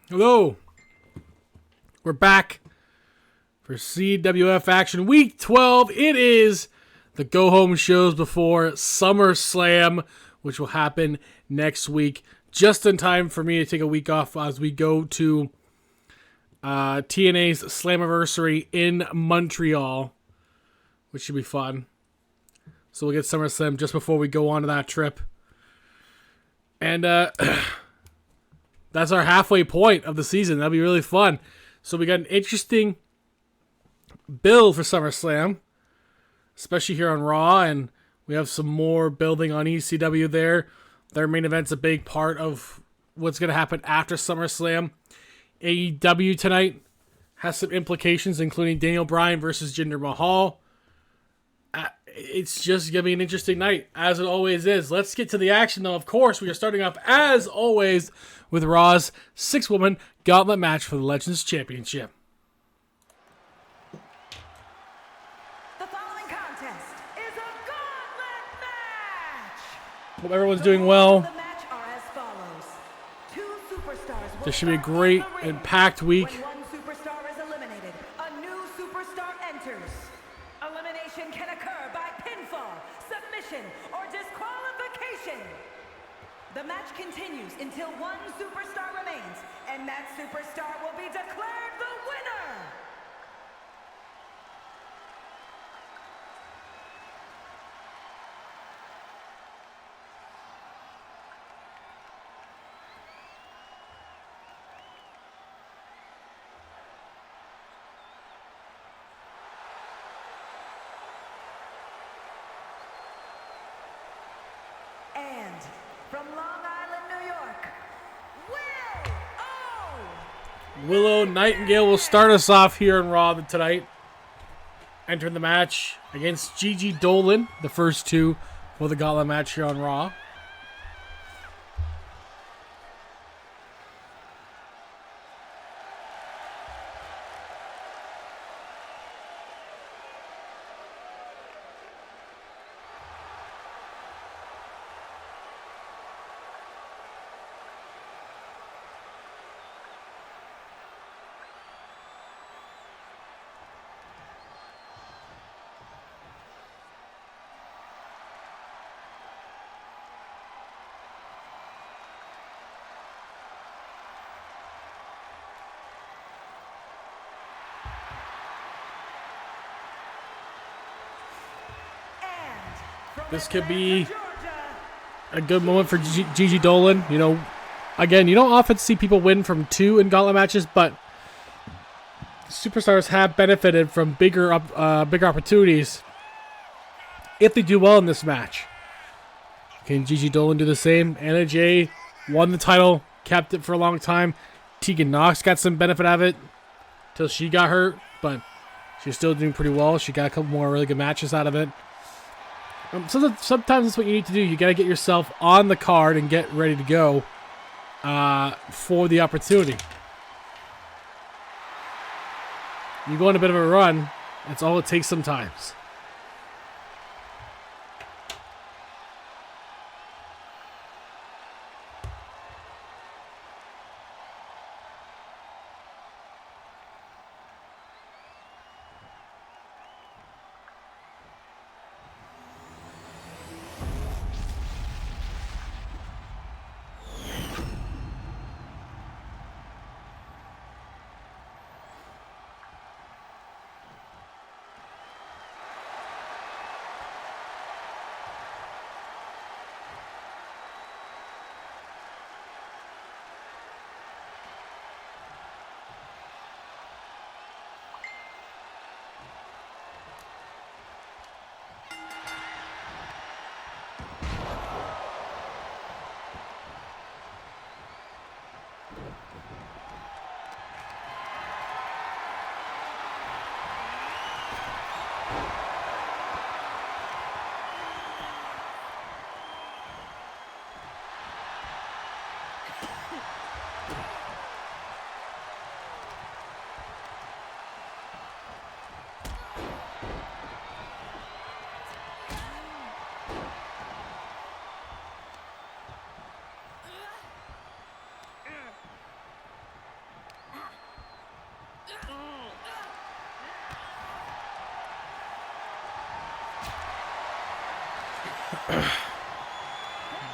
Hello. We're back for CWF action. Week 12. It is the go-home shows before SummerSlam, which will happen next week. Just in time for me to take a week off as we go to TNA's Slammiversary in Montreal, which should be fun. So we'll get SummerSlam just before we go on to that trip. And that's our halfway point of the season. That'll be really fun. So we got an interesting build for SummerSlam, especially here on Raw, and we have some more building on ECW there. Their main event's a big part of what's going to happen after SummerSlam. AEW tonight has some implications, including Daniel Bryan versus Jinder Mahal. It's just going to be an interesting night, as it always is. Let's get to the action, though. Of course, we are starting off, as always, with Raw's six-woman gauntlet match for the Legends Championship. The following contest is a gauntlet match. Hope everyone's doing well. The match are as follows. Two superstars will This should be a start great in the ring. and packed week. When one superstar is eliminated, a new superstar enters. Elimination can occur by pinfall, submission, or disqualification. The match continues until one superstar remains, and that superstar will be declared the winner. And from Long Island, New York, Willow Nightingale will start us off here in Raw tonight. Entering the match against Gigi Dolan, the first two for the gauntlet match here on Raw. This could be a good moment for Gigi Dolan. You know, again, you don't often see people win from two in gauntlet matches, but superstars have benefited from bigger opportunities if they do well in this match. Can Gigi Dolan do the same? Anna Jay won the title, kept it for a long time. Tegan Nox got some benefit out of it till she got hurt, but she's still doing pretty well. She got a couple more really good matches out of it. So sometimes that's what you need to do. You got to get yourself on the card and get ready to go for the opportunity. You go on a bit of a run. That's all it takes sometimes.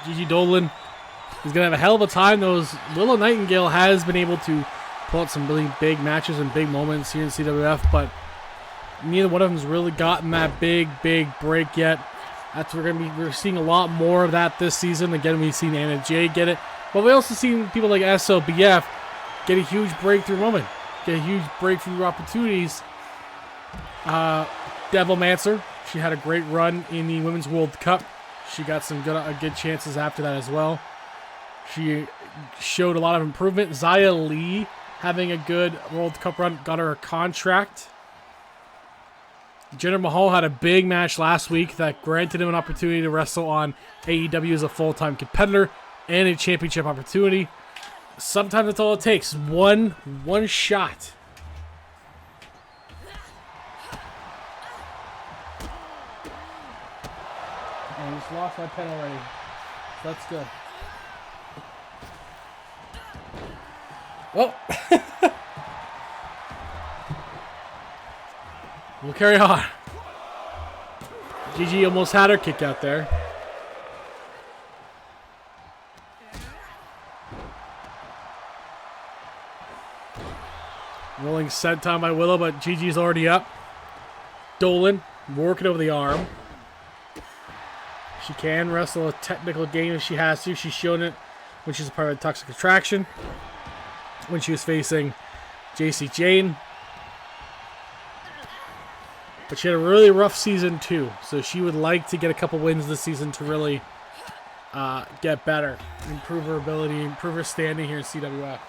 Gigi Dolan is going to have a hell of a time. Willow Nightingale has been able to pull out some really big matches and big moments here in CWF, but neither one of them's really gotten that big break yet. We're seeing a lot more of that this season. Again, we've seen Anna Jay get it, but we also seen people like SLBF get a huge breakthrough moment, get a huge breakthrough opportunities. Devilmancer, she had a great run in the Women's World Cup. She got some good chances after that as well. She showed a lot of improvement. Xia Li having a good World Cup run, got her a contract. Jinder Mahal had a big match last week that granted him an opportunity to wrestle on AEW as a full-time competitor and a championship opportunity. Sometimes that's all it takes. One shot. I just lost my pen already. That's good. Well, we'll carry on. Gigi almost had her kick out there. Rolling senton by Willow, but Gigi's already up. Dolan working over the arm. She can wrestle a technical game if she has to. She's shown it when she's a part of the Toxic Attraction, when she was facing JC Jane. But she had a really rough season too, so she would like to get a couple wins this season to really get better, improve her ability, improve her standing here in CWF.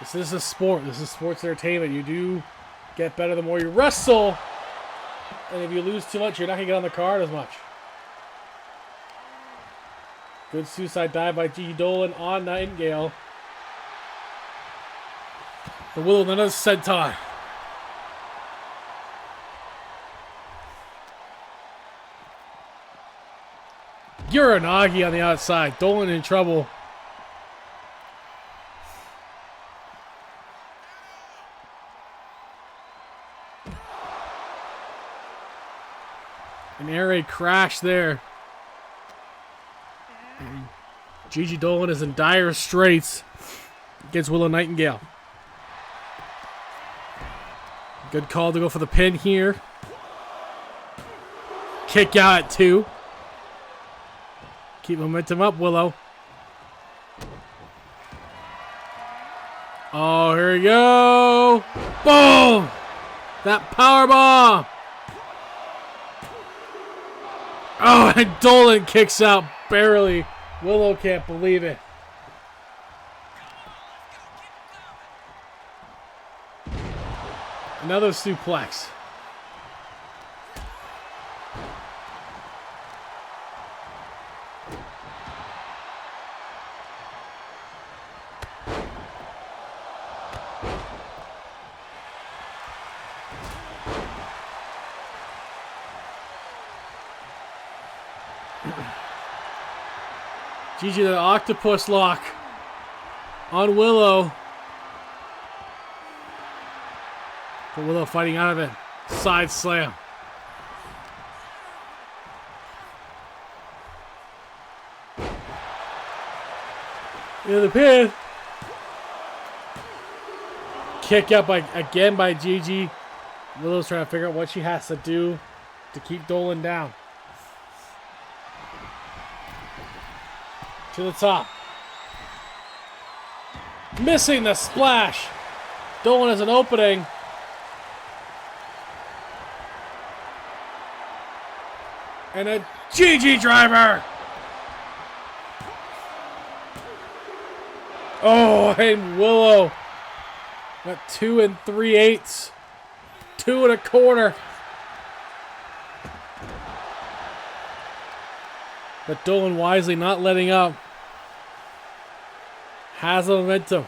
This is a sport. This is sports entertainment. You do get better the more you wrestle. And if you lose too much, you're not going to get on the card as much. Good suicide dive by Gigi Dolan on Nightingale. The Willow with another senton. Uranagi on the outside. Dolan in trouble. An air raid crash there. Gigi Dolan is in dire straits against Willow Nightingale. Good call to go for the pin here. Kick out at 2. Keep momentum up, Willow. Oh, here we go. Boom! That power bomb. Oh, and Dolan kicks out barely. Willow can't believe it. Another suplex. Gigi, the octopus lock on Willow. But Willow fighting out of it. Side slam. In the pin. Kick out again by Gigi. Willow's trying to figure out what she has to do to keep Dolan down. To the top. Missing the splash. Dolan has an opening. And a GG driver. Oh, and Willow got 2 3/8. 2 1/4. But Dolan wisely not letting up. Has the momentum.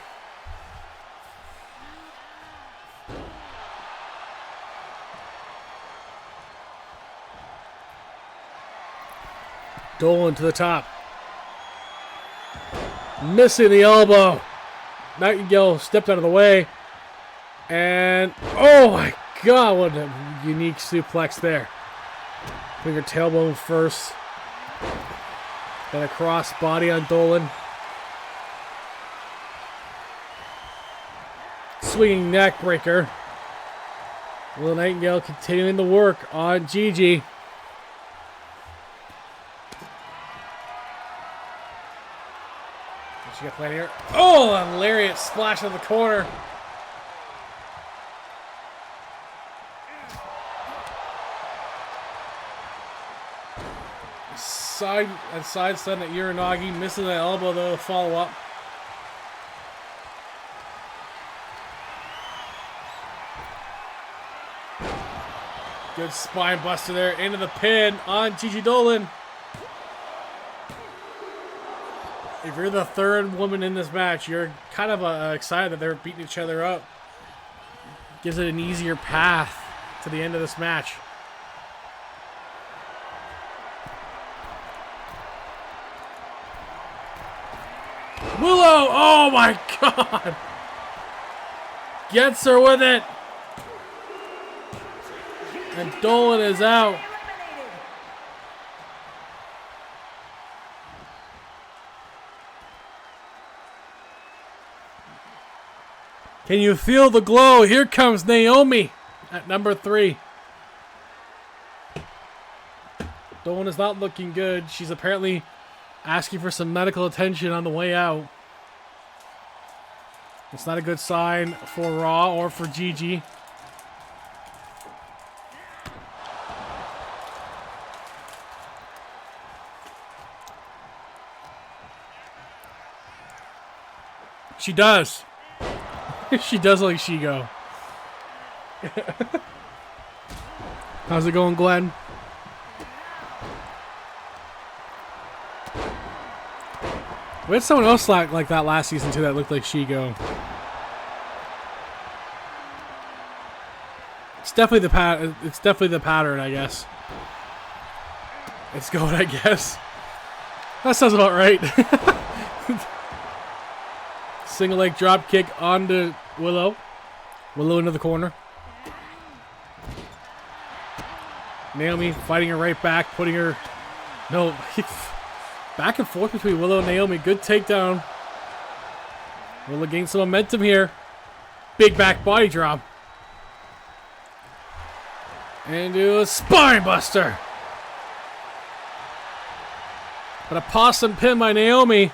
Dolan to the top. Missing the elbow. Nightingale stepped out of the way. And, oh my God, what a unique suplex there. Putting her tailbone first. Then a cross body on Dolan. Swinging neck breaker. Will Nightingale continuing the work on Gigi. What she got planned here? Oh, a lariat splash in the corner. Side stun at Uranagi, missing the elbow though. Follow up. Good spine buster there into the pin on Gigi Dolan. If you're the third woman in this match, you're kind of excited that they're beating each other up. Gives it an easier path to the end of this match. Willow! Oh my God! Gets her with it! And Dolan is out. Can you feel the glow? Here comes Naomi at number 3. Dolan is not looking good. She's apparently asking for some medical attention on the way out. It's not a good sign for Raw or for Gigi. She does. She does like Shigo. How's it going, Glenn? We had someone else like that last season too that looked like Shigo. It's definitely the pattern, I guess. It's going, I guess. That sounds about right. Single leg drop kick onto Willow. Willow into the corner. Naomi fighting her right back, putting her... No, back and forth between Willow and Naomi. Good takedown. Willow gains some momentum here. Big back body drop. And do a spine buster. But a possum pin by Naomi.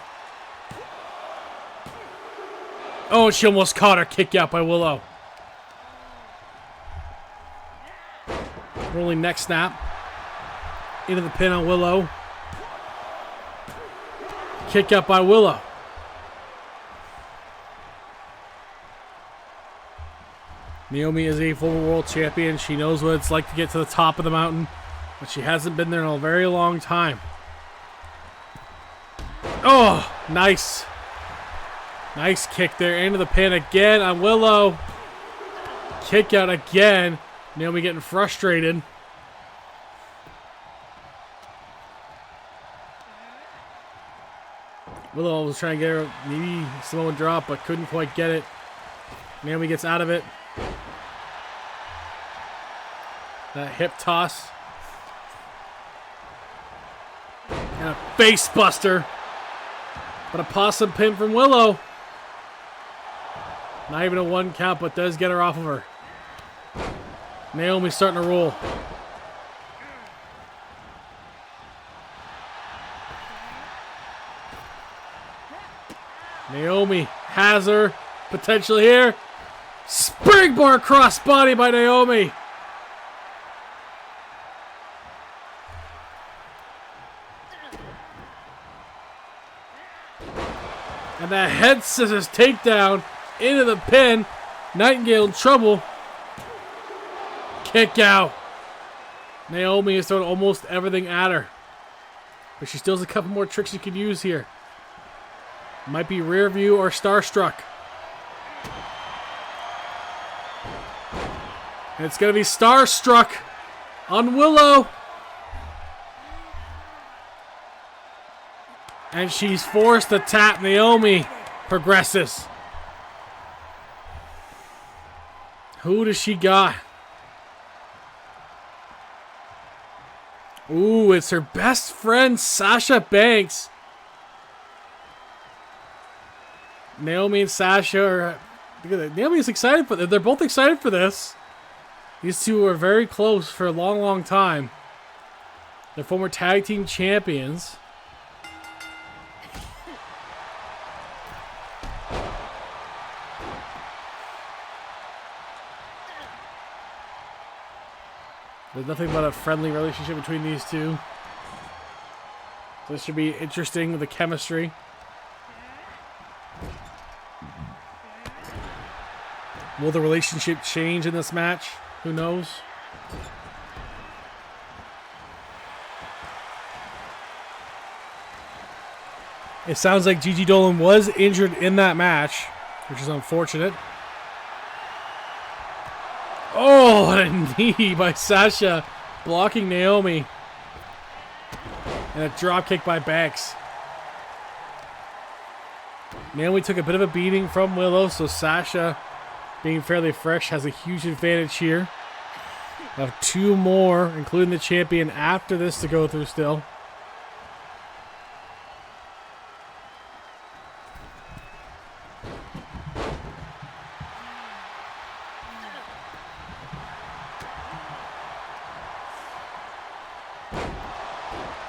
Oh, she almost caught her. Kick out by Willow. Rolling neck snap. Into the pin on Willow. Kick out by Willow. Naomi is a former world champion. She knows what it's like to get to the top of the mountain, but she hasn't been there in a very long time. Oh, nice. Nice kick there into the pin again on Willow. Kick out again. Naomi getting frustrated. Willow was trying to get her maybe Samoan drop, but couldn't quite get it. Naomi gets out of it. That hip toss. And a face buster. But a possum pin from Willow. Not even a 1 count, but does get her off of her. Naomi's starting to roll. Naomi has her potentially here. Springboard crossbody by Naomi. And that head scissors takedown into the pin. Nightingale in trouble. Kick out. Naomi is throwing almost everything at her. But she still has a couple more tricks she could use here. Might be rear view or starstruck. And it's going to be starstruck on Willow. And she's forced to tap Naomi. Progresses. Who does she got? Ooh, it's her best friend, Sasha Banks. Naomi and Sasha are... Naomi's excited for this. They're both excited for this. These two are very close for a long, long time. They're former tag team champions. There's nothing but a friendly relationship between these two. So this should be interesting with the chemistry. Will the relationship change in this match? Who knows? It sounds like Gigi Dolan was injured in that match, which is unfortunate. Oh, what a knee by Sasha, blocking Naomi. And a dropkick by Banks. Naomi took a bit of a beating from Willow, so Sasha, being fairly fresh, has a huge advantage here. We'll have two more, including the champion, after this to go through still.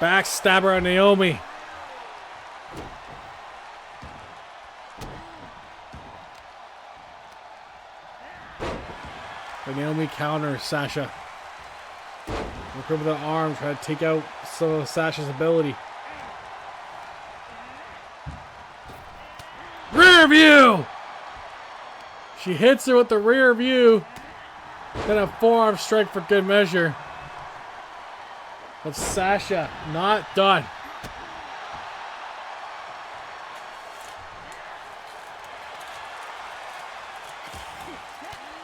Backstabber on Naomi. But Naomi counters Sasha. Look over the arm, try to take out some of Sasha's ability. Rear view! She hits her with the rear view. Then a forearm strike for good measure. But Sasha not done.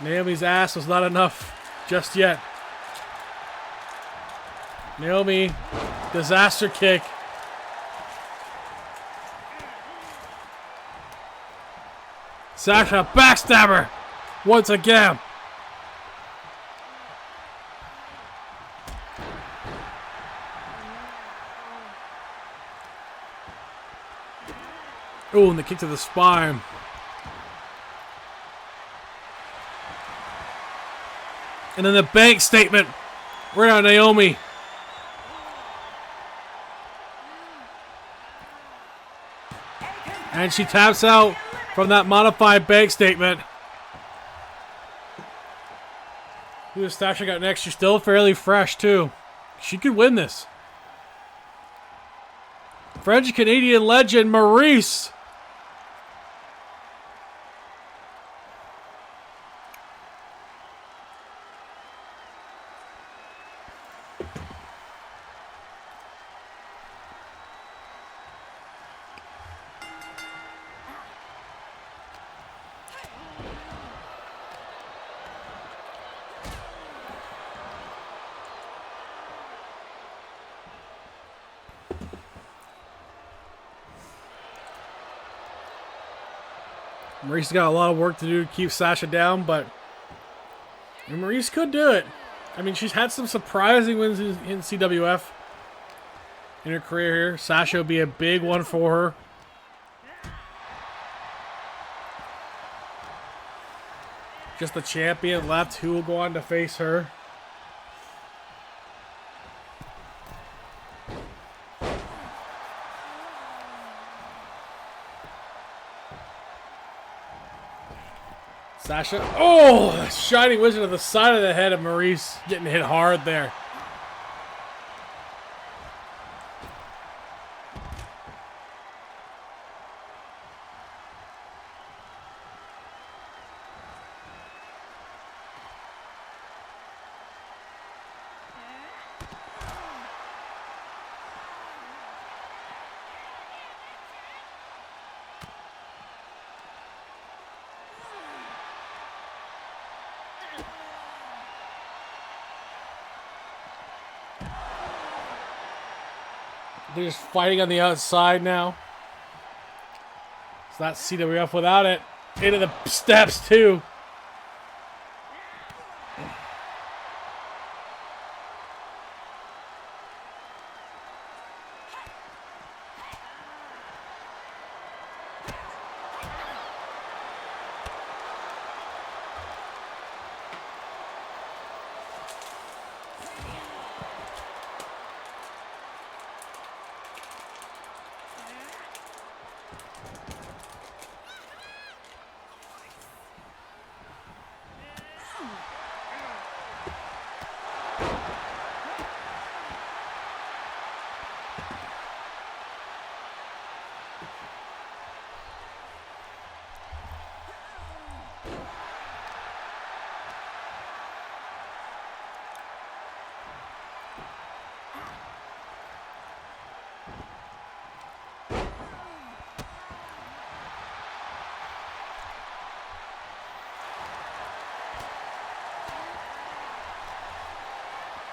Naomi's ass was not enough just yet. Naomi, disaster kick. Sasha backstabber once again. Oh, and the kick to the spine. And then the bank statement right on Naomi. And she taps out from that modified bank statement. Who does Sasha got next? She's still fairly fresh, too. She could win this. French-Canadian legend, Maurice. Maurice got a lot of work to do to keep Sasha down, but Maurice could do it. I mean, she's had some surprising wins in CWF in her career here. Sasha would be a big one for her. Just the champion left. Who will go on to face her? Sasha. Oh, Shining Wizard to the side of the head of Maurice. Getting hit hard there. They're just fighting on the outside now. It's not CWF without it. Into the steps, too.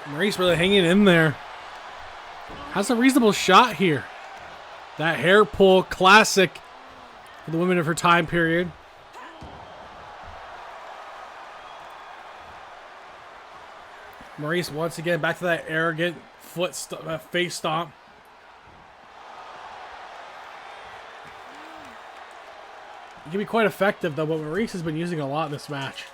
Maurice really hanging in there. Has a reasonable shot here. That hair pull, classic for the women of her time period. Maurice once again back to that arrogant face stomp. It can be quite effective though, but Maurice has been using a lot in this match.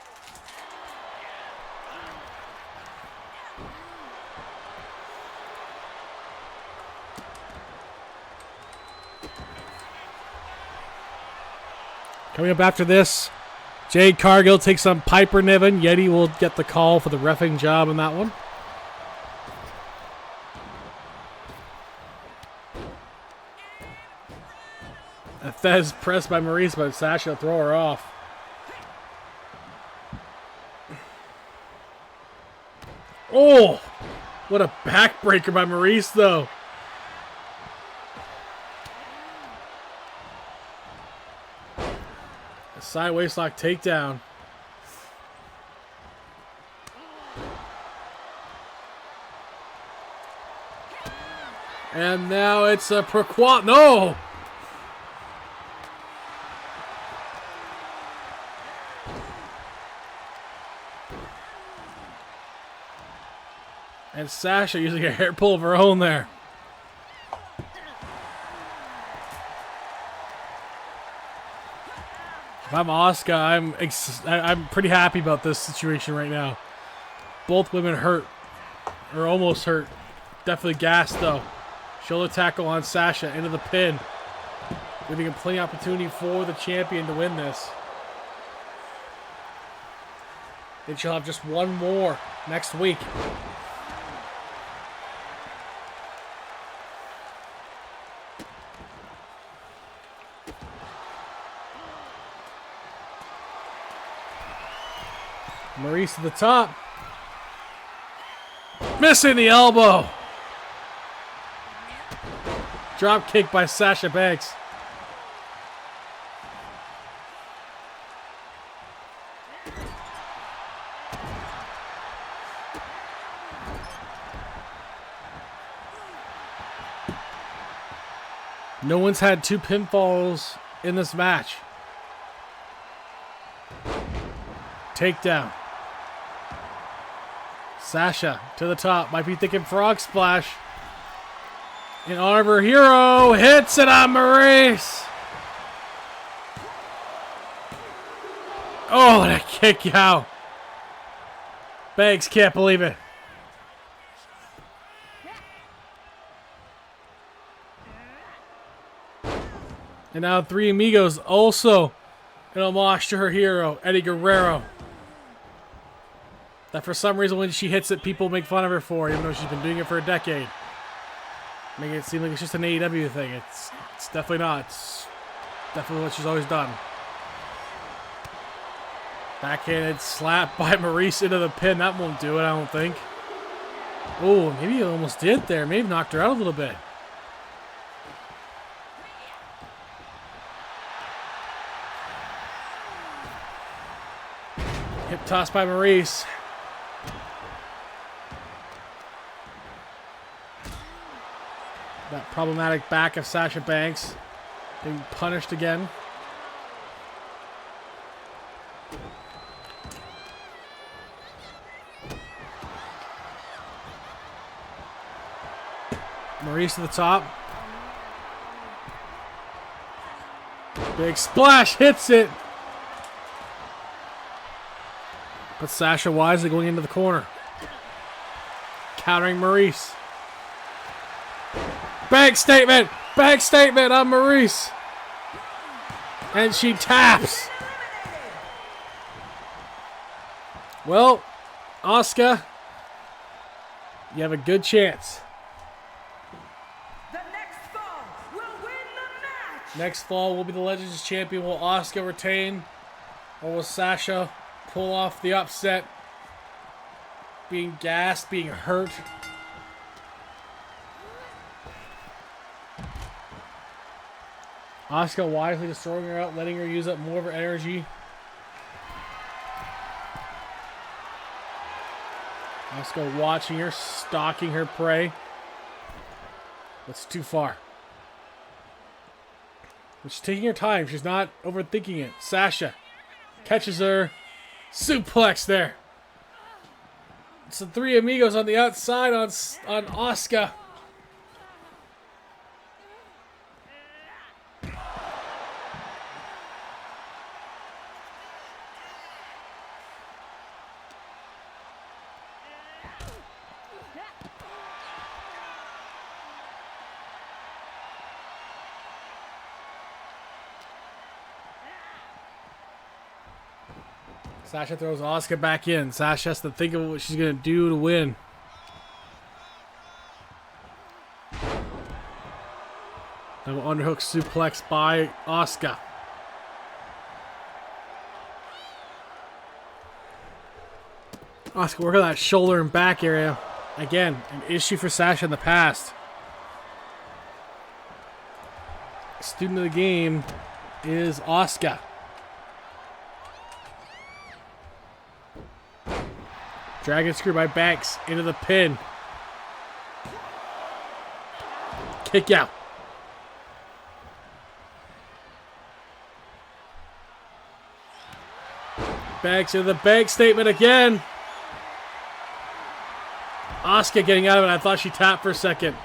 Coming up after this, Jade Cargill takes on Piper Niven. Yeti will get the call for the reffing job in that one. A Fez pressed by Maurice, but Sasha will throw her off. Oh! What a backbreaker by Maurice, though. A side waistlock takedown. And now it's a Proquat. No! And Sasha using a hair pull of her own there. If I'm Asuka, I'm pretty happy about this situation right now. Both women hurt, or almost hurt. Definitely gassed though. Shoulder tackle on Sasha into the pin, giving a plenty opportunity for the champion to win this. Then she'll have just one more next week. Maurice to the top. Missing the elbow. Drop kick by Sasha Banks. No one's had 2 pinfalls in this match. Takedown. Sasha to the top. Might be thinking frog splash. In honor of her hero. Hits it on Maurice. Oh, and a kick out. Banks can't believe it. And now Three Amigos also an homage to her hero, Eddie Guerrero. That for some reason when she hits it, people make fun of her for, even though she's been doing it for a decade. Making it seem like it's just an AEW thing. It's definitely not. It's definitely what she's always done. Backhanded slap by Maurice into the pin. That won't do it, I don't think. Oh, maybe he almost did there. Maybe knocked her out a little bit. Hip toss by Maurice. That problematic back of Sasha Banks being punished again. Maurice to the top. Big splash, hits it. But Sasha wisely going into the corner. Countering Maurice. Bank statement on Maurice. And she taps. Well, Asuka, you have a good chance. The next fall will win the match. Next fall will be the Legends Champion. Will Asuka retain? Or will Sasha pull off the upset? Being gassed, being hurt. Asuka wisely just throwing her out, letting her use up more of her energy. Asuka watching her, stalking her prey. That's too far. But she's taking her time. She's not overthinking it. Sasha catches her. Suplex there. It's the three amigos on the outside on Asuka. Sasha throws Asuka back in. Sasha has to think of what she's going to do to win. Double underhook suplex by Asuka. Asuka work on that shoulder and back area. Again, an issue for Sasha in the past. Student of the game is Asuka. Dragon screw by Banks into the pin. Kick out. Banks into the bank statement again. Asuka getting out of it. I thought she tapped for a second.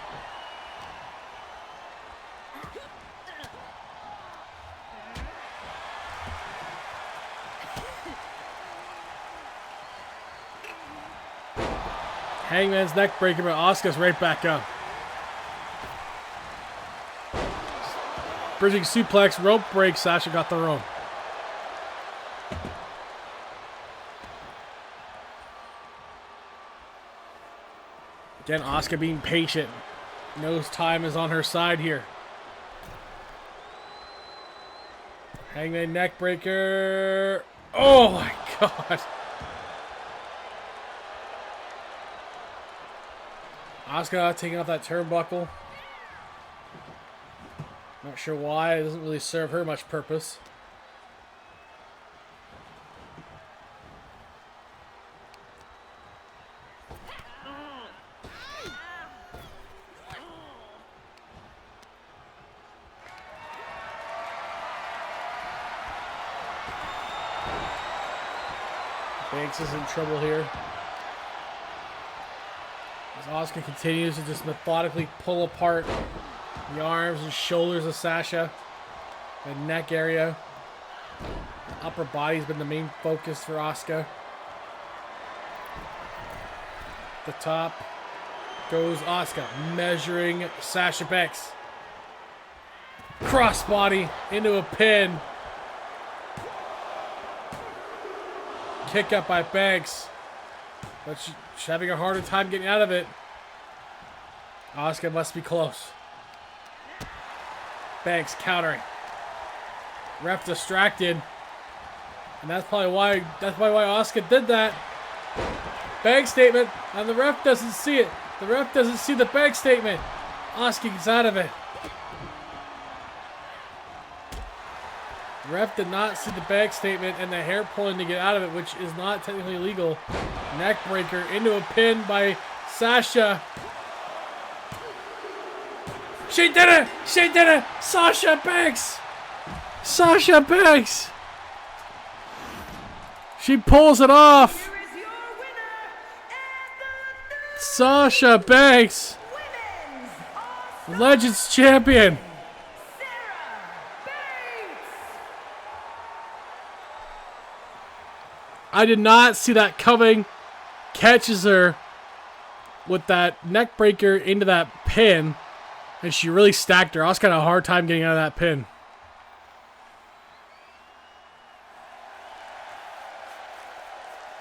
Hangman's neck breaker, but Asuka's right back up. Bridging suplex, rope break. Sasha got the rope. Again, Asuka being patient. Knows time is on her side here. Hangman neck breaker. Oh my god. Asuka taking off that turnbuckle. Not sure why. It doesn't really serve her much purpose. Banks is in trouble here. As Asuka continues to just methodically pull apart the arms and shoulders of Sasha. The neck area. The upper body's been the main focus for Asuka. The top goes Asuka, measuring Sasha Banks. Crossbody into a pin. Kick up by Banks. But she's having a harder time getting out of it. Asuka must be close. Banks countering. Ref distracted. And that's probably why Asuka did that. Bank statement, and the ref doesn't see it. The ref doesn't see the bank statement. Asuka gets out of it. Ref did not see the bank statement and the hair pulling to get out of it, which is not technically illegal. Neck breaker into a pin by Sasha. She did it! She did it! Sasha Banks! Sasha Banks! She pulls it off! Here is your winner, and the Sasha Banks! Women's All-Star Legends champion! Sarah Banks. I did not see that coming. Catches her with that neck breaker into that pin. And she really stacked her. I was kind of a hard time getting out of that pin.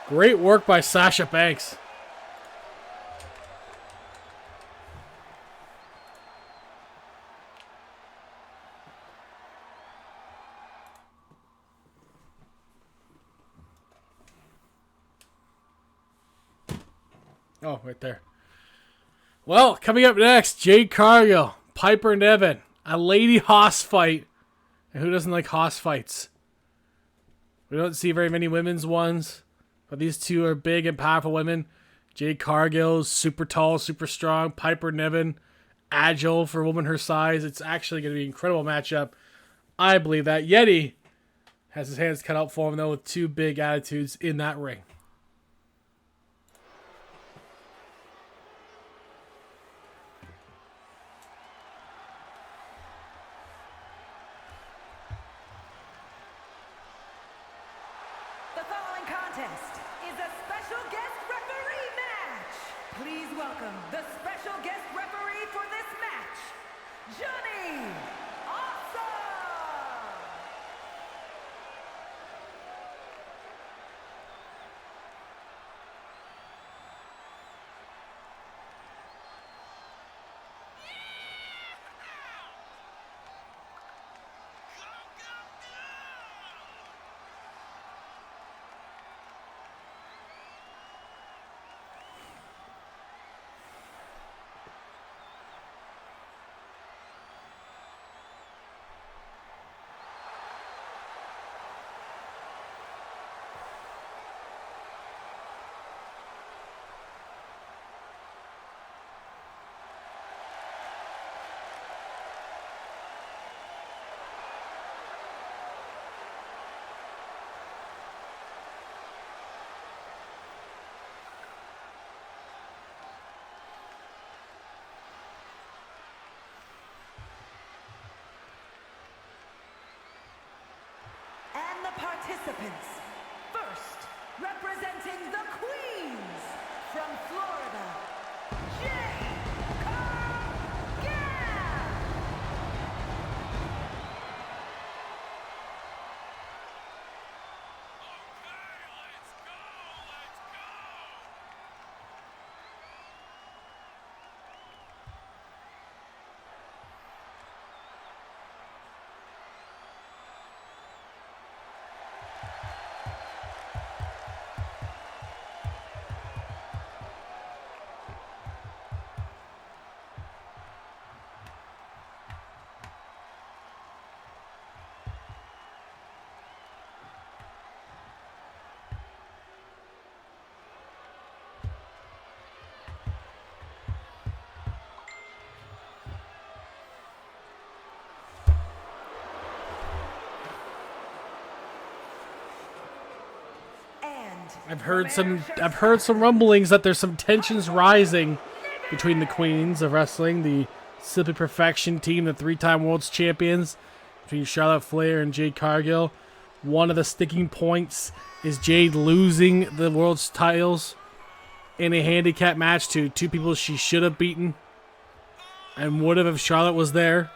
Great work by Sasha Banks. Oh, right there. Well, coming up next, Jade Cargill, Piper Niven, a lady hoss fight. And who doesn't like hoss fights? We don't see very many women's ones, but these two are big and powerful women. Jade Cargill's super tall, super strong. Piper Niven, agile for a woman her size. It's actually going to be an incredible matchup. I believe that. Yeti has his hands cut out for him, though, with two big attitudes in that ring. The following contest is a special guest referee match. Please welcome the special guest referee for this match, Johnny Awesome. And the participants. First, representing the Queens from Florida, Jade Cargill. I've heard some rumblings that there's some tensions rising between the queens of wrestling, the Simply Perfection team, the three-time world's champions, between Charlotte Flair and Jade Cargill. One of the sticking points is Jade losing the world's titles in a handicap match to two people she should have beaten and would have if Charlotte was there.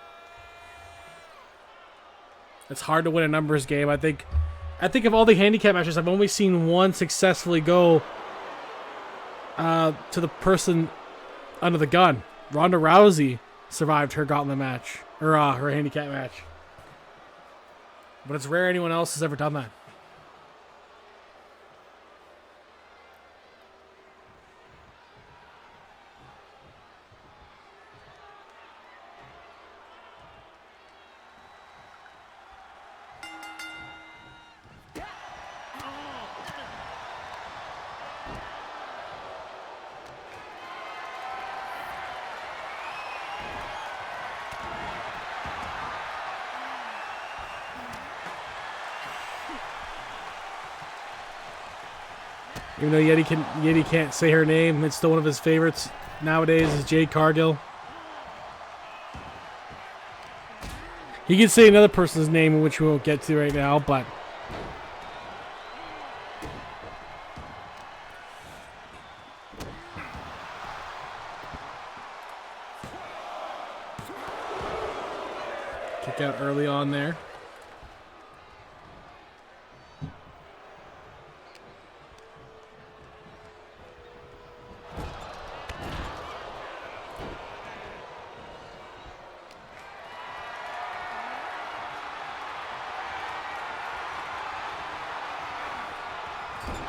It's hard to win a numbers game. I think of all the handicap matches, I've only seen one successfully go to the person under the gun. Ronda Rousey survived her gauntlet match, or her handicap match. But it's rare anyone else has ever done that. Even though Yeti can't say her name, it's still one of his favorites nowadays is Jade Cargill. He can say another person's name, which we won't get to right now, but kick out early on there.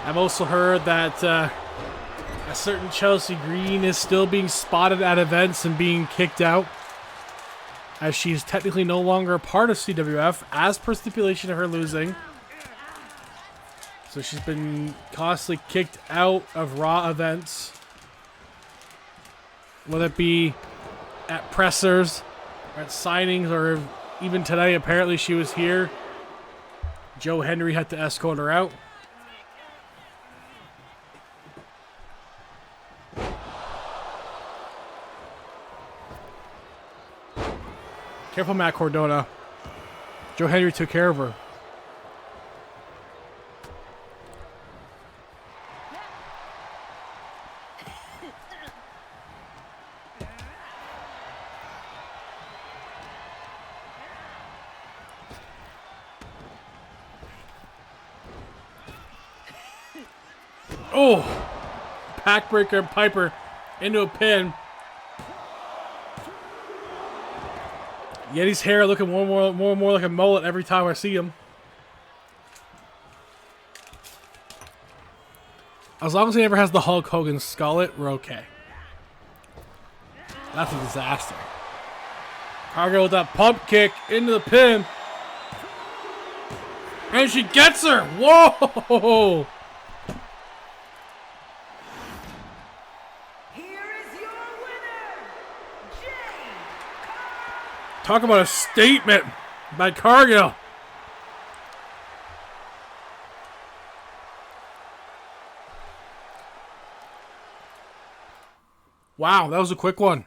I've also heard that a certain Chelsea Green is still being spotted at events and being kicked out, as she's technically no longer a part of CWF, as per stipulation of her losing. So she's been constantly kicked out of Raw events, whether it be at pressers, or at signings, or even today. Apparently she was here. Joe Henry had to escort her out. Careful, Matt Cardona. Joe Henry took care of her. Oh! Backbreaker Piper into a pin. Yeti's hair looking more and more like a mullet every time I see him. As long as he never has the Hulk Hogan skullet, we're okay. That's a disaster. Cargill with that pump kick into the pin. And she gets her! Whoa! Talk about a statement by Cargill. Wow, that was a quick one.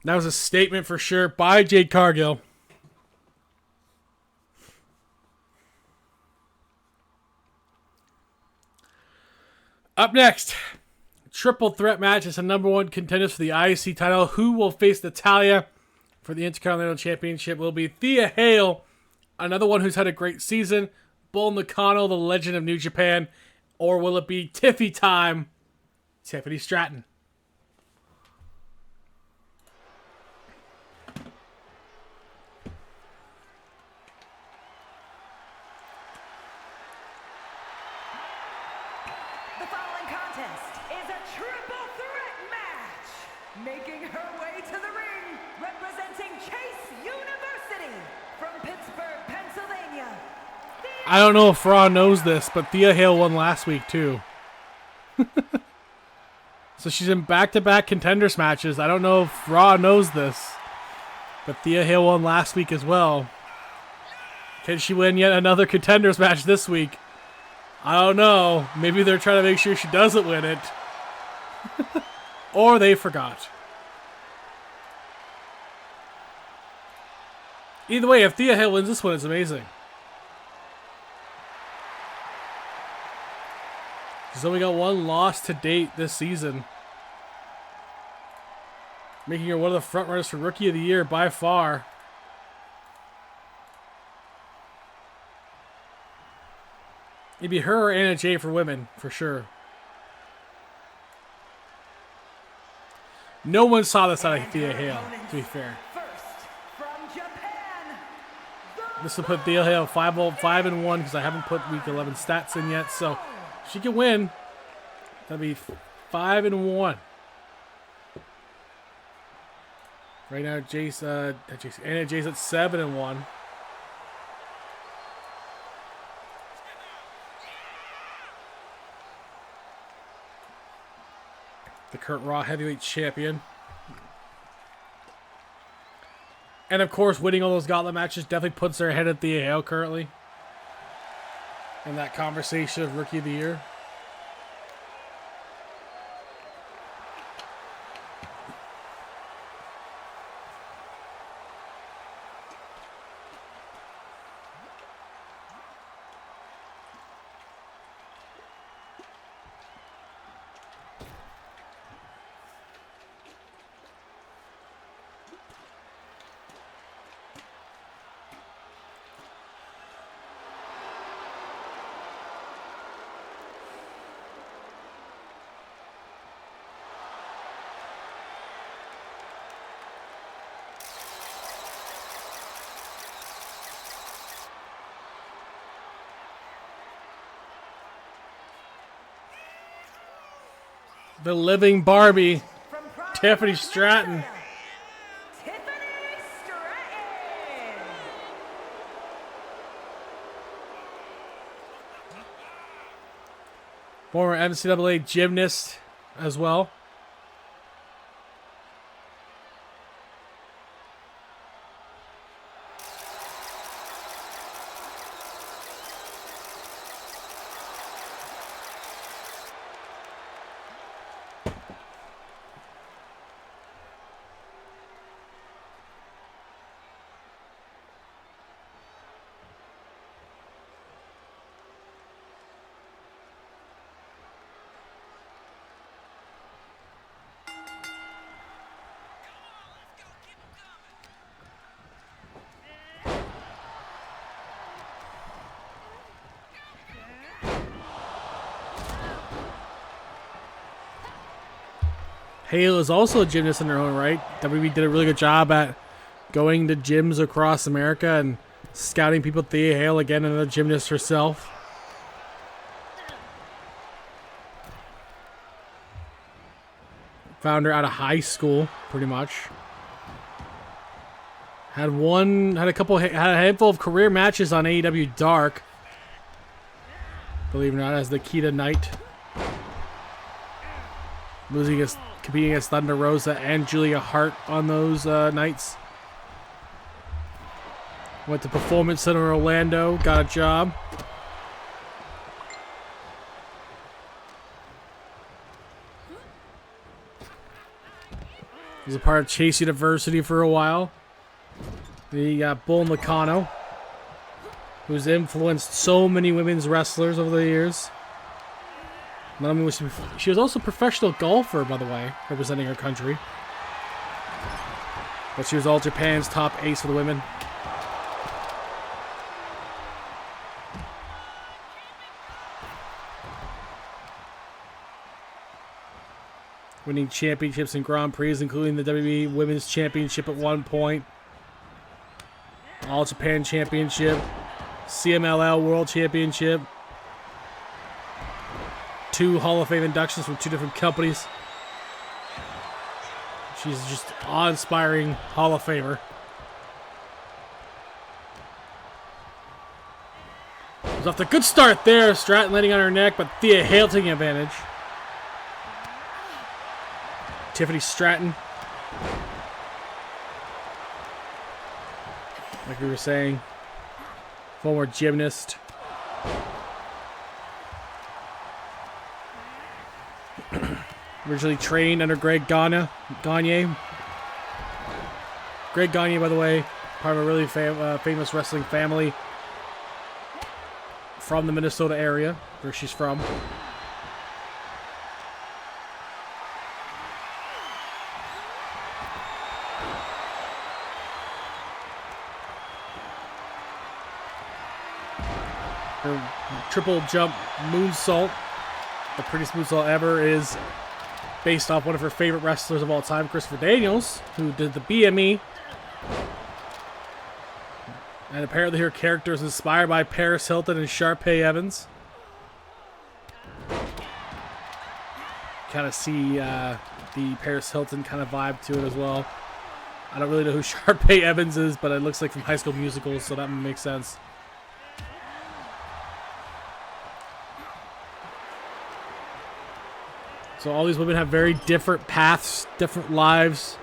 That was a statement for sure by Jade Cargill. Up next, triple threat match is the number one contenders for the IC title. Who will face Natalya for the Intercontinental Championship? Will be Thea Hale, another one who's had a great season, Bull Nakano, the legend of New Japan, or will it be Tiffy time, Tiffany Stratton? The following contest is a triple threat match. Making her way to the ring, representing Chase University from Pittsburgh, Pennsylvania. I don't know if Raw knows this, but Thea Hale won last week too. So she's in back-to-back contenders matches. I don't know if Raw knows this, but Thea Hale won last week as well. Can she win yet another contenders match this week? I don't know. Maybe they're trying to make sure she doesn't win it. Or they forgot. Either way, if Thea Hale wins this one, it's amazing. She's only got one loss to date this season, making her one of the front runners for Rookie of the Year by far. It'd be her or Anna Jay for women, for sure. No one saw this out of Thea Hale, to be fair. This will put Thea Hale 5-1 because I haven't put Week 11 stats in yet, so she can win. That'll be 5-1. Right now, Anna Jay's at 7-1. The current Raw Heavyweight Champion. And of course, winning all those gauntlet matches definitely puts her ahead of Thea Hale currently in that conversation of Rookie of the Year. The living Barbie, From Providence, Tiffany Stratton. Minnesota, Tiffany Stratton. Former NCAA gymnast as well. Hale is also a gymnast in her own right. WWE did a really good job at going to gyms across America and scouting people. Thea Hale, again, another gymnast herself. Found her out of high school, pretty much. Had a handful of career matches on AEW Dark. Believe it or not, as Nikita Knight. Competing against Thunder Rosa and Julia Hart on those nights. Went to Performance Center Orlando, got a job. Was a part of Chase University for a while. Then you got Bull Nakano, who's influenced so many women's wrestlers over the years. Not only was she was also a professional golfer, by the way, representing her country. But she was All Japan's top ace for the women. Winning championships and Grand Prix, including the WWE Women's Championship at one point. All Japan Championship. CMLL World Championship. 2 Hall of Fame inductions from 2 different companies. She's just awe-inspiring Hall of Famer. Was off to a good start there. Stratton landing on her neck, but Thea Hale taking advantage. Tiffany Stratton. Like we were saying, former gymnast. Originally trained under Greg Gagne. Greg Gagne, by the way, part of a really famous wrestling family from the Minnesota area, where she's from. Her triple jump moonsault, the prettiest moonsault ever, is based off one of her favorite wrestlers of all time, Christopher Daniels, who did the BME. And apparently her character is inspired by Paris Hilton and Sharpay Evans. Kind of see the Paris Hilton kind of vibe to it as well. I don't really know who Sharpay Evans is, but it looks like from High School Musical, so that makes sense. So all these women have very different paths, different lives.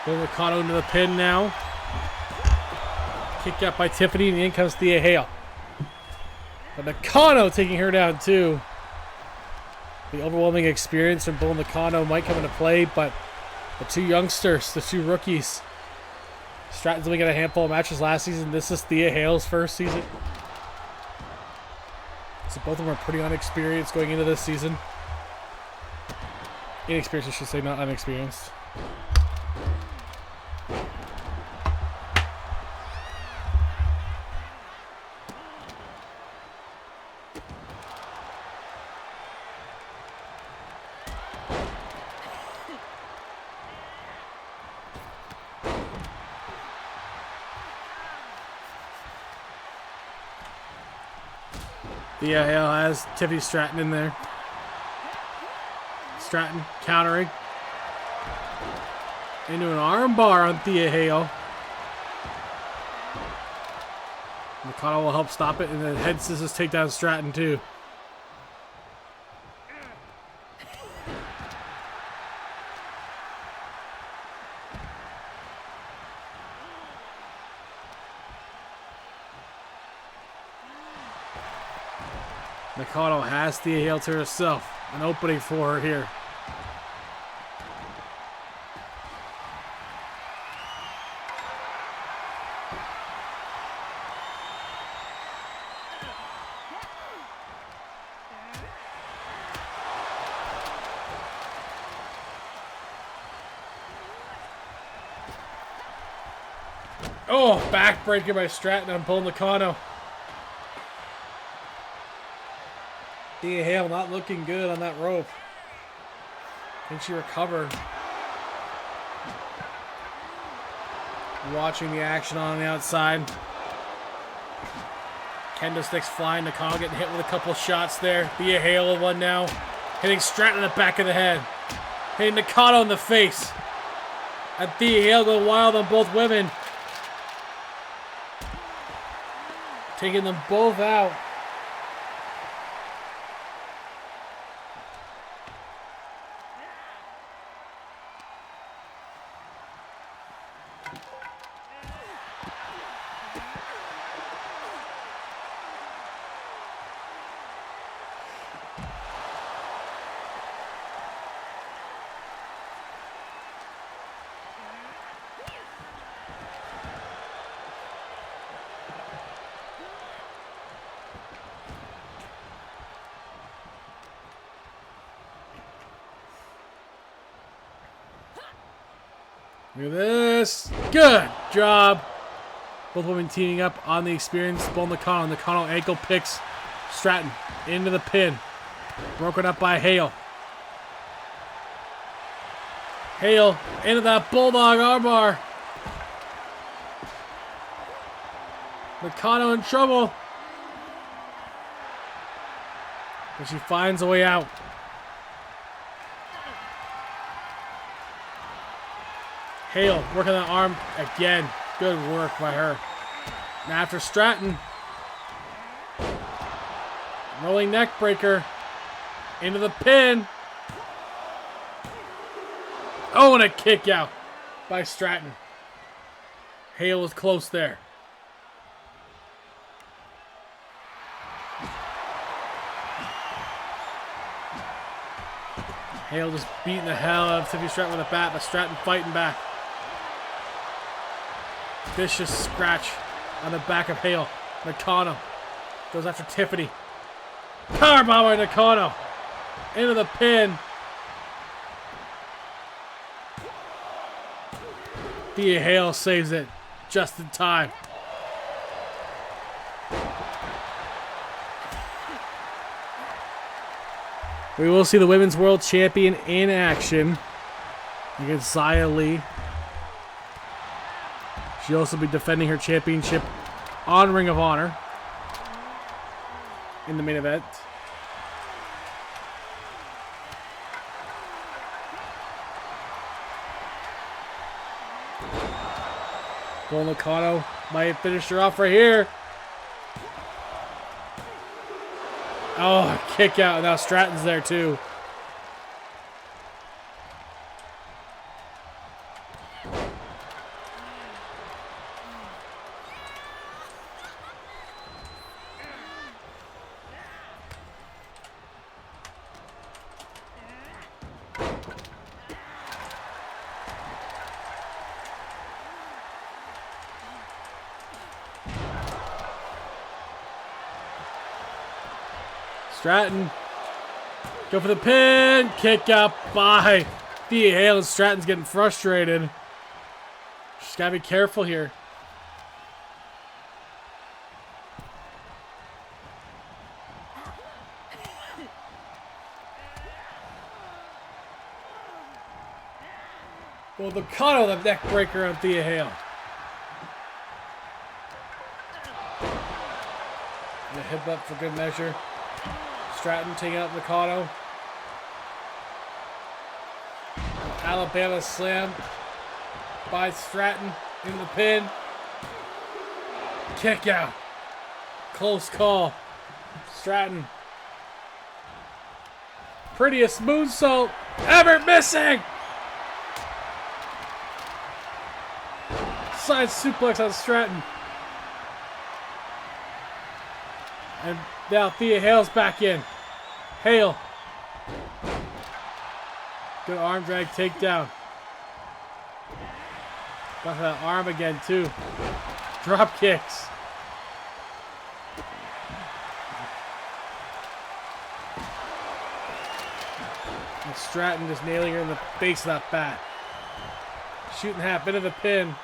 Bull Nakano into the pin now. Kicked out by Tiffany, and in comes Thea Hale. But Nakano taking her down too. The overwhelming experience from Bull Nakano might come into play, but the two youngsters, the two rookies. Stratton's only got a handful of matches last season. This is Thea Hale's first season. So both of them are pretty unexperienced going into this season. Inexperienced, I should say, not unexperienced. Thea Hale has Tiffany Stratton in there. Stratton countering into an armbar on Thea Hale. Nakano will help stop it, and then head scissors take down Stratton too. Nakano has Thea Hale to herself. An opening for her here. Oh, backbreaker by Stratton on Bull Nakano. Thea Hale not looking good on that rope. I think she recovered. Watching the action on the outside. Kendo sticks flying. Nakano getting hit with a couple shots there. Thea Hale with one now. Hitting Stratton in the back of the head. Hitting Nakano in the face. And Thea Hale going wild on both women. Taking them both out. Look at this. Good job. Both women teaming up on the experience. Bull Nakano. Nakano ankle picks Stratton into the pin. Broken up by Hale. Hale into that bulldog armbar. Nakano in trouble. But she finds a way out. Hale working that arm again. Good work by her. Now after Stratton. Rolling neck breaker. Into the pin. Oh, and a kick out by Stratton. Hale was close there. Hale just beating the hell out of Tiffany Stratton with a bat, but Stratton fighting back. Vicious scratch on the back of Hale. Nakano goes after Tiffany. Powerbomb by Nakano. Into the pin. Thea Hale saves it just in time. We will see the Women's World Champion in action against Zia Lee. She'll also be defending her championship on Ring of Honor in the main event. Bull Nakano might finish her off right here. Oh, kick out. Now Stratton's there Stratton. Go for the pin. Kick out by Thea Hale. And Stratton's getting frustrated. Just gotta be careful here. Well, the cut of the neck breaker on Thea Hale. The headbutt for good measure. Stratton taking out Mikado. Alabama slam by Stratton in the pin. Kick out. Close call. Stratton. Prettiest moonsault ever missing. Side suplex on Stratton. And now Thea Hale's back in. Hale. Good arm drag takedown. Got that arm again too. Drop kicks. And Stratton just nailing her in the face of that bat. Shooting half into the pin.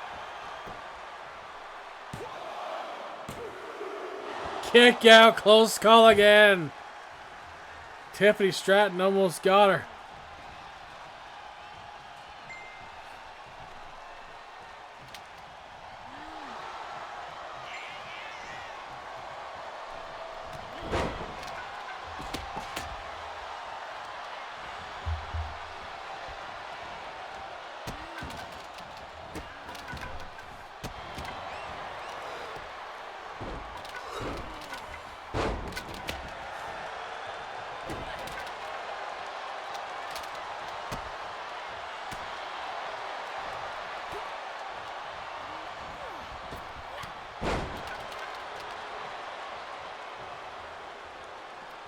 Kick out, close call again. Tiffany Stratton almost got her.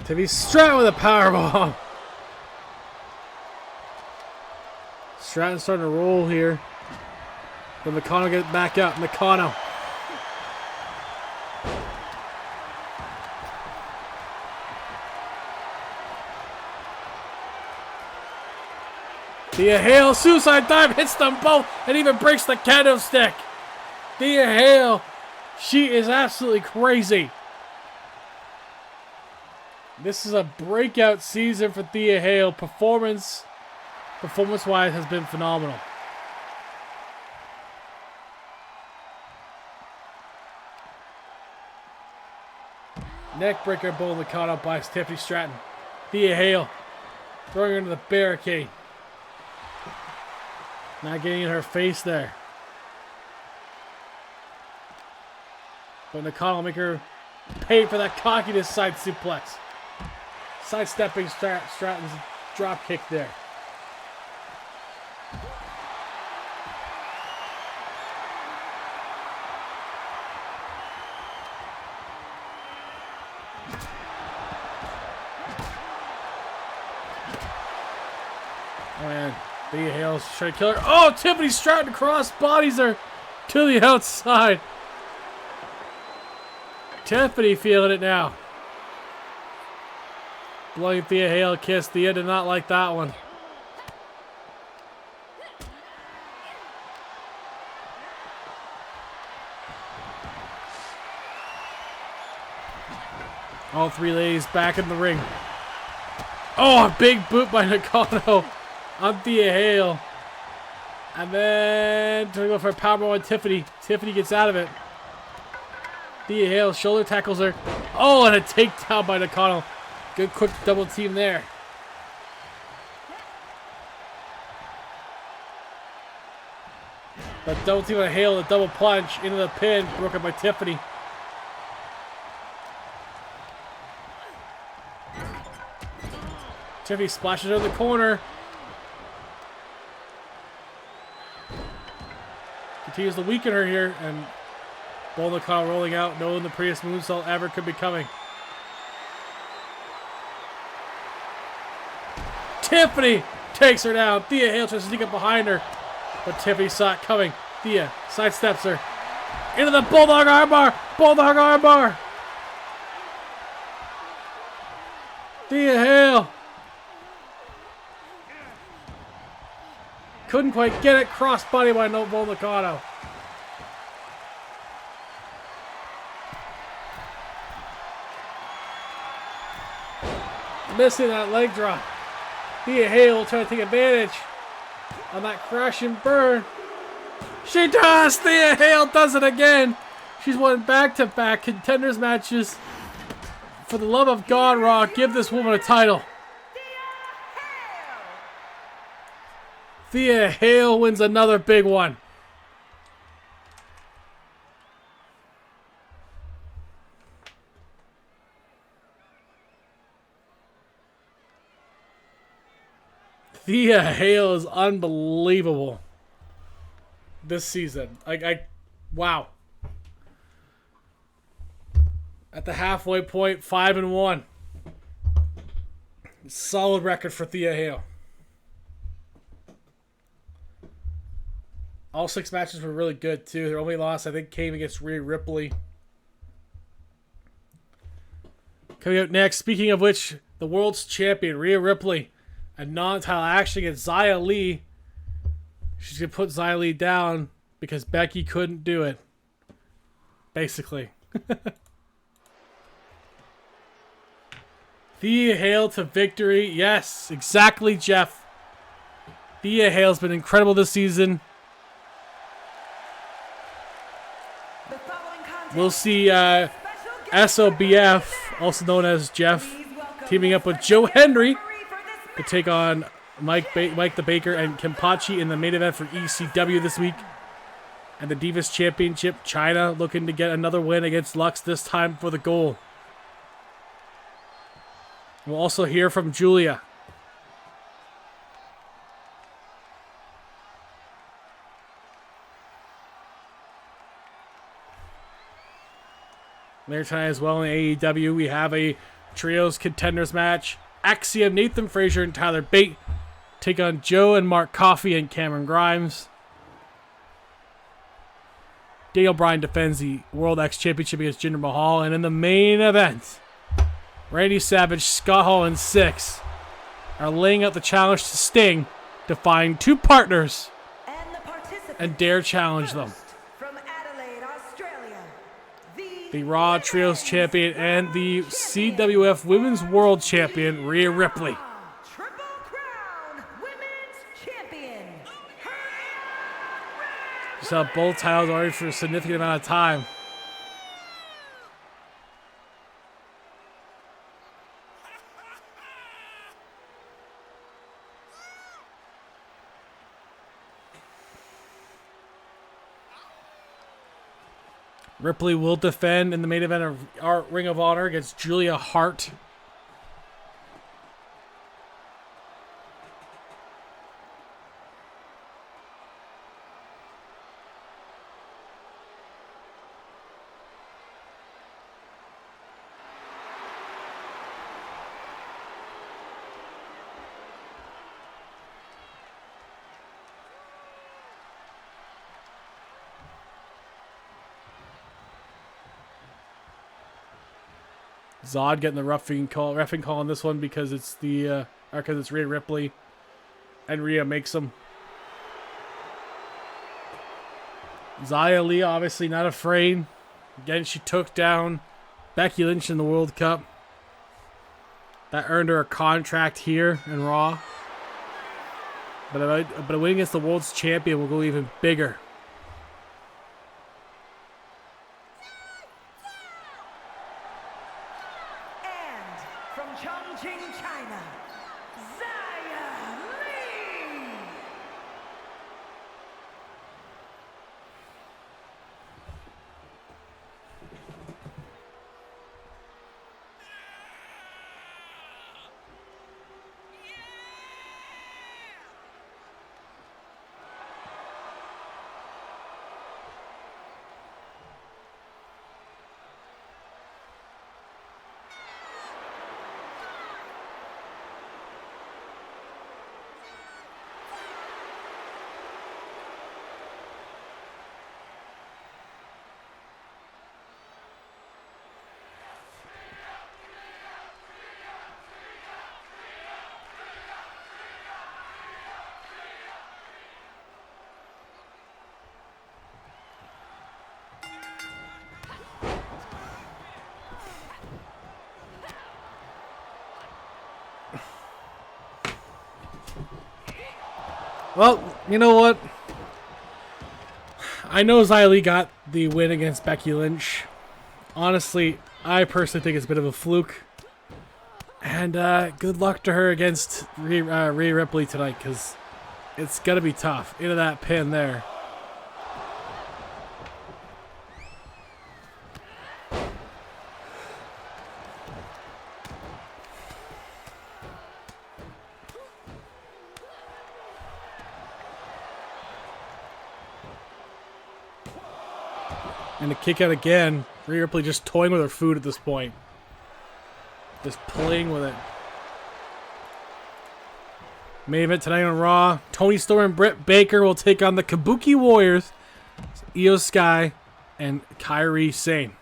Tiffany Stratton with a powerbomb. Stratton's starting to roll here. But Nakano gets back up. Nakano. Thea Hale, suicide dive, hits them both, and even breaks the kendo stick. Thea Hale, she is absolutely crazy. This is a breakout season for Thea Hale. Performance-wise has been phenomenal. Neckbreaker boldly caught up by Tiffany Stratton. Thea Hale throwing her into the barricade. Not getting in her face there. But Nakano will make her pay for that cockiness side suplex. Sidestepping Stratton's drop kick there. Oh man, Thea Hale's trying to kill her. Oh, Tiffany Stratton cross bodies her to the outside. Tiffany feeling it now. Blowing Thea Hale a kiss. Thea did not like that one. All three ladies back in the ring. Oh, a big boot by Nakano on Thea Hale. And then to go for a powerbomb on Tiffany. Tiffany gets out of it. Thea Hale shoulder tackles her. Oh, and a takedown by Nakano. Good quick double team there. The double team on Hale, the double punch into the pin, broken by Tiffany. Tiffany splashes her in the corner. Continues to weaken her here, and Nakano rolling out, knowing the prettiest moonsault ever could be coming. Tiffany takes her down. Thea Hale tries to sneak up behind her, but Tiffany saw it coming. Thea sidesteps her into the Bulldog armbar. Bulldog armbar. Thea Hale. Couldn't quite get it. Crossbody by Novo Nakano. Missing that leg drop. Thea Hale trying to take advantage on that crash and burn. She does! Thea Hale does it again. She's won back-to-back contenders matches. For the love of God, Raw, give this woman a title. Thea Hale wins another big one. Thea Hale is unbelievable this season. Wow. At the halfway point, 5-1. Solid record for Thea Hale. All 6 matches were really good too. Their only loss, I think, came against Rhea Ripley. Coming up next, speaking of which, the world's champion, Rhea Ripley, a non-title action against Xia Li. She's going to put Xia Li down because Becky couldn't do it. Basically. Thea Hale to victory. Yes, exactly, Jeff. Thea Hale's been incredible this season. We'll see SOBF, also known as Jeff, teaming up with Joe Hendry to take on Mike the Baker and Kempachi in the main event for ECW this week. And the Divas Championship, China looking to get another win against Lux, this time for the goal. We'll also hear from Julia. Later tonight as well in AEW, we have a trios contenders match. Axiom, Nathan Frazier, and Tyler Bate take on Joe and Mark Coffey and Cameron Grimes. Daniel Bryan defends the World X Championship against Jinder Mahal. And in the main event, Randy Savage, Scott Hall, and Syxx are laying out the challenge to Sting to find 2 partners and dare challenge them. From Adelaide, Australia, The Raw Trios Champion and the CWF Women's World Champion, Rhea Ripley. Triple Crown Women's Champion. Just saw both titles already for a significant amount of time. Ripley will defend in the main event of our Ring of Honor against Julia Hart. Zod getting the reffing call on this one because it's Rhea Ripley, and Rhea makes him. Xia Li obviously not afraid. Again, she took down Becky Lynch in the World Cup. That earned her a contract here in Raw. But a win against the world's champion will go even bigger. From Chongqing, China, Xia Li. Well, you know what? I know Xia Li got the win against Becky Lynch. Honestly, I personally think it's a bit of a fluke. And good luck to her against Rhea Ripley tonight, because it's going to be tough. Into that pin there. And a kick out again. Rhea Ripley just toying with her food at this point. Just playing with it. Main event tonight on Raw. Toni Storm and Britt Baker will take on the Kabuki Warriors, Io Sky, and Kairi Sane.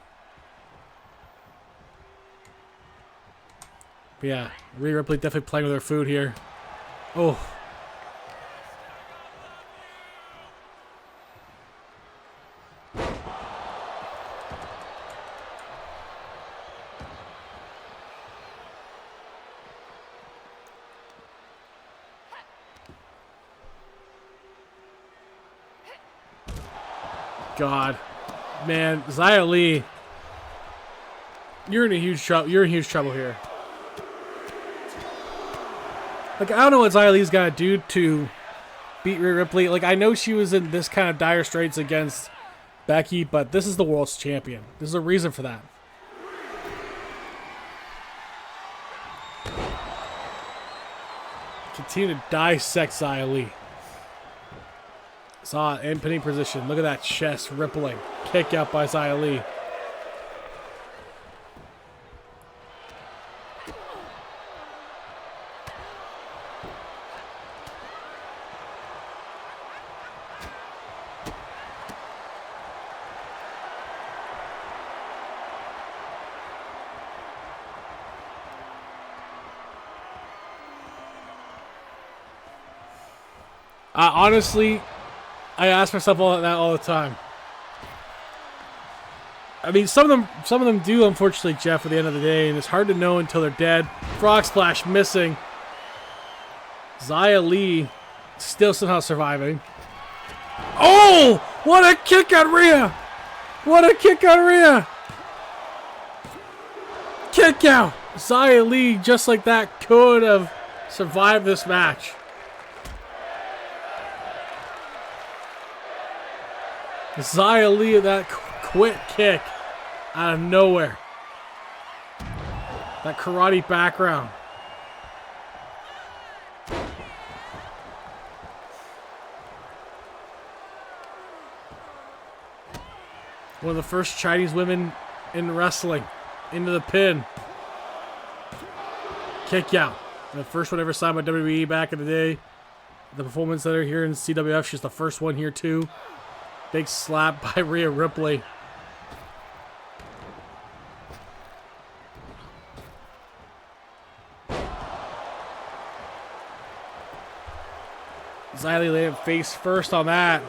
But yeah, Rhea Ripley definitely playing with her food here. Oh. God, man, Xia Li, you're in huge trouble. You're in huge trouble here. Like, I don't know what Xia Li's got to do to beat Rhea Ripley. Like, I know she was in this kind of dire straits against Becky, but this is the world's champion. There's a reason for that. Continue to dissect Xia Li. Saw it in pinning position. Look at that chest rippling. Kick out by Xia Li. Honestly, I ask myself all the time. I mean, some of them do, unfortunately, Jeff, at the end of the day, and it's hard to know until they're dead. Frog Splash missing. Xia Li still somehow surviving. Oh! What a kick on Rhea! What a kick on Rhea! Kick out! Xia Li, just like that, could have survived this match. Xia Li, that quick kick out of nowhere. That karate background. One of the first Chinese women in wrestling into the pin. Kick out. The first one ever signed by WWE back in the day. The Performance Center here in CWF. She's the first one here too. Big slap by Rhea Ripley. Xia Li landed face first on that.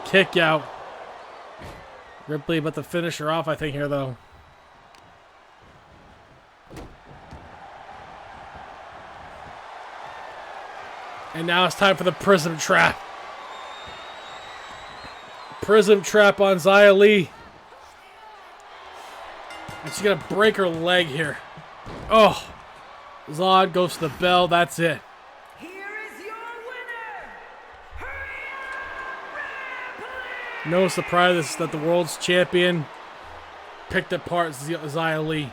Kick out. Ripley about to finish her off, I think, here, though. And now it's time for the Prism Trap. Prism Trap on Xia Li. And she's going to break her leg here. Oh. Zod goes to the bell. That's it. Here is your winner, Rhea Ripley! No surprise that the world's champion picked apart Xia Li.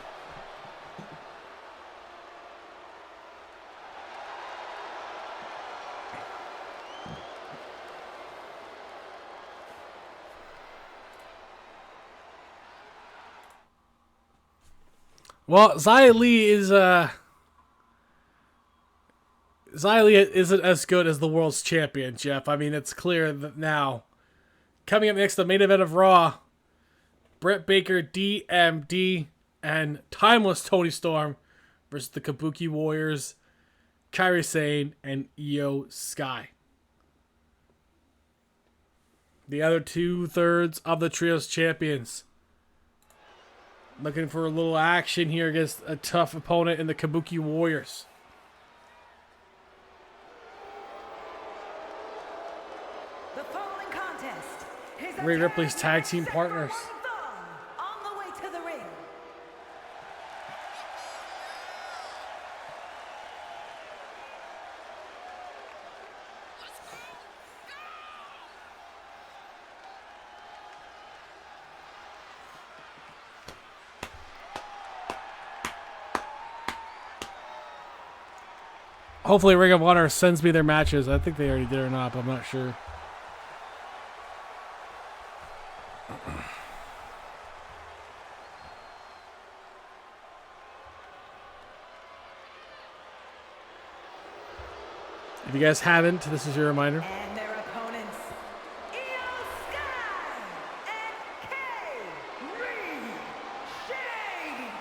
Well, Xia Li isn't as good as the world's champion, Jeff. I mean, it's clear that now. Coming up next, the main event of Raw. Britt Baker, DMD, and Timeless Toni Storm versus the Kabuki Warriors, Kairi Sane, and Io Sky. The other 2/3 of the Trios champions. Looking for a little action here against a tough opponent in the Kabuki Warriors. Rhea Ripley's tag team partners. On the way to the ring. Hopefully Ring of Honor sends me their matches. I think they already did or not, but I'm not sure. If you guys haven't, this is your reminder. And their opponents, Io Sky and Kairi Shade.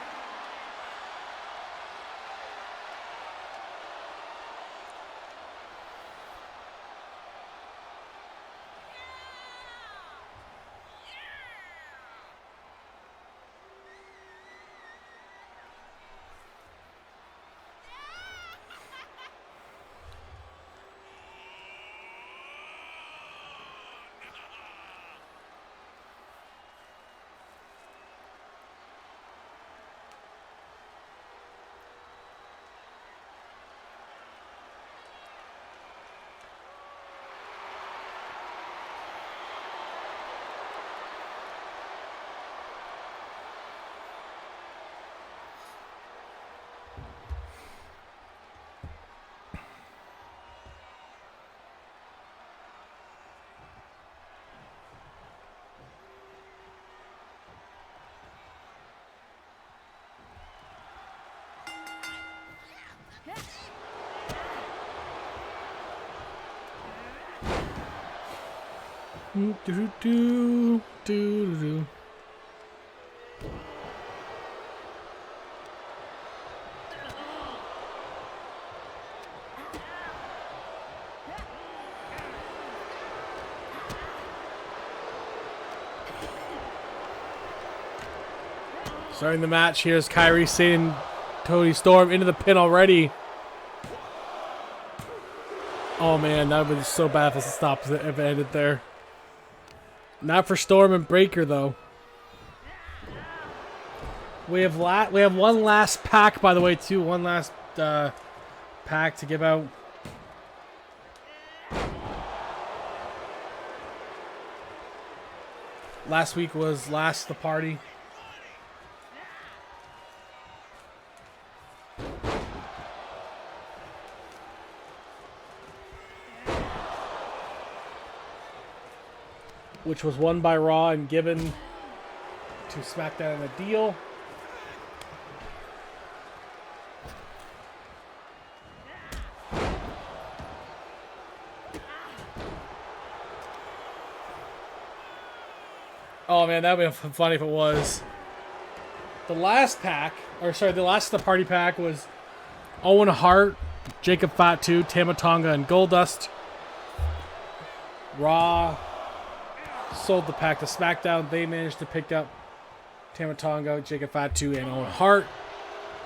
Starting the match, here's Kairi Sane, Toni Storm into the pin already. Oh man, that would be so bad if it ended there. Not for Storm and Breaker though. We have one last pack, by the way, too. One last pack to give out. Last week was Last the Party. Which was won by Raw and given to SmackDown in a deal. Oh man, that would be funny if it was. The last pack, or sorry, the last of the party pack was Owen Hart, Jacob Fatu, Tama Tonga, and Goldust. Raw sold the pack to SmackDown. They managed to pick up Tama Tonga, Jacob Fatu, and Owen Hart.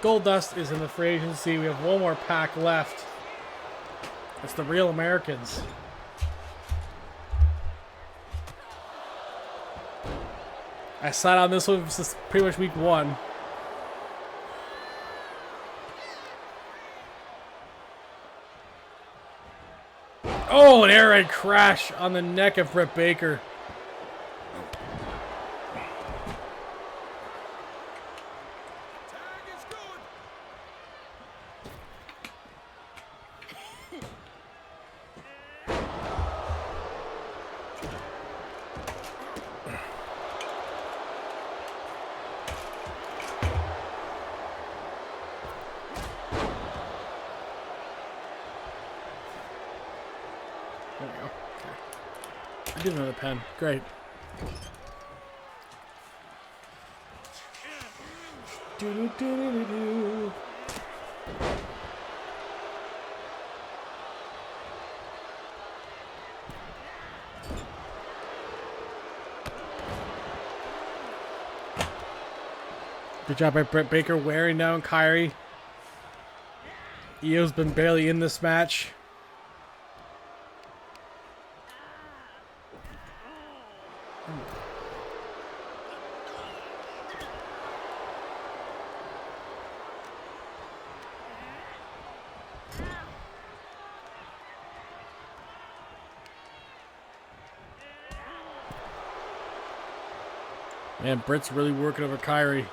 Goldust is in the free agency. We have one more pack left. It's the Real Americans. I sat on this one since pretty much week one. Oh, an air raid crash on the neck of Britt Baker. There we go. Okay. I did another pen. Great. Do-do-do-do-do. Good job by Britt Baker wearing down Kairi. Io's been barely in this match. Man, Britt's really working over Kyrie.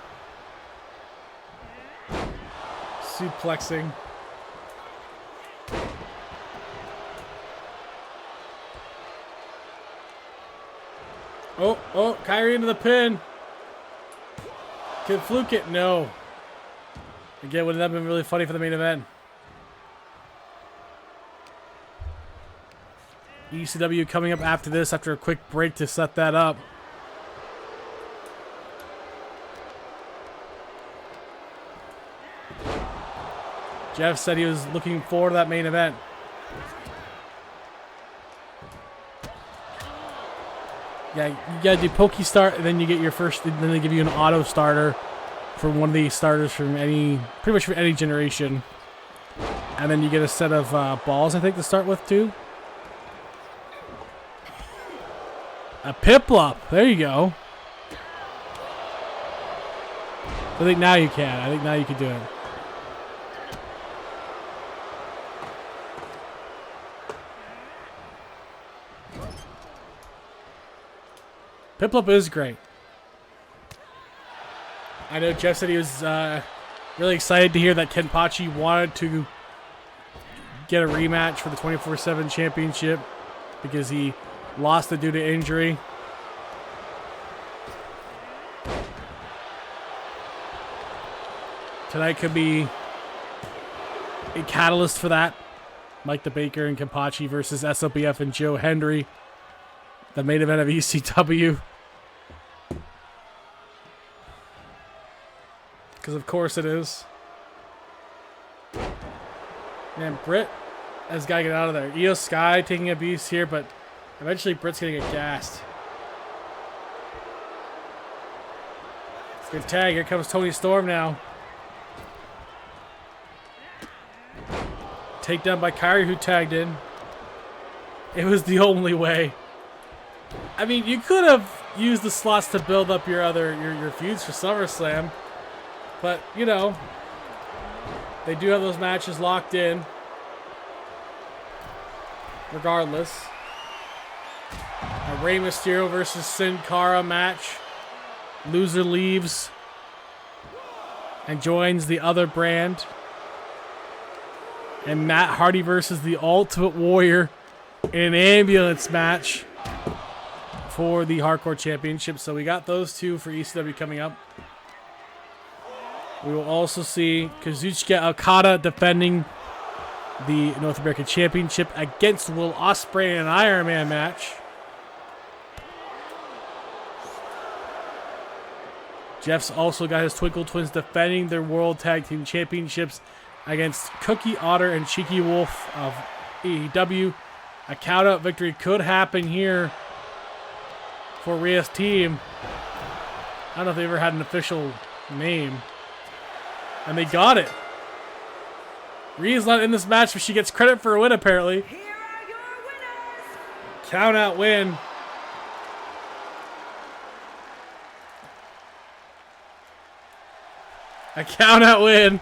Suplexing. Oh, Kyrie into the pin. Can Fluke it? No. Again, wouldn't that have been really funny for the main event? ECW coming up after this, after a quick break to set that up. Jeff said he was looking forward to that main event. Yeah, you gotta do Poke Start, and then you get your first. Then they give you an auto starter for one of the starters from pretty much from any generation, and then you get a set of balls, I think, to start with too. A Piplup. There you go. I think now you can. I think now you can do it. Piplup is great. I know Jeff said he was really excited to hear that Kenpachi wanted to get a rematch for the 24/7 championship because he lost it due to injury. Tonight could be a catalyst for that. Mike the Baker and Kenpachi versus SOBF and Joe Hendry. The main event of ECW. Because of course it is. Man, Britt has got to get out of there. Io Sky taking a beast here, but eventually Britt's going to get gassed. Good tag. Here comes Tony Storm now. Takedown by Kyrie, who tagged in. It was the only way. I mean, you could have used the slots to build up your feuds for SummerSlam. But, you know, they do have those matches locked in. Regardless. A Rey Mysterio versus Sin Cara match. Loser leaves and joins the other brand. And Matt Hardy versus the Ultimate Warrior in an ambulance match for the Hardcore Championship. So we got those two for ECW coming up. We will also see Kazuchika Okada defending the North American Championship against Will Ospreay in an Iron Man match. Jeff's also got his Twinkle Twins defending their World Tag Team Championships against Cookie Otter and Cheeky Wolf of AEW. A count-out victory could happen here for Rhea's team. I don't know if they ever had an official name. And they got it. Rhea's not in this match, but she gets credit for a win, apparently. Here are your winners. Count-out win. A count-out win.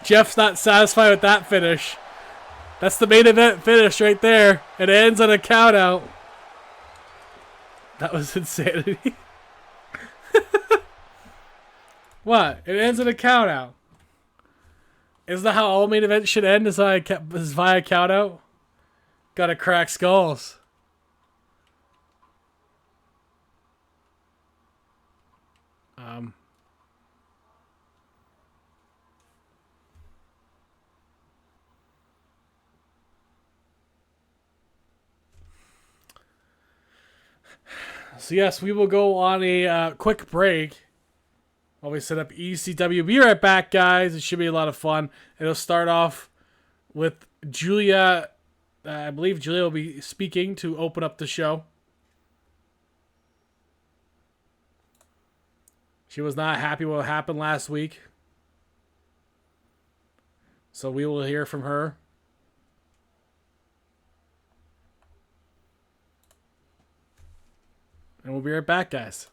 Jeff's not satisfied with that finish. That's the main event finish right there. It ends on a count-out. That was insanity. What? It ends in a count-out. Isn't that how all main events should end? Is via count-out? Gotta crack skulls. So yes, we will go on a quick break while we set up ECW. Be right back, guys. It should be a lot of fun. It'll start off with Julia. I believe Julia will be speaking to open up the show. She was not happy with what happened last week. So we will hear from her. And we'll be right back, guys.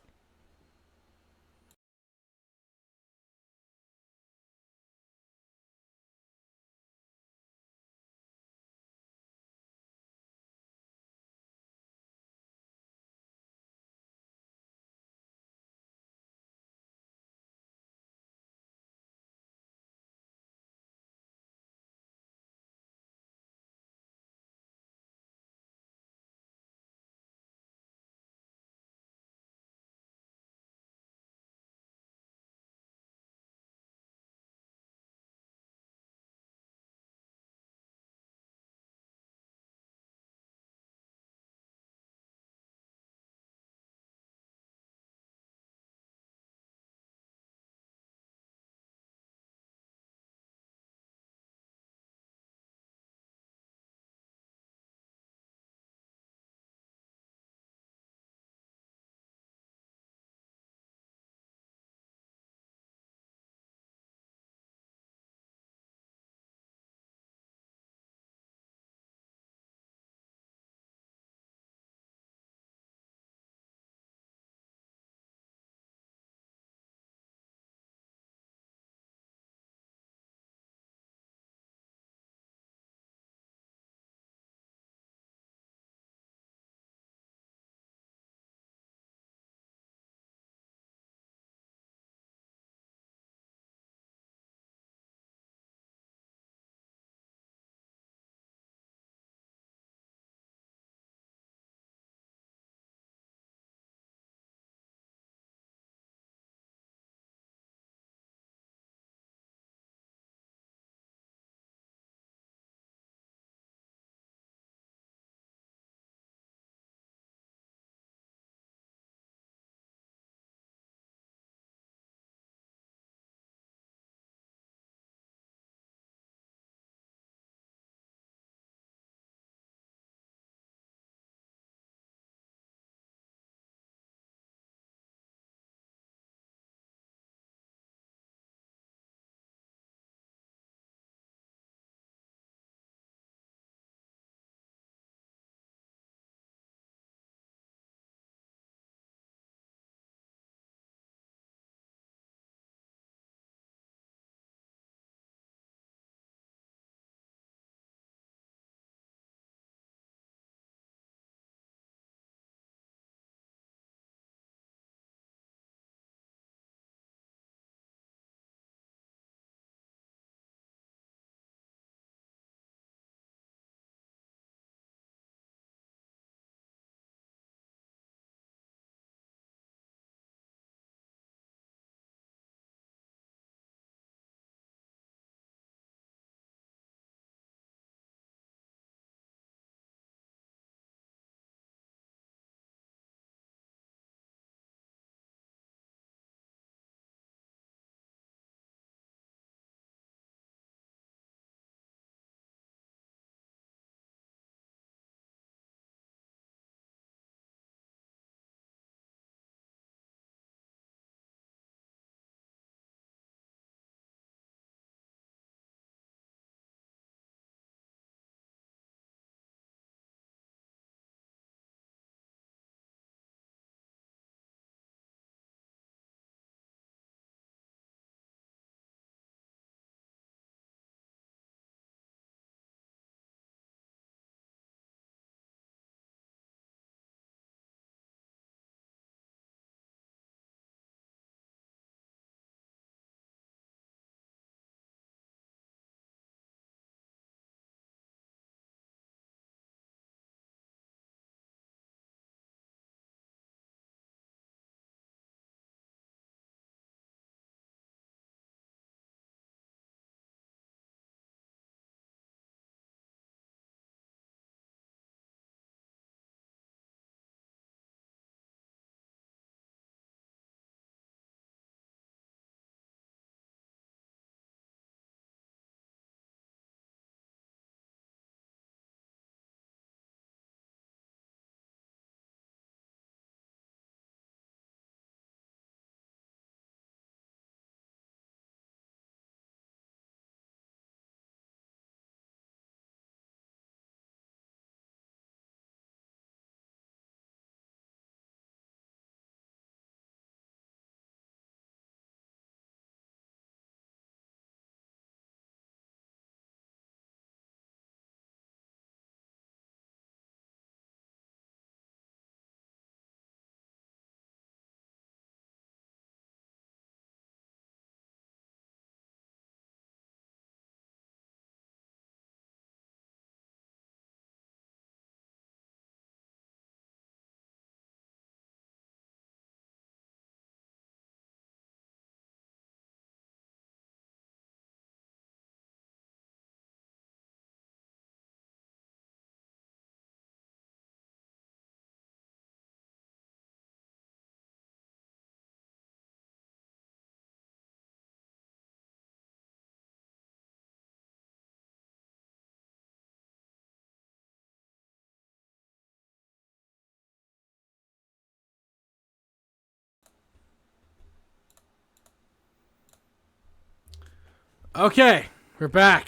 Okay, we're back.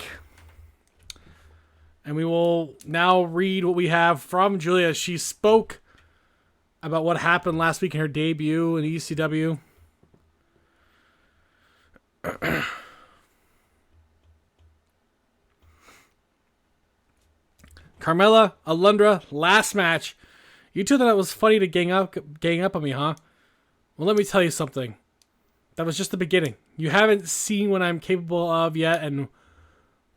And we will now read what we have from Julia. She spoke about what happened last week in her debut in ECW. Carmella, Alundra, last match. You two thought it was funny to gang up on me, huh? Well, let me tell you something. That was just the beginning. You haven't seen what I'm capable of yet, and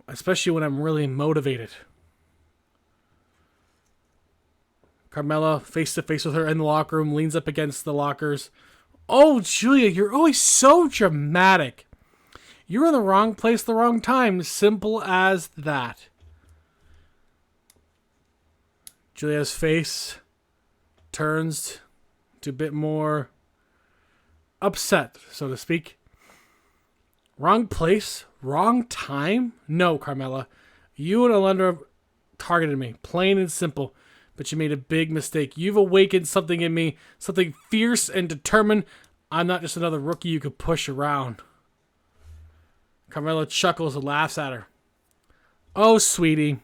especially when I'm really motivated. Carmella, face to face with her in the locker room, leans up against the lockers. Oh, Julia, you're always so dramatic. You're in the wrong place, the wrong time. Simple as that. Julia's face turns to a bit more upset, so to speak. Wrong place? Wrong time? No, Carmella. You and Alundra targeted me, plain and simple. But you made a big mistake. You've awakened something in me, something fierce and determined. I'm not just another rookie you could push around. Carmella chuckles and laughs at her. Oh, sweetie,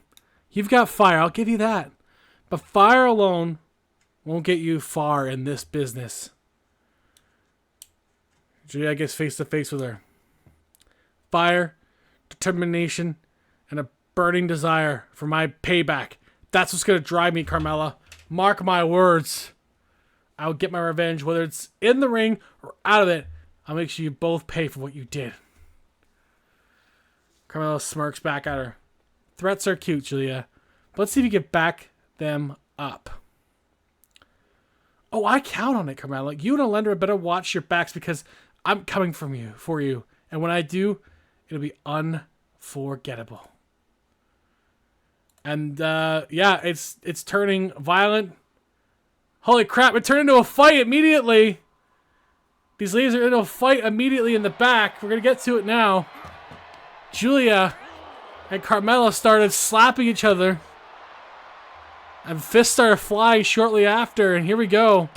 you've got fire, I'll give you that. But fire alone won't get you far in this business. Julia gets face to face with her. Fire, determination, and a burning desire for my payback. That's what's going to drive me, Carmella. Mark my words. I'll get my revenge, whether it's in the ring or out of it. I'll make sure you both pay for what you did. Carmella smirks back at her. Threats are cute, Julia. But let's see if you can back them up. Oh, I count on it, Carmella. You and Alundra better watch your backs because I'm coming for you. And when I do, it'll be unforgettable. And, yeah, it's turning violent. Holy crap, it turned into a fight immediately. These ladies are into a fight immediately in the back. We're going to get to it now. Julia and Carmella started slapping each other. And fists started flying shortly after. And here we go.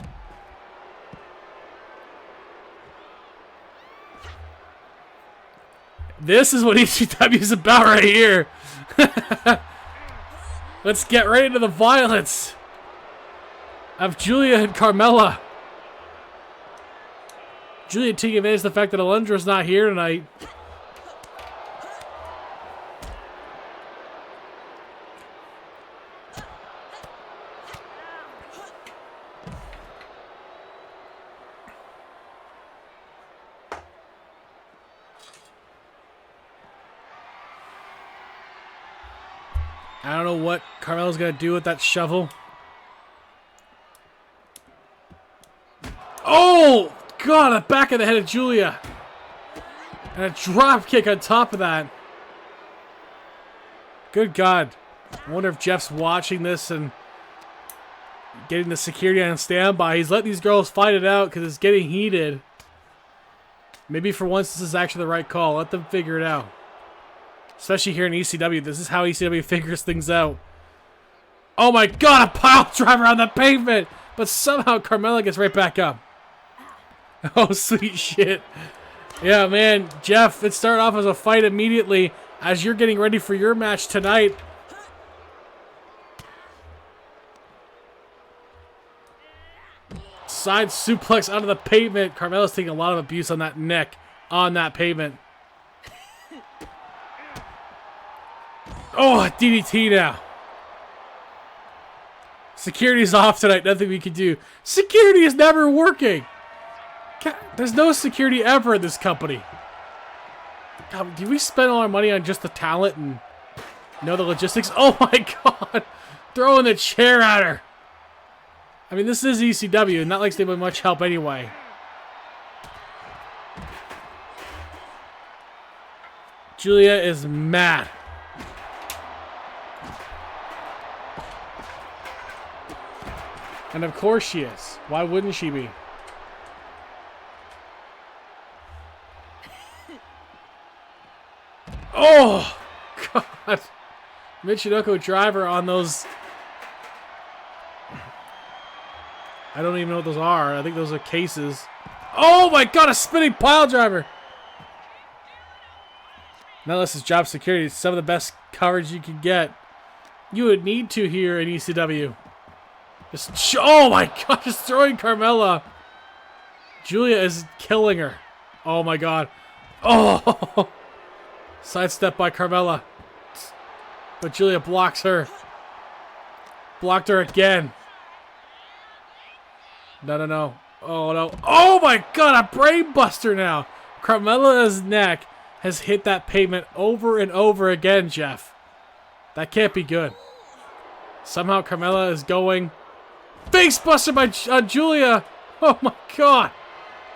This is what ECW is about right here. Let's get right into the violence of Julia and Carmella. Julia taking advantage of the fact that Alundra's not here tonight. I don't know what Carmella's going to do with that shovel. Oh, God, the back of the head of Julia. And a drop kick on top of that. Good God. I wonder if Jeff's watching this and getting the security on standby. He's letting these girls fight it out because it's getting heated. Maybe for once this is actually the right call. Let them figure it out. Especially here in ECW. This is how ECW figures things out. Oh my God, a pile driver on the pavement. But somehow Carmella gets right back up. Oh, sweet shit. Yeah, man. Jeff, it started off as a fight immediately as you're getting ready for your match tonight. Side suplex onto the pavement. Carmella's taking a lot of abuse on that neck on that pavement. Oh, DDT now. Security's off tonight. Nothing we can do. Security is never working. God, there's no security ever in this company. God, do we spend all our money on just the talent and know the logistics? Oh my God. Throwing the chair at her. I mean, this is ECW, and not like they would much help anyway. Julia is mad. And of course she is. Why wouldn't she be? Oh, God. Michinoku driver on those. I don't even know what those are. I think those are cases. Oh, my God. A spinning pile driver. Now this is job security. It's some of the best coverage you can get. You would need to here in ECW. Oh my god, just throwing Carmella. Julia is killing her. Oh my god. Oh! Sidestep by Carmella. But Julia blocks her. Blocked her again. No. Oh no. Oh my god, a brain buster now. Carmella's neck has hit that pavement over and over again, Jeff. That can't be good. Somehow Carmella is going. Face buster by Julia. Oh my god.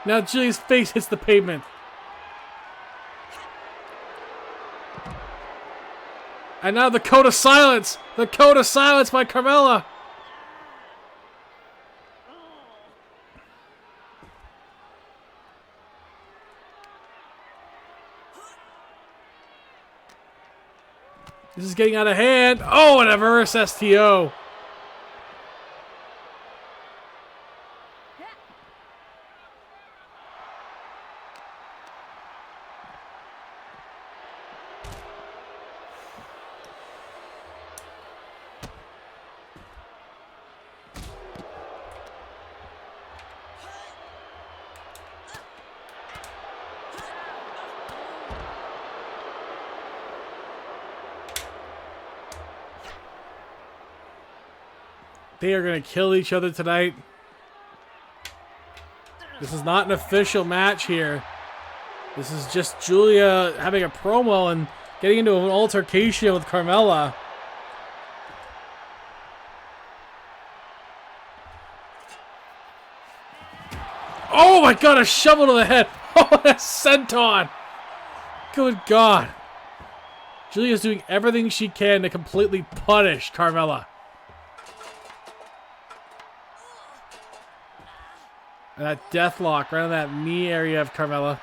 Now Julia's face hits the pavement. And now the code of silence. The code of silence by Carmella. This is getting out of hand. Oh, and a reverse STO. They are going to kill each other tonight. This is not an official match here. This is just Julia having a promo and getting into an altercation with Carmella. Oh my god, a shovel to the head. Oh, a senton. Good god. Julia's doing everything she can to completely punish Carmella. And that death lock right on that knee area of Carmella.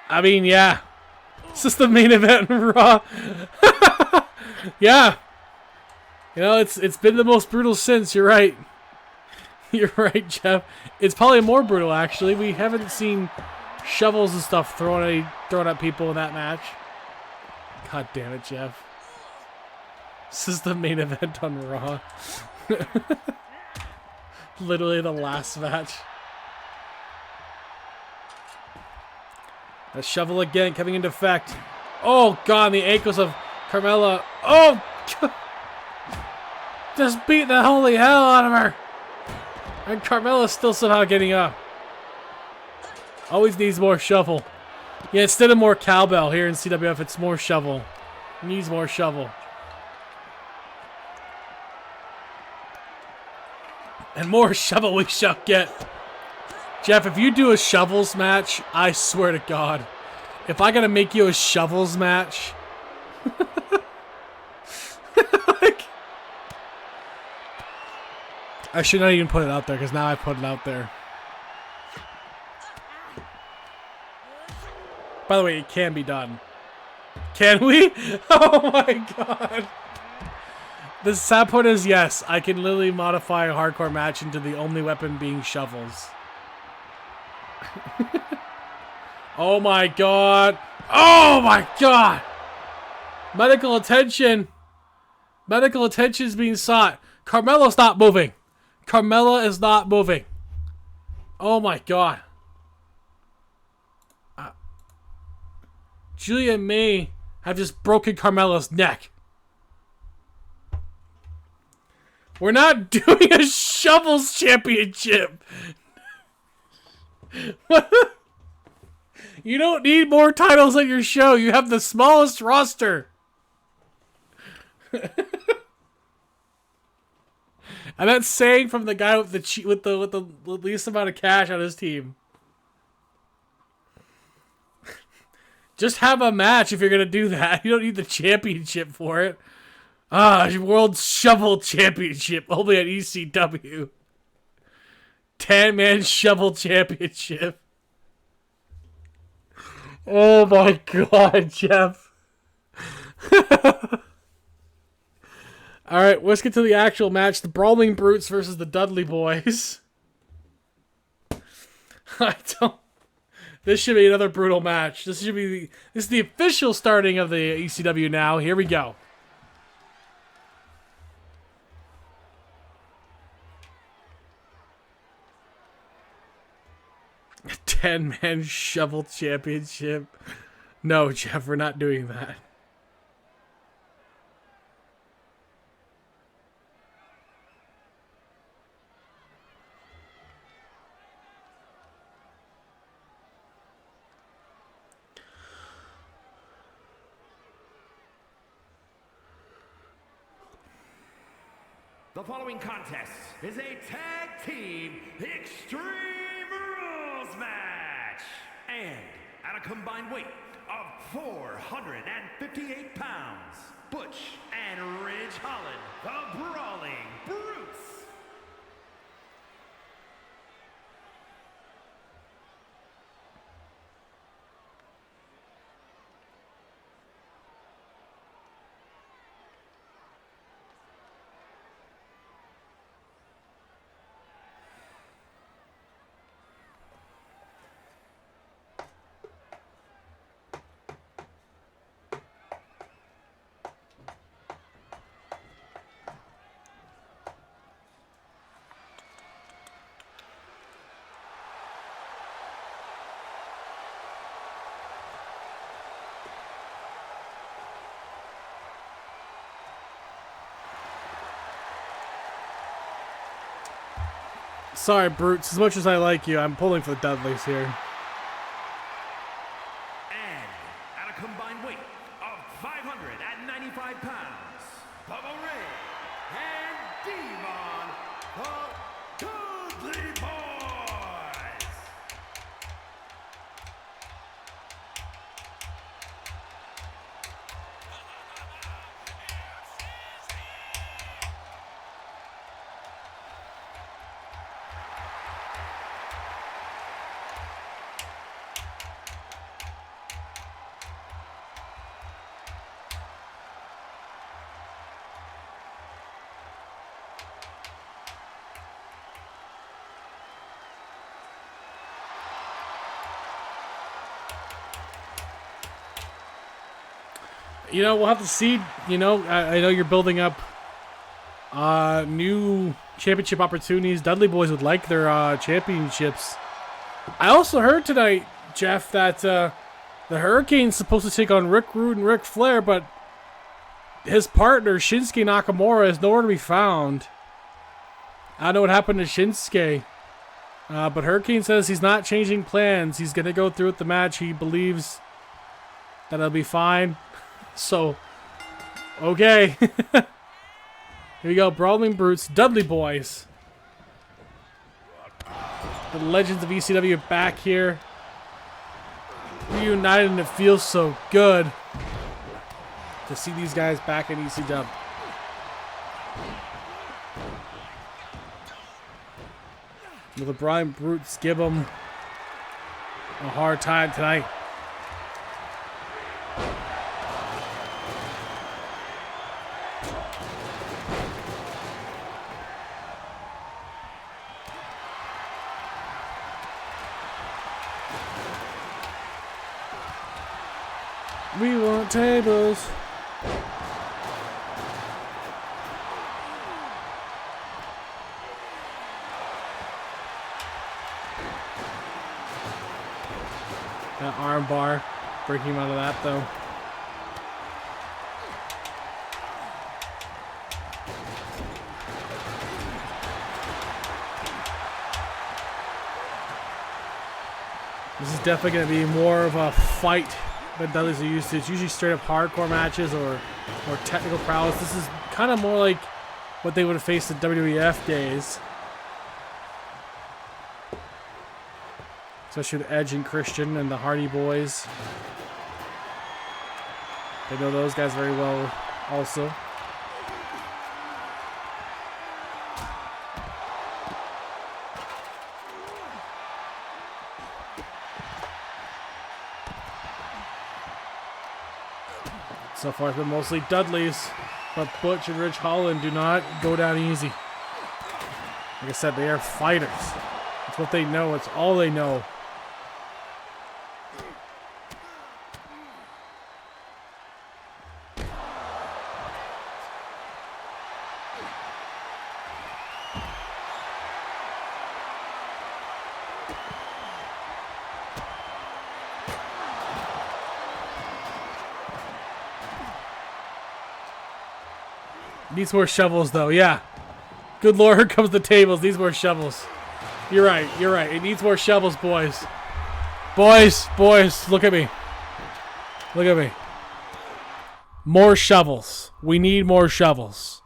I mean, yeah. This is the main event in Raw. Yeah. You know, it's been the most brutal since. You're right. You're right, Jeff. It's probably more brutal, actually. We haven't seen shovels and stuff thrown at people in that match. God damn it, Jeff. This is the main event on Raw. Literally the last match. A shovel again coming into effect. Oh god, the ankles of Carmella. Oh god. Just beat the holy hell out of her. And Carmella's still somehow getting up. Always needs more shovel. Yeah, instead of more cowbell here in CWF, it's more shovel. Needs more shovel. And more shovel we shall get. Jeff, if you do a shovels match, I swear to God, if I gotta make you a shovels match, like, I should not even put it out there because now I put it out there. By the way, it can be done. Can we? Oh my God. The sad part is, yes, I can literally modify a hardcore match into the only weapon being shovels. Oh my god. Oh my god. Medical attention. Medical attention is being sought. Carmella's not moving. Carmella is not moving. Oh my god. Julia may have just broken Carmella's neck. We're not doing a shovels championship. You don't need more titles on your show. You have the smallest roster. And that's saying from the guy with the least amount of cash on his team. Just have a match if you're gonna do that. You don't need the championship for it. World Shovel Championship only at ECW. 10-man Shovel Championship. Oh my god, Jeff. Alright, let's get to the actual match. The Brawling Brutes versus the Dudley Boys. I don't. This should be another brutal match. This is the official starting of the ECW now. Here we go. 10-man shovel championship. No, Jeff, we're not doing that. The following contest is a tag team Extreme Rules match. And at a combined weight of 458 pounds, Butch and Ridge Holland, the Brawling Brutes. Sorry, Brutes. As much as I like you, I'm pulling for the Dudleys here. And at a combined weight of 595 pounds, Bubba Ray and Devon, the Dudley Boys. You know, we'll have to see. You know, I know you're building up new championship opportunities. Dudley Boys would like their championships. I also heard tonight, Jeff, that the Hurricane's supposed to take on Rick Rude and Ric Flair, but his partner, Shinsuke Nakamura, is nowhere to be found. I don't know what happened to Shinsuke. But Hurricane says he's not changing plans. He's going to go through with the match. He believes that it'll be fine. So, okay. Here we go. Brawling Brutes, Dudley Boys. The legends of ECW are back here. Reunited, and it feels so good to see these guys back in ECW. Will the Brawling Brutes give them a hard time tonight? We want tables. That arm bar, breaking him out of that though. This is definitely going to be more of a fight than Dudleys are used to. It's usually straight up hardcore matches or technical prowess. This is kind of more like what they would have faced in WWF days. Especially with Edge and Christian and the Hardy Boys. They know those guys very well also. So far it's been mostly Dudleys, but Butch and Ridge Holland do not go down easy. Like I said, they are fighters. It's what they know. It's all they know. Needs more shovels, though. Yeah. Good lord, here comes the tables. Needs more shovels. You're right. You're right. It needs more shovels, boys. Boys, look at me. Look at me. More shovels. We need more shovels.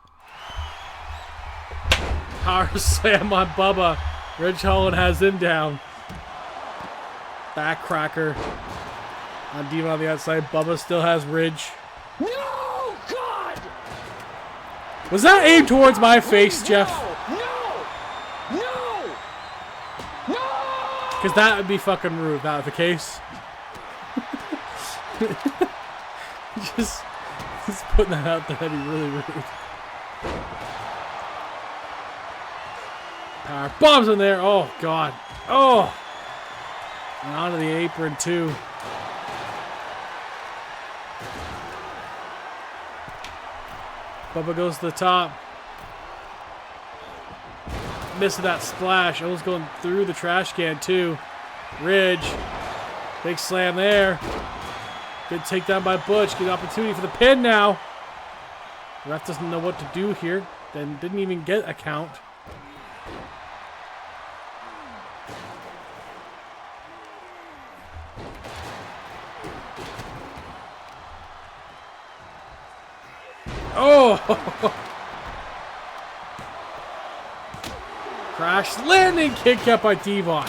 Power slam on Bubba. Ridge Holland has him down. Backcracker on Diva on the outside. Bubba still has Ridge. No, God! Was that aimed towards my face, Jeff? No! Because that would be fucking rude, if that was the case. just putting that out there, that'd be really rude. Power bombs in there. Oh, God. Oh! And onto the apron, too. Bubba goes to the top. Missing that splash. Almost going through the trash can, too. Ridge. Big slam there. Good takedown by Butch. Good opportunity for the pin now. The ref doesn't know what to do here. Then didn't even get a count. Oh! Crash landing kick out by Devon.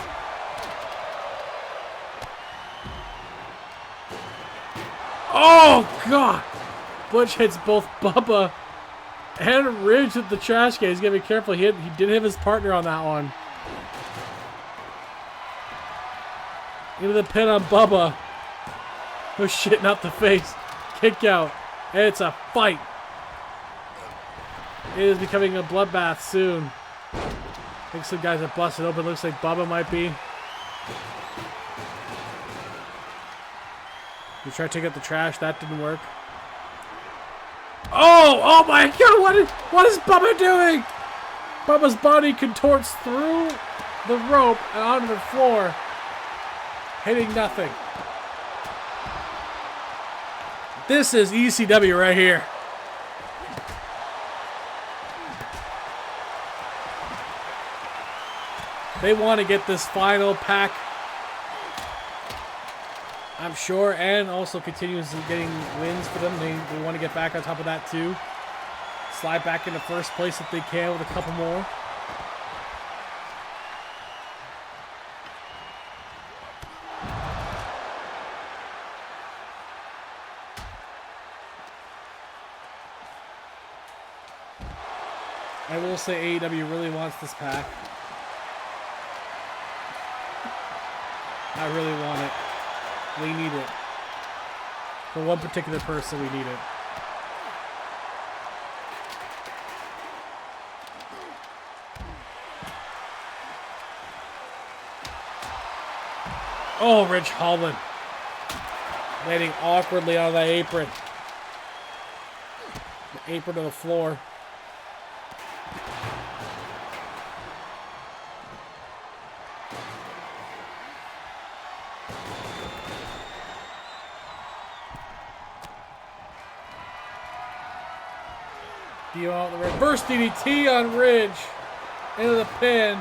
Oh, God! Butch hits both Bubba and Ridge at the trash can. He's got to be careful. He did have his partner on that one. Into the pin on Bubba. No shit, not the face. Kick out. And it's a fight. It is becoming a bloodbath soon. I think some guys are busted open. Looks like Bubba might be. You try to take out the trash. That didn't work. Oh my God! What is Bubba doing? Bubba's body contorts through the rope and onto the floor, hitting nothing. This is ECW right here. They want to get this final pack, I'm sure, and also continuously getting wins for them. They want to get back on top of that too. Slide back into first place if they can with a couple more. I will say AEW really wants this pack. I really want it. We need it. For one particular person, we need it. Oh, Ridge Holland. Landing awkwardly on that apron. The apron to the floor. The reverse DDT on Ridge into the pin,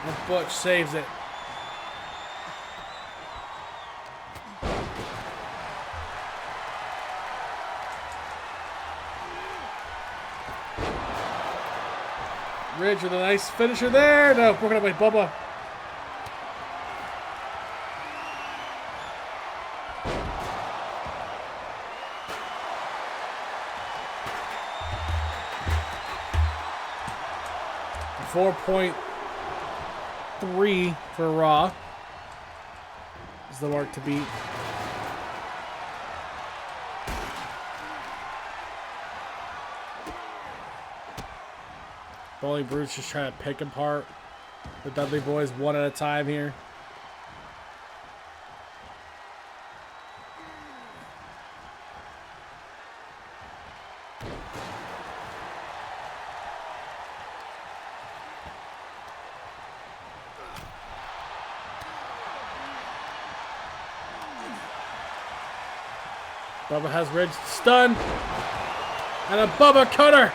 and Butch saves it. Ridge with a nice finisher there. No, broken up by Bubba. .3 for Raw is the mark to beat. Bully Bruce just trying to pick him apart. The Dudley Boys one at a time here. Bubba has Ridge stunned. And a Bubba cutter.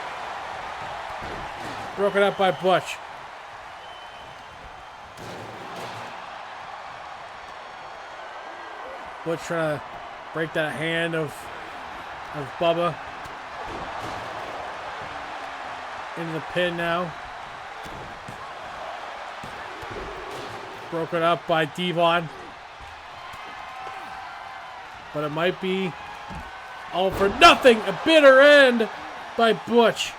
Broken up by Butch. Butch trying to break that hand of Bubba. Into the pin now. Broken up by Devon. But it might be all for nothing. A bitter end by Butch.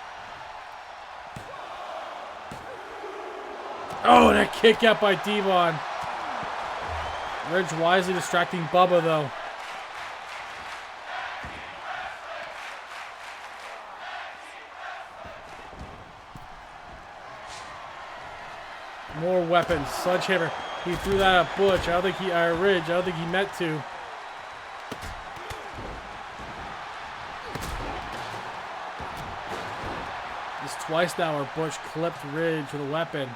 Oh, and a kick out by Devon. Ridge wisely distracting Bubba, though. More weapons. Sledgehammer. He threw that at Butch. I don't think Ridge. I don't think he meant to. It's twice now where Butch clipped Ridge with a weapon.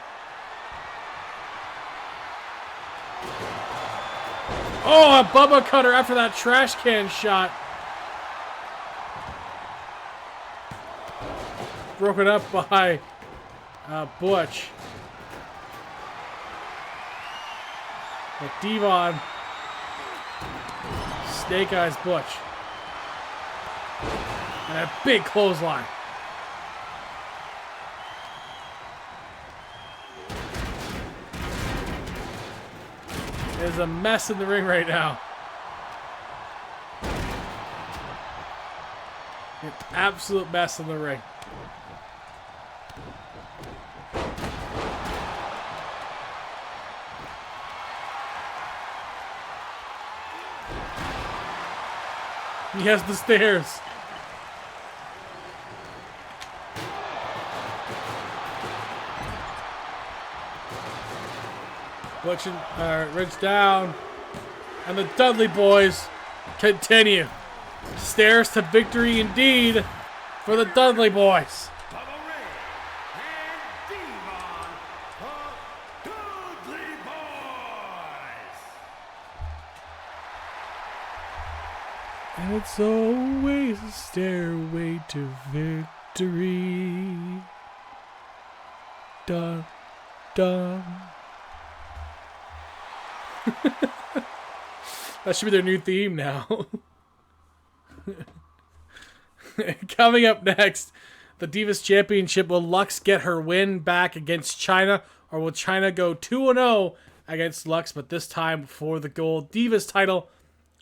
Oh, a Bubba cutter after that trash can shot. Broken up by Butch. But Devon snake eyes Butch. And a big clothesline. There's a mess in the ring right now. An absolute mess in the ring. He has the stairs. Butch and Ridge down. And the Dudley Boys continue. Stairs to victory indeed for the Dudley Boys. Bubba Ray and Devon, the Dudley Boys. And it's always a stairway to victory. Dun, dun. That should be their new theme now. Coming up next, the Divas Championship. Will Lux get her win back against China, or will China go 2-0 against Lux, but this time for the gold Divas title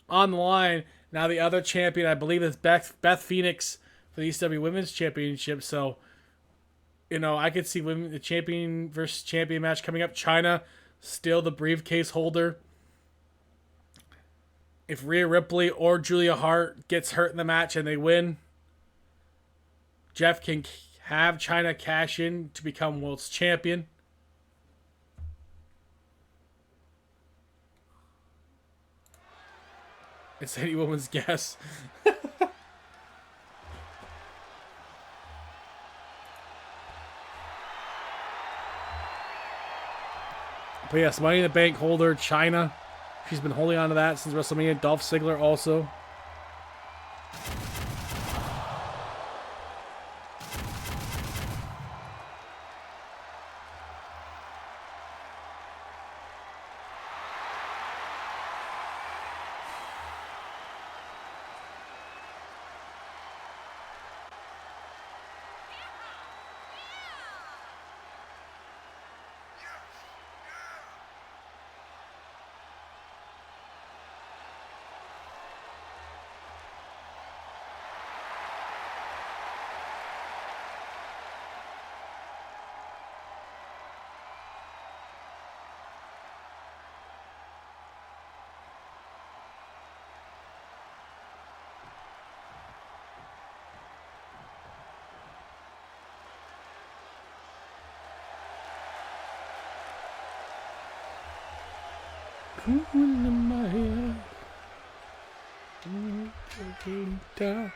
on the line? Now the other champion, I believe, is Beth Phoenix for the ECW Women's Championship. So, you know, I could see the champion versus champion match coming up. China still the briefcase holder. If Rhea Ripley or Julia Hart gets hurt in the match and they win, Jeff can have China cash in to become world's champion. It's any woman's guess. But yes, Money in the Bank holder, China. She's been holding on to that since WrestleMania. Dolph Ziggler also. Cooling in my head. Down.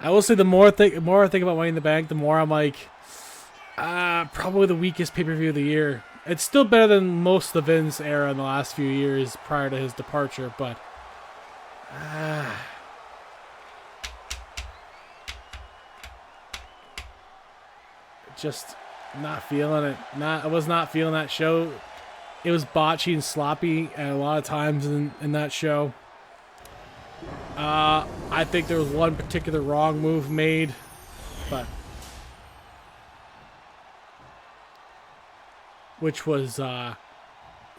I will say the more I think about Money in the Bank, the more I'm like, probably the weakest pay-per-view of the year. It's still better than most of the Vince era in the last few years prior to his departure, but just not feeling it. I was not feeling that show. It was botchy and sloppy at a lot of times in that show. I think there was one particular wrong move made, but which was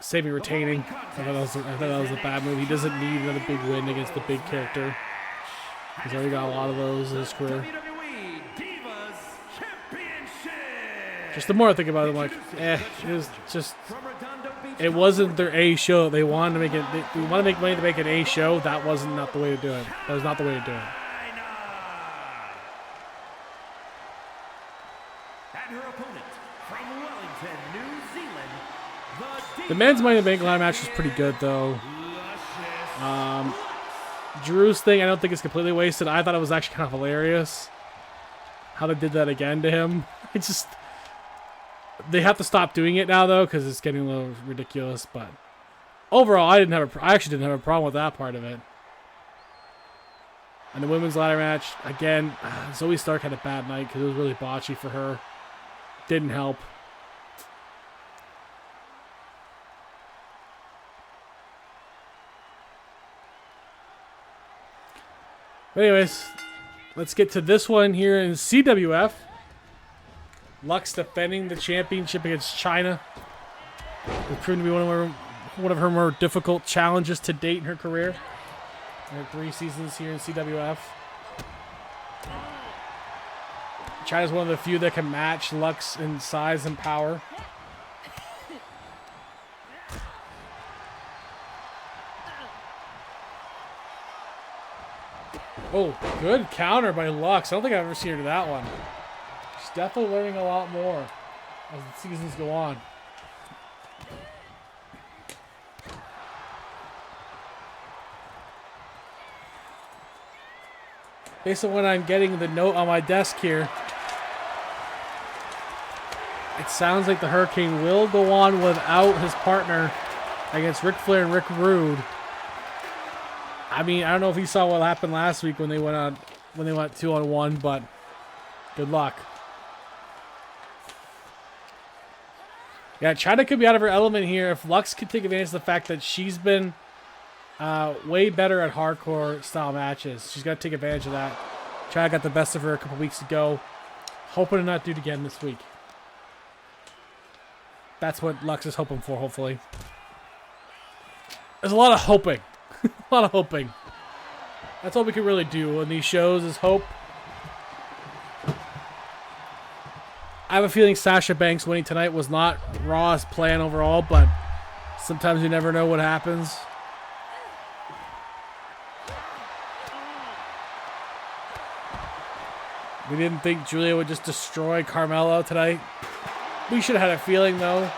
Sammy retaining. I thought that was a bad move. He doesn't need another big win against the big character. He's already got a lot of those in his career. Just the more I think about it, I'm like, it was just. It wasn't their A show. They wanted to make it. They want to make Money to make an A show. That wasn't not the way to do it. That was not the way to do it. And her opponent from Wellington, New Zealand, The men's Money in the Bank line match was pretty good though. Drew's thing, I don't think is completely wasted. I thought it was actually kind of hilarious how they did that again to him. It's just. They have to stop doing it now, though, because it's getting a little ridiculous. But overall, I actually didn't have a problem with that part of it. And the women's ladder match, again, Zoe Stark had a bad night because it was really botchy for her. Didn't help. But anyways, let's get to this one here in CWF. Lux defending the championship against China. It's proven to be one of her more difficult challenges to date in her career. In her 3 seasons here in CWF. China's one of the few that can match Lux in size and power. Oh, good counter by Lux. I don't think I've ever seen her do that one. She's definitely learning a lot more as the seasons go on. Based on when I'm getting the note on my desk here, it sounds like the Hurricane will go on without his partner against Ric Flair and Rick Rude. I mean, I don't know if you saw what happened last week when they went 2-on-1, but good luck. Yeah, China could be out of her element here if Lux could take advantage of the fact that she's been way better at hardcore style matches. She's got to take advantage of that. China got the best of her a couple weeks ago. Hoping to not do it again this week. That's what Lux is hoping for, hopefully. There's a lot of hoping. A lot of hoping. That's all we can really do on these shows is hope. I have a feeling Sasha Banks winning tonight was not Raw's plan overall, but sometimes you never know what happens. We didn't think Julia would just destroy Carmelo tonight. We should have had a feeling, though.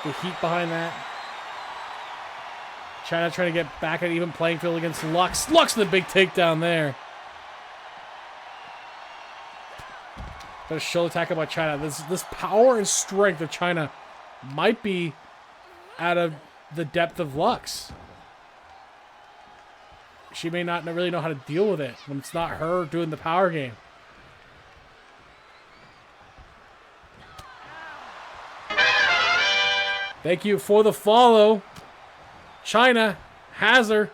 The heat behind that. China trying to get back at even playing field against Lux. Lux with the big takedown there. Got a shoulder tackle by China. This power and strength of China might be out of the depth of Lux. She may not really know how to deal with it when it's not her doing the power game. Thank you for the follow. China has her.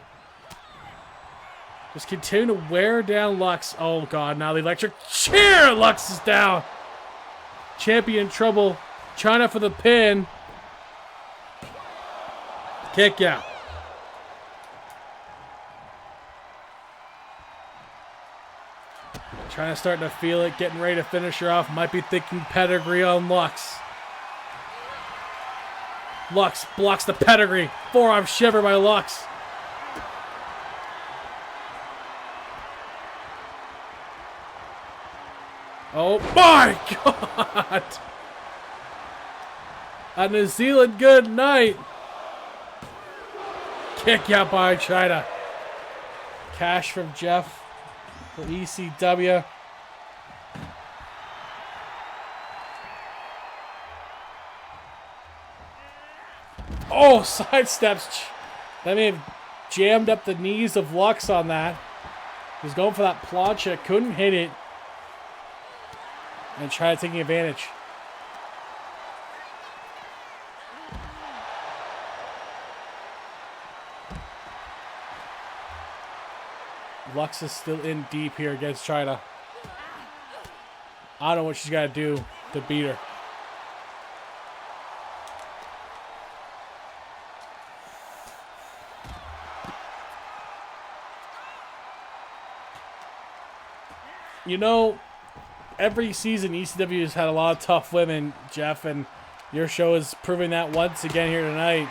Just continue to wear down Lux. Oh, God. Now the electric chair. Lux is down. Champion trouble. China for the pin. Kick out. China starting to feel it. Getting ready to finish her off. Might be thinking pedigree on Lux. Lux blocks the pedigree. Forearm shiver by Lux. Oh my God! A New Zealand good night. Kick out by China. Cash from Jeff for ECW. Oh, sidesteps. That may have jammed up the knees of Lux on that. He was going for that plancha, couldn't hit it. And tried taking advantage. Lux is still in deep here against China. I don't know what she's got to do to beat her. You know, every season ECW has had a lot of tough women, Jeff, and your show is proving that once again here tonight.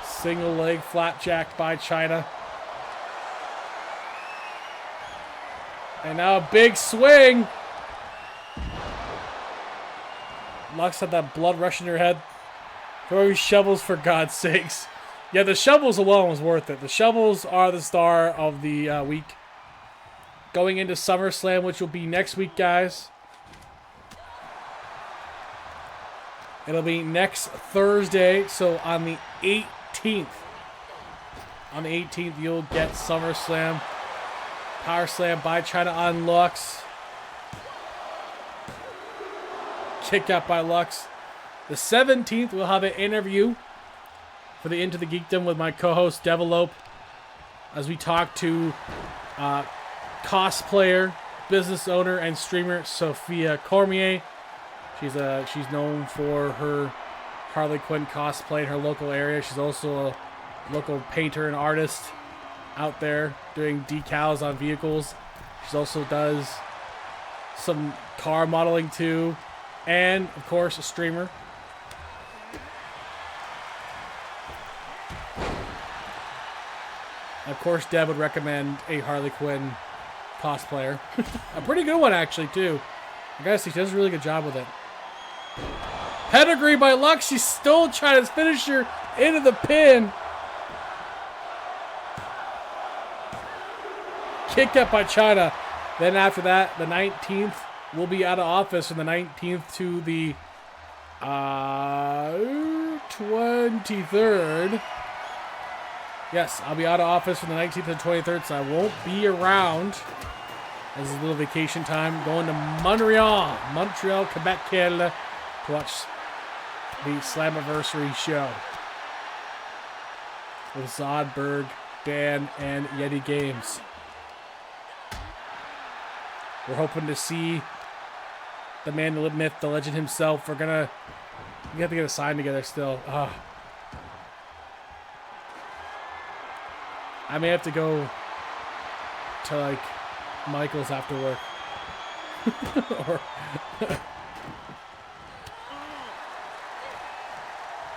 Single leg flapjacked by China. And now a big swing. Lux had that blood rush in her head. Throw your shovels for God's sakes. Yeah, the shovels alone was worth it. The shovels are the star of the week. Going into SummerSlam, which will be next week, guys. It'll be next Thursday, so on the 18th. On the 18th, you'll get SummerSlam. Power Slam by China on Lux. Kick out by Lux. The 17th, we'll have an interview for the Into the Geekdom with my co-host, Develope, as we talk to cosplayer, business owner, and streamer Sophia Cormier. She's known for her Harley Quinn cosplay in her local area. She's also a local painter and artist out there doing decals on vehicles. She also does some car modeling too, and of course a streamer. Of course, Deb would recommend a Harley Quinn cosplayer. A pretty good one, actually, too. I gotta say, she does a really good job with it. Pedigree by Lux. She's still trying to finish her into the pin. Kicked up by China. Then after that, the 19th, we'll be out of office from the 19th to the 23rd. Yes, I'll be out of office from the 19th to the 23rd, so I won't be around. This is a little vacation time. Going to Montreal, Quebec, Canada, to watch the Slammiversary show with Zodberg, Dan, and Yeti Games. We're hoping to see the man, the myth, the legend himself. We have to get a sign together still. I may have to go to, like, Michael's after work.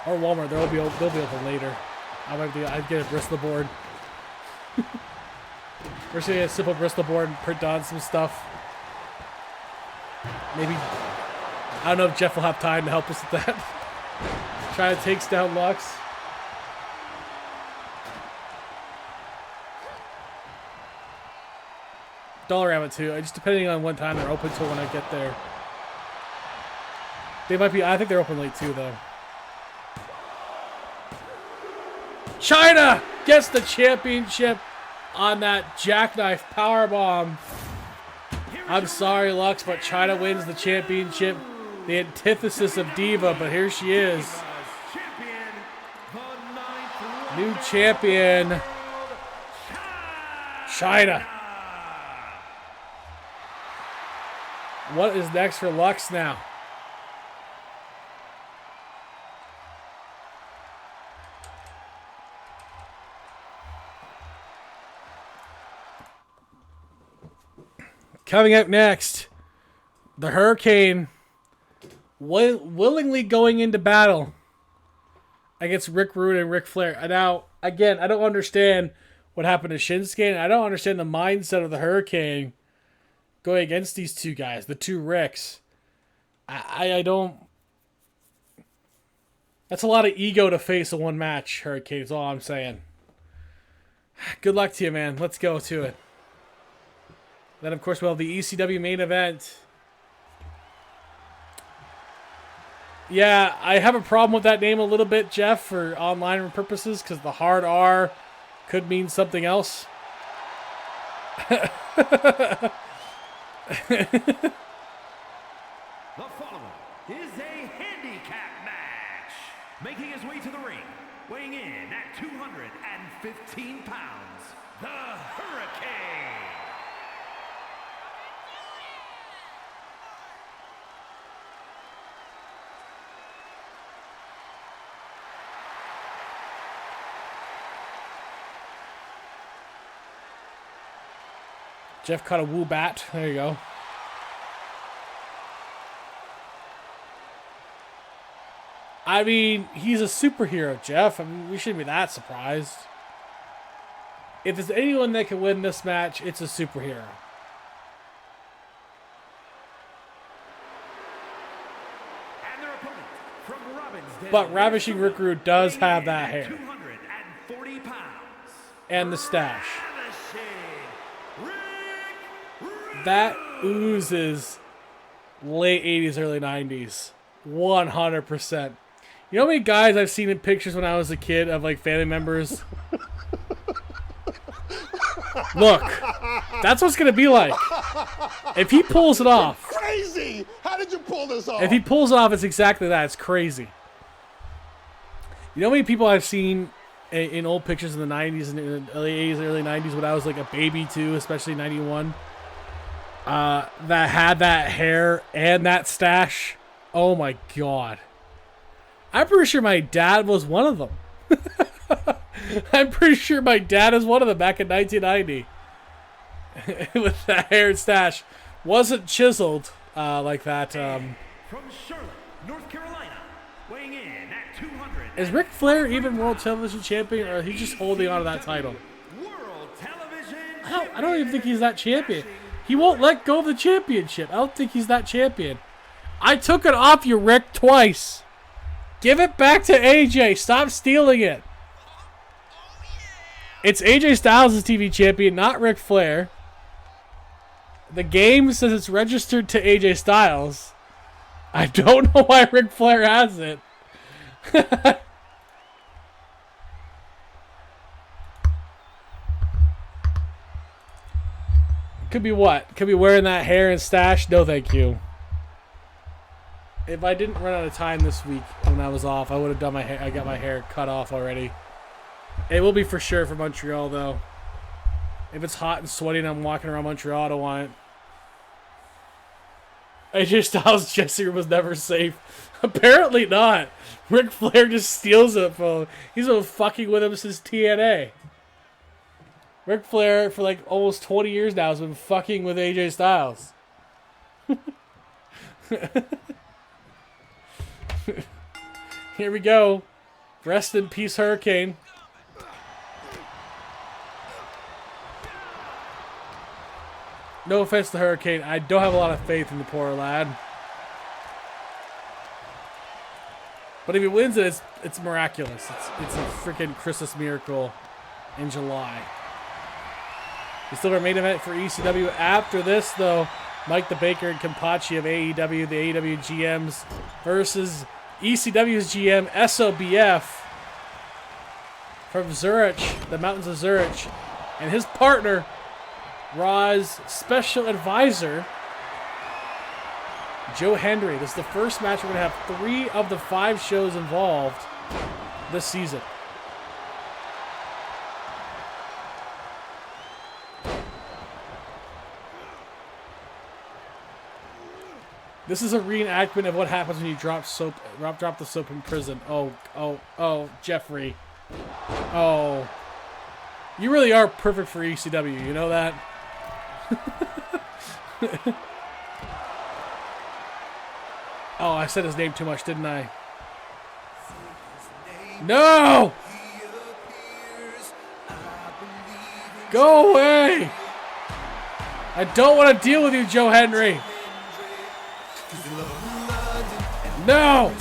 or Walmart. They'll be open later. I'd get a Bristol board. We're just gonna get a simple Bristol board and print on some stuff. Maybe, I don't know if Jeff will have time to help us with that. Try to take down Lux. Dollarama too. Just depending on what time they're open till when I get there. They might be. I think they're open late too, though. China gets the championship on that jackknife powerbomb. I'm sorry, Lux, but China wins the championship. The antithesis of Diva, but here she is. New champion, China. What is next for Lux now? Coming up next, the Hurricane willingly going into battle against Rick Rude and Ric Flair. Now, again, I don't understand what happened to Shinsuke, and I don't understand the mindset of the Hurricane going against these two guys, the two Ricks. I don't... That's a lot of ego to face in one match, Hurricane, is all I'm saying. Good luck to you, man. Let's go to it. Then, of course, we'll have the ECW main event. Yeah, I have a problem with that name a little bit, Jeff, for online purposes, because the hard R could mean something else. The following is a handicap match. Making his way to the ring, weighing in at 215 pounds, the Hurricane. Jeff caught a woo bat. There you go. I mean, he's a superhero, Jeff. I mean, we shouldn't be that surprised. If there's anyone that can win this match, it's a superhero. And their opponent from Robbinsdale, But Ravishing Rick Rude does have that hair. 240 pounds. And the stash. Ravishing Rick That oozes late 80s, early 90s. 100%. You know how many guys I've seen in pictures when I was a kid of like family members? Look, that's what's going to be like. If he pulls it off. Crazy! How did you pull this off? If he pulls it off, it's exactly that. It's crazy. You know how many people I've seen in old pictures in the 90s and in the early 80s, early 90s when I was like a baby too, especially 91, that had that hair and that stash? Oh my God. I'm pretty sure my dad was one of them. I'm pretty sure my dad is one of them back in 1990. With that hair and stash. Wasn't chiseled like that. From Charlotte, North Carolina, weighing in at 200. Is Ric Flair even World Television Champion, or is he just holding on to that title? World Television I don't even think he's that champion. He won't let go of the championship. I don't think he's that champion. I took it off you, Rick, twice. Give it back to AJ. Stop stealing it. It's AJ Styles as TV champion, not Ric Flair. The game says it's registered to AJ Styles. I don't know why Ric Flair has it. Could be what? Could be wearing that hair and stash? No, thank you. If I didn't run out of time this week when I was off, I would have done my hair. I got my hair cut off already. It will be for sure for Montreal, though. If it's hot and sweaty and I'm walking around Montreal, I don't want it. AJ Styles' dressing room was never safe. Apparently not. Ric Flair just steals it from him. He's been fucking with him since TNA. Ric Flair, for like almost 20 years now, has been fucking with AJ Styles. Here we go. Rest in peace, Hurricane. No offense to Hurricane. I don't have a lot of faith in the poor lad. But if he wins it, it's miraculous. It's a freaking Christmas miracle in July. We still have our main event for ECW. After this, though, Mike the Baker and Kampachi of AEW, the AEW GMs, versus ECW's GM, SOBF, from Zurich, the mountains of Zurich, and his partner, Raw's special advisor, Joe Hendry. This is the first match. We're going to have 3 of the 5 shows involved this season. This is a reenactment of what happens when you drop the soap in prison. Oh, Jeffrey. Oh. You really are perfect for ECW, you know that? Oh, I said his name too much, didn't I? No! Go away! I don't want to deal with you, Joe Henry. No!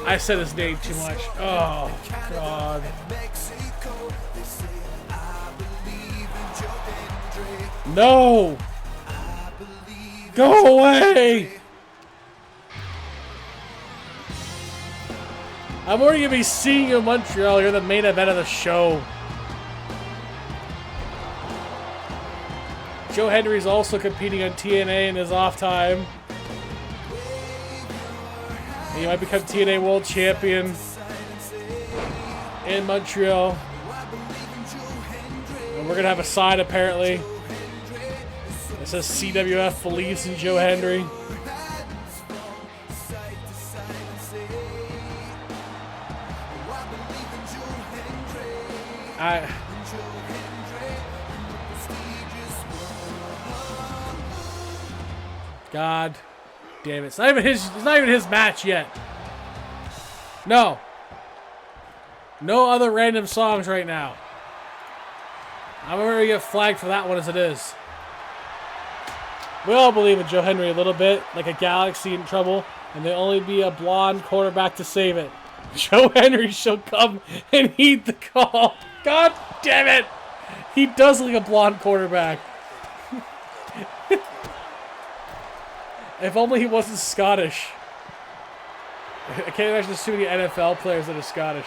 I said his name too much. Oh, God. No! Go away! I'm already going to be seeing you in Montreal. You're the main event of the show. Joe Henry's also competing on TNA in his off time. And he might become TNA World Champion in Montreal. And we're going to have a sign apparently. It says CWF believes in Joe Henry. God damn it. It's not even his match yet. No. No other random songs right now. I'm already get flagged for that one as it is. We all believe in Joe Henry a little bit, like a galaxy in trouble, and there'll only be a blonde quarterback to save it. Joe Henry shall come and heed the call. God damn it! He does look like a blonde quarterback. If only he wasn't Scottish. I can't imagine there's too many NFL players that are Scottish.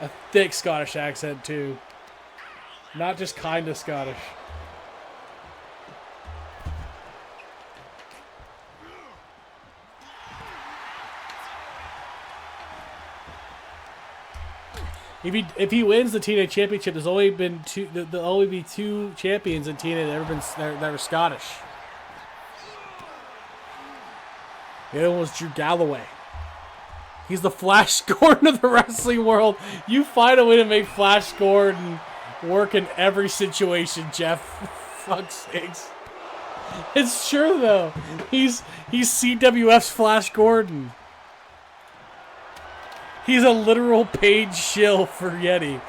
A thick Scottish accent, too. Not just kind of Scottish. If he wins the TNA Championship, there'll only be two champions in TNA that were Scottish. The other one was Drew Galloway. He's the Flash Gordon of the wrestling world. You find a way to make Flash Gordon work in every situation, Jeff. Fuck's sakes. It's true though. He's CWF's Flash Gordon. He's a literal paid shill for Yeti.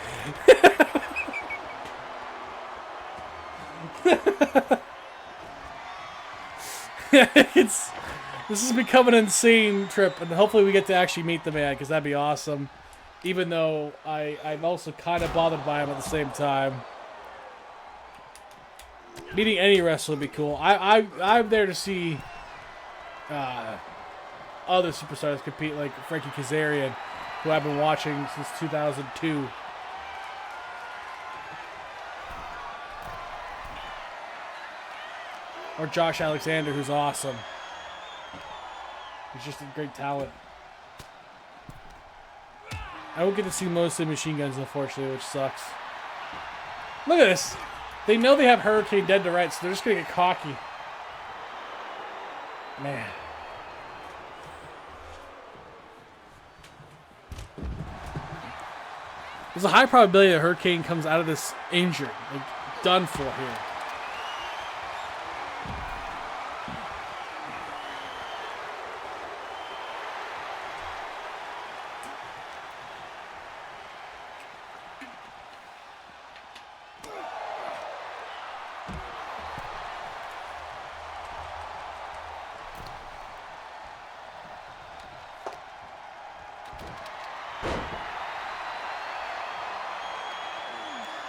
This has become an insane trip, and hopefully we get to actually meet the man, because that'd be awesome. Even though I'm also kind of bothered by him at the same time. Meeting any wrestler would be cool. I'm there to see other superstars compete, like Frankie Kazarian, who I've been watching since 2002. Or Josh Alexander, who's awesome. He's just a great talent. I don't get to see most of the machine guns, unfortunately, which sucks. Look at this. They know they have Hurricane dead to rights, so they're just going to get cocky. Man. There's a high probability that Hurricane comes out of this injured. Like, done for here.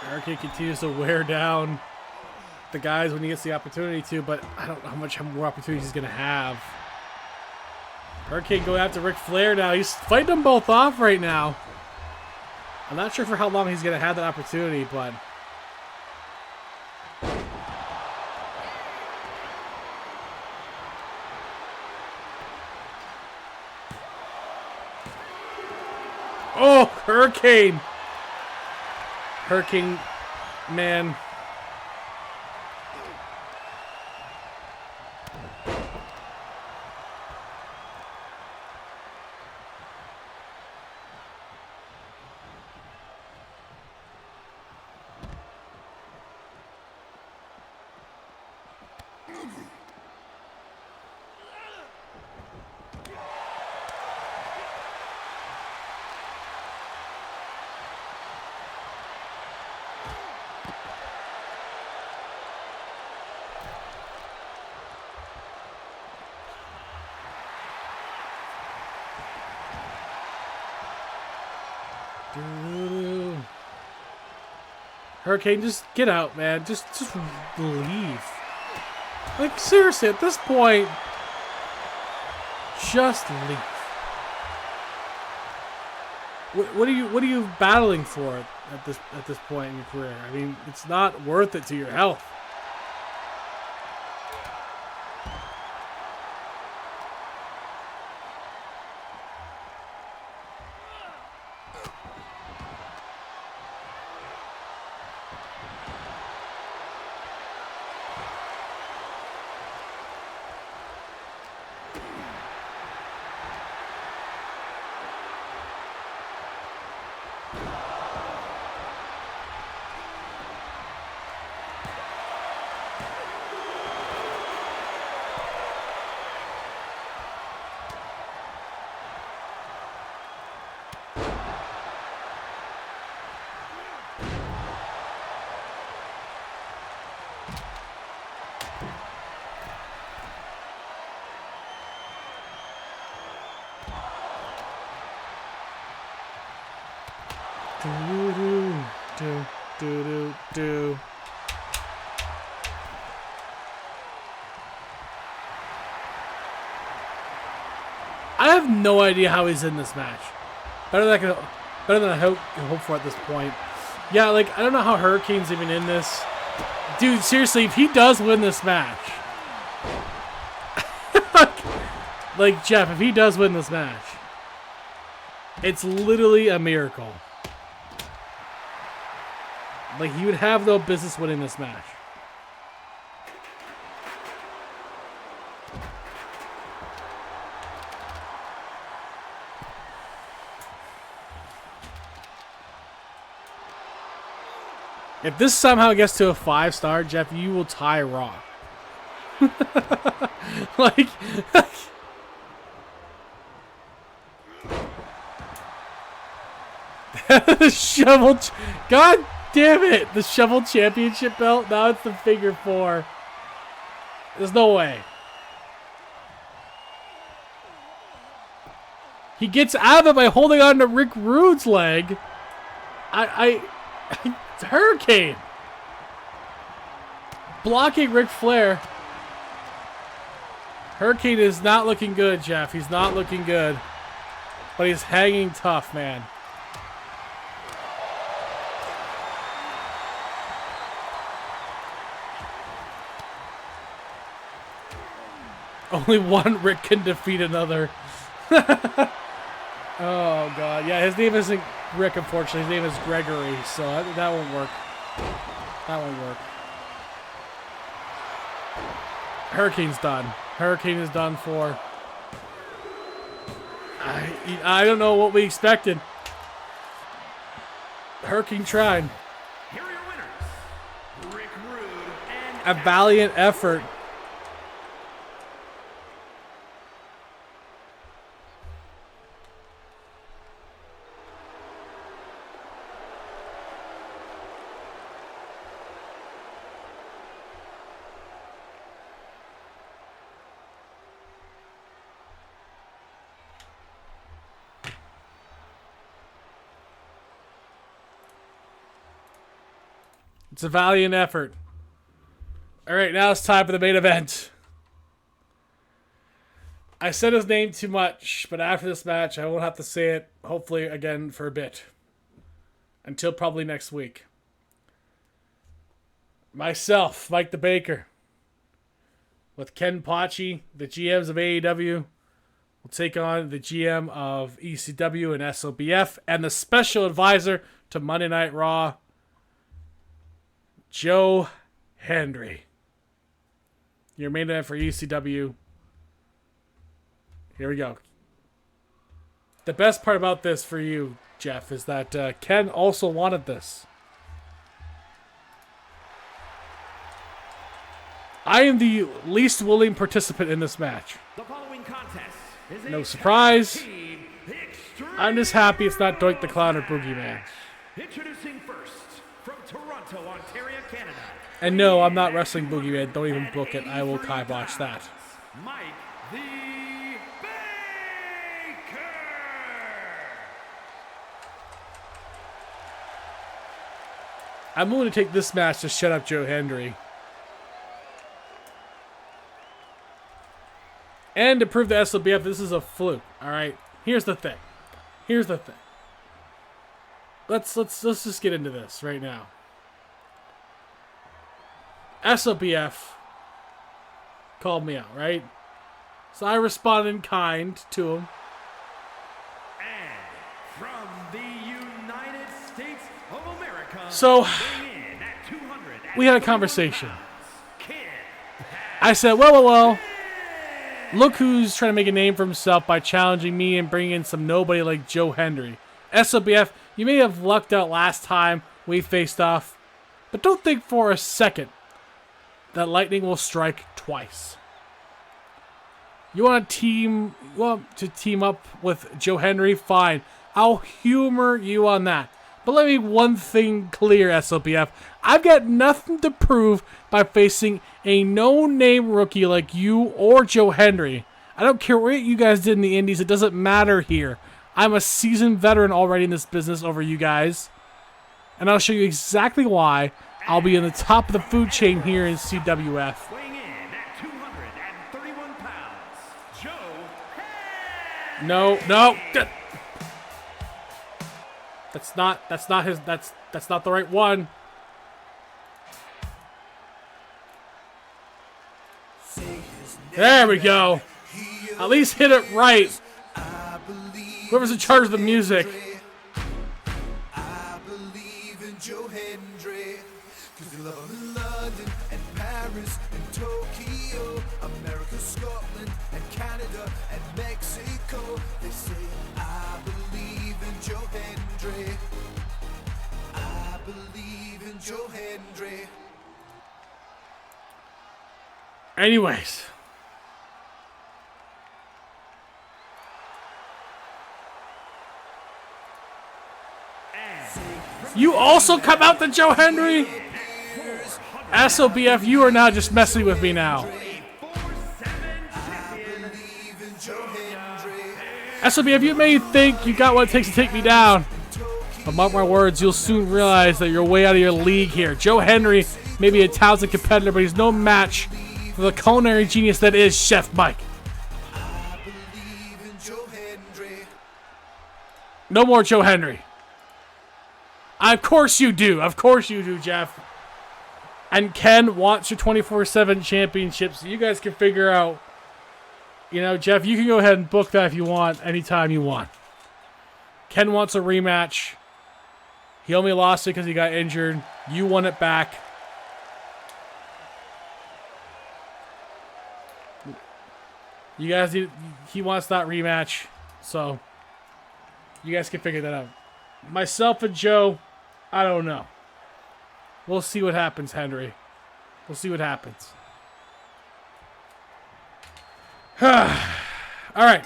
Hurricane continues to wear down the guys when he gets the opportunity to, but I don't know how much more opportunities he's going to have. Hurricane going after Ric Flair now. He's fighting them both off right now. I'm not sure for how long he's going to have that opportunity, but... Oh, Hurricane! Hurricane, man. Hurricane, just get out, man. Just leave. Like, seriously, at this point, just leave. What are you battling for at this point in your career? I mean, it's not worth it to your health. Do. I have no idea how he's in this match. Better than I hope for at this point. Yeah, like, I don't know how Hurricane's even in this. Dude, seriously, if he does win this match, like Jeff, if he does win this match, it's literally a miracle. Like, he would have no business winning this match. If this somehow gets to a 5-star, Jeff, you will tie Raw. Like, shovel. God damn it! The shovel championship belt. Now it's the figure 4. There's no way. He gets out of it by holding on to Rick Rude's leg. Hurricane blocking Ric Flair. Hurricane is not looking good, Jeff. He's not looking good, but he's hanging tough, man. Only one Rick can defeat another. Oh, God. Yeah, his name isn't Rick, unfortunately. His name is Gregory, so that won't work. That won't work. Hurricane's done. Hurricane is done for. I don't know what we expected. Hurricane tried. Here are your winners, Rick Rude and A valiant effort. It's a valiant effort. All right, now it's time for the main event. I said his name too much, but after this match, I won't have to say it, hopefully, again for a bit. Until probably next week. Myself, Mike the Baker, with Ken Pachi, the GMs of AEW, will take on the GM of ECW and SOBF, and the special advisor to Monday Night Raw, Joe Hendry. Your main event for ECW. Here we go. The best part about this for you, Jeff, is that Ken also wanted this. I am the least willing participant in this match. the following contest is No a surprise. tag team extreme I'm just happy it's not Doink the Clown or Boogeyman. Introducing first from Toronto, Ontario, Canada. And no, I'm not wrestling Boogeyman. Don't even book it. I will kibosh that. Mike the Baker. I'm willing to take this match to shut up Joe Hendry. And to prove to SLBF this is a fluke. All right. Here's the thing. Let's just get into this right now. SLBF called me out, right? So I responded in kind to him. And from the United States of America, So weighing in at 200 we had a conversation. pounds, Kid I said, well. Look who's trying to make a name for himself by challenging me and bringing in some nobody like Joe Hendry. SLBF, you may have lucked out last time we faced off, but don't think for a second that lightning will strike twice. You want to team up with Joe Hendry? Fine. I'll humor you on that. But let me one thing clear, SLBF. I've got nothing to prove by facing a no-name rookie like you or Joe Hendry. I don't care what you guys did in the Indies. It doesn't matter here. I'm a seasoned veteran already in this business over you guys. And I'll show you exactly why I'll be in the top of the food chain here in CWF. weighing in at 231 pounds, Joe Hendry. No. That's not the right one. There we go. At least hit it right. Whoever's in charge of the music. I believe in Joe Hendry, 'cause they love him in London and Paris and Tokyo, America, Scotland and Canada and Mexico. They say, I believe in Joe Hendry. I believe in Joe Hendry. Anyways. You also come out to Joe Hendry? SOBF, you are now just messing with me now. SOBF, you may think you got what it takes to take me down. But mark my words, you'll soon realize that you're way out of your league here. Joe Hendry may be a talented competitor, but he's no match for the culinary genius that is Chef Mike. I believe in Joe Hendry. No more Joe Hendry. Of course you do. Of course you do, Jeff. And Ken wants your 24/7 championship, so you guys can figure out. You know, Jeff, you can go ahead and book that if you want, anytime you want. Ken wants a rematch. He only lost it because he got injured. You won it back. You guys need. He wants that rematch, so you guys can figure that out. Myself and Joe, I don't know. We'll see what happens, Henry. We'll see what happens. All right.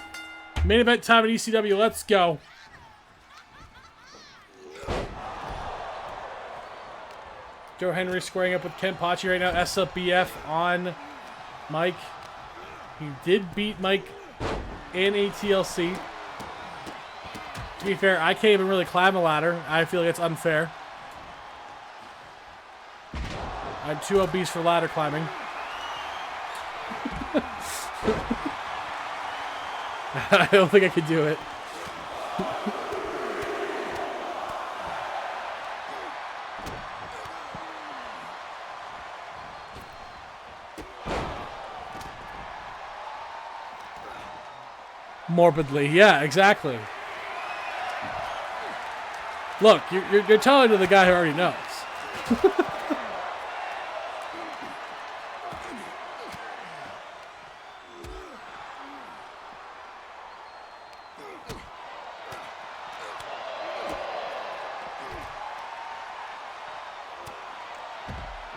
Main event time at ECW. Let's go. Joe Hendry squaring up with Ken Pachi right now. SLBF on Mike. He did beat Mike in a TLC. To be fair, I can't even really climb a ladder. I feel like it's unfair. I'm too obese for ladder climbing. I don't think I could do it. Morbidly, yeah, exactly. Look, you're telling to the guy who already knows.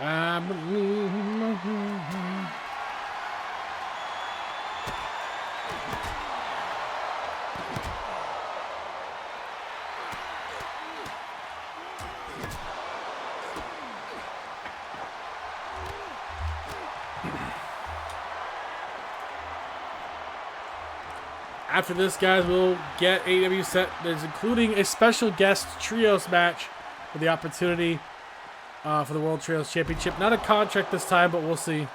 I believe in my heart. After this, guys, we'll get AEW set. There's including a special guest trios match with the opportunity for the World Trios Championship. Not a contract this time, but we'll see.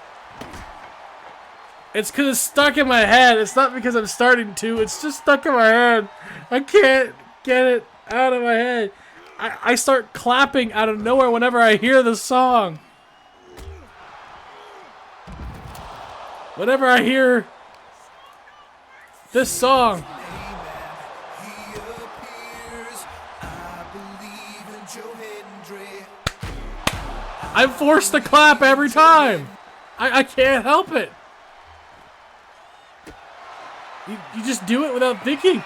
It's because it's stuck in my head. It's not because I'm starting to. It's just stuck in my head. I can't get it out of my head. I start clapping out of nowhere whenever I hear the song. Whenever I hear this song. He appears. I believe in Joe Hendry. I'm forced to clap every time. I can't help it. You just do it without thinking.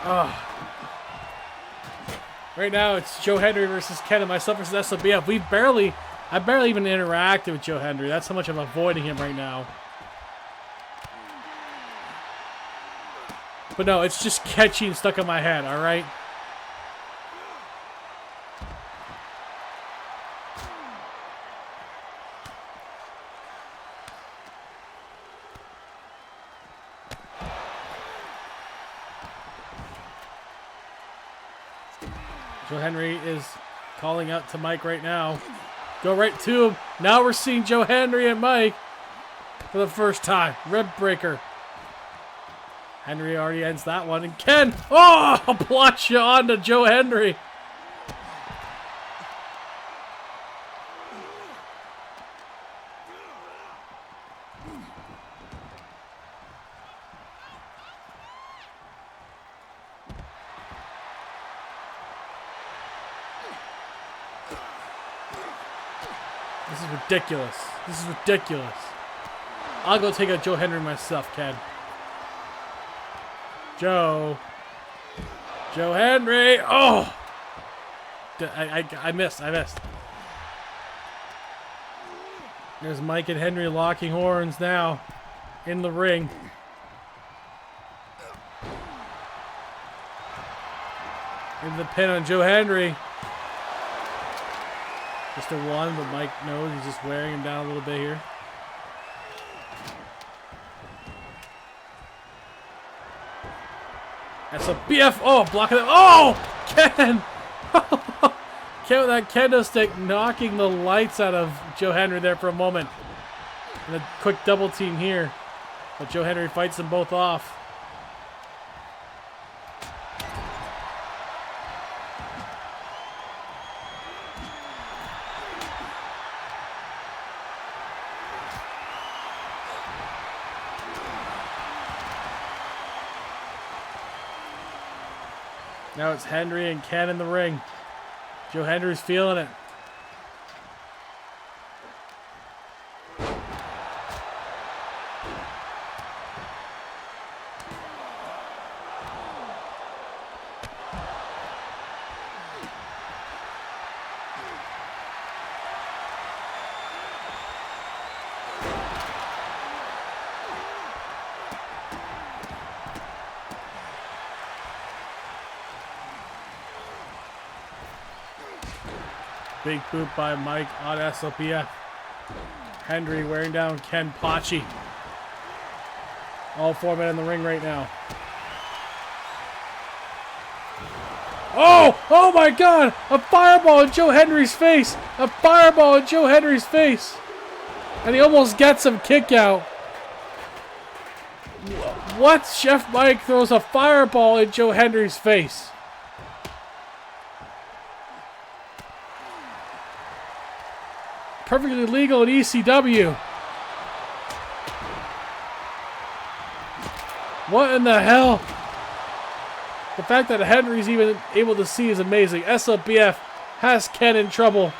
Oh. Right now it's Joe Hendry versus Ken and myself versus SOBF. I barely even interacted with Joe Hendry. That's how much I'm avoiding him right now. But no, it's just catchy and stuck in my head, alright? Joe Hendry is calling out to Mike right now. Go right to him. Now we're seeing Joe Hendry and Mike for the first time. Rib breaker. Henry already ends that one. And Ken, oh, blotch you onto Joe Hendry. This is ridiculous. This is ridiculous. I'll go take out Joe Hendry myself, Ken. Joe Hendry. Oh! I missed. There's Mike and Henry locking horns now in the ring. In the pin on Joe Hendry. Just a one, but Mike knows he's just wearing him down a little bit here. That's a BF. Oh, blocking it. Oh, Ken. Ken with that kendo stick knocking the lights out of Joe Hendry there for a moment. And a quick double team here. But Joe Hendry fights them both off. Now it's Hendry and Ken in the ring. Joe Hendry's feeling it. Big boot by Mike on SOPF. Hendry wearing down Ken Pachi. All four men in the ring right now. Oh! Oh my god! A fireball in Joe Hendry's face! A fireball in Joe Hendry's face! And he almost gets him kick out. What? Chef Mike throws a fireball in Joe Hendry's face. Perfectly legal in ECW. What in the hell? The fact that Henry's even able to see is amazing. SLBF has Ken in trouble.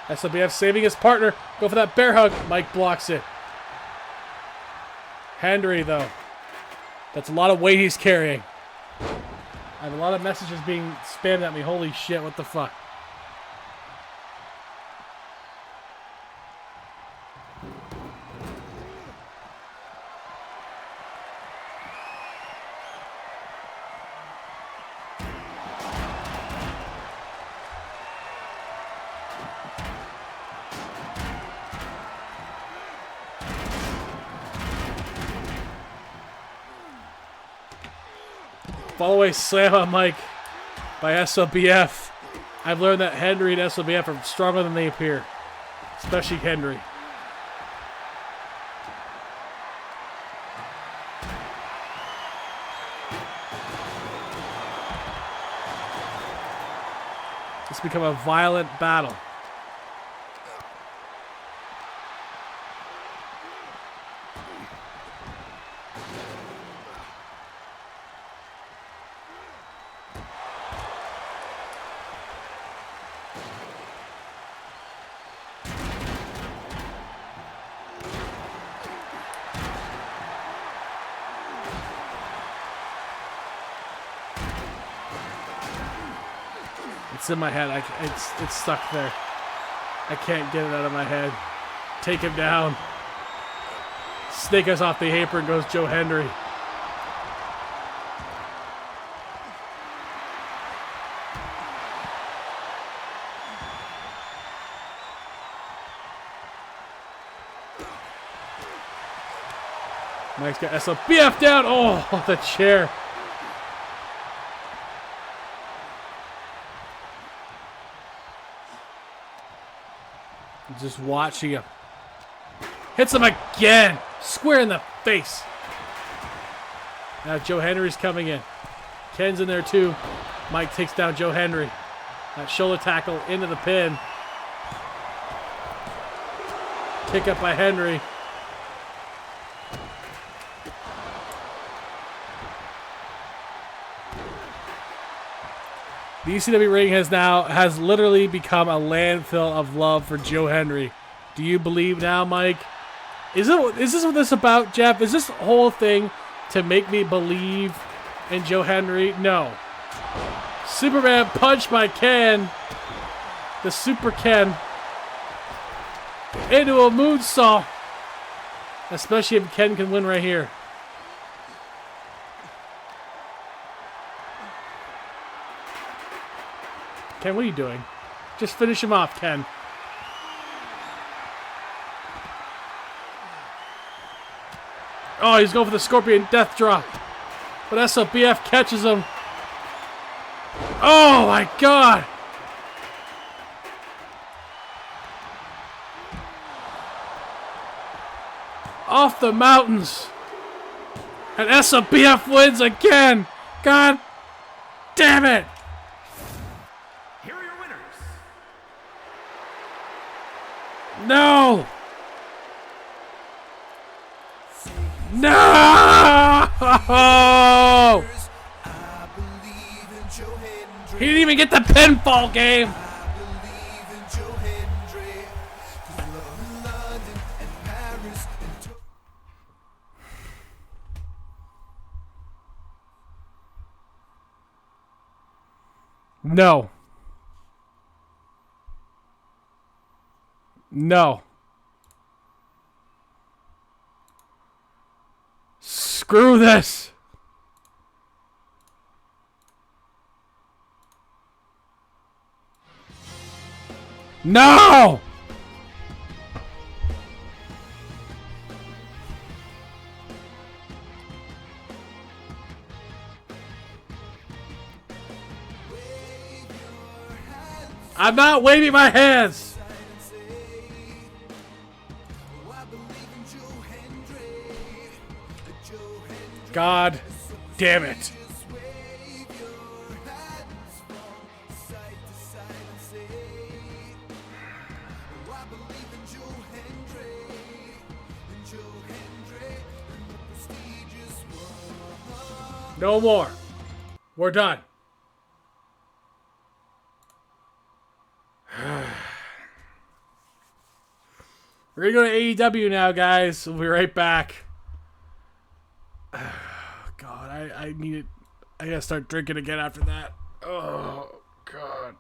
SLBF saving his partner. Go for that bear hug. Mike blocks it. Hendry, though. That's a lot of weight he's carrying. I have a lot of messages being spammed at me. Holy shit, what the fuck? Fallaway slam on Mike by SLBF. I've learned that Henry and SLBF are stronger than they appear. Especially Henry. It's become a violent battle. It's in my head. It's stuck there. I can't get it out of my head. Take him down. Snake us off the apron goes Joe Hendry. Mike's got SLBF down. Oh, the chair. Just watching him. Hits him again. Square in the face. Now Joe Henry's coming in. Ken's in there too. Mike takes down Joe Henry. That shoulder tackle into the pin. Kick up by Henry. The ECW ring has literally become a landfill of love for Joe Henry. Do you believe now, Mike? Is this what this is about, Jeff? Is this whole thing to make me believe in Joe Henry? No. Superman punch by Ken. The Super Ken. Into a moonsault. Especially if Ken can win right here. Ken, what are you doing? Just finish him off, Ken. Oh, he's going for the Scorpion Death Drop. But SLBF catches him. Oh, my God. Off the mountains. And SLBF wins again. God damn it. Here are your winners. No! No! He didn't even get the pinfall game. No. No. Screw this. No! I'm not waving my hands. God damn it. No more. We're done. We're going to go to AEW now, guys. We'll be right back. God, I need it. I gotta start drinking again after that. Oh, God.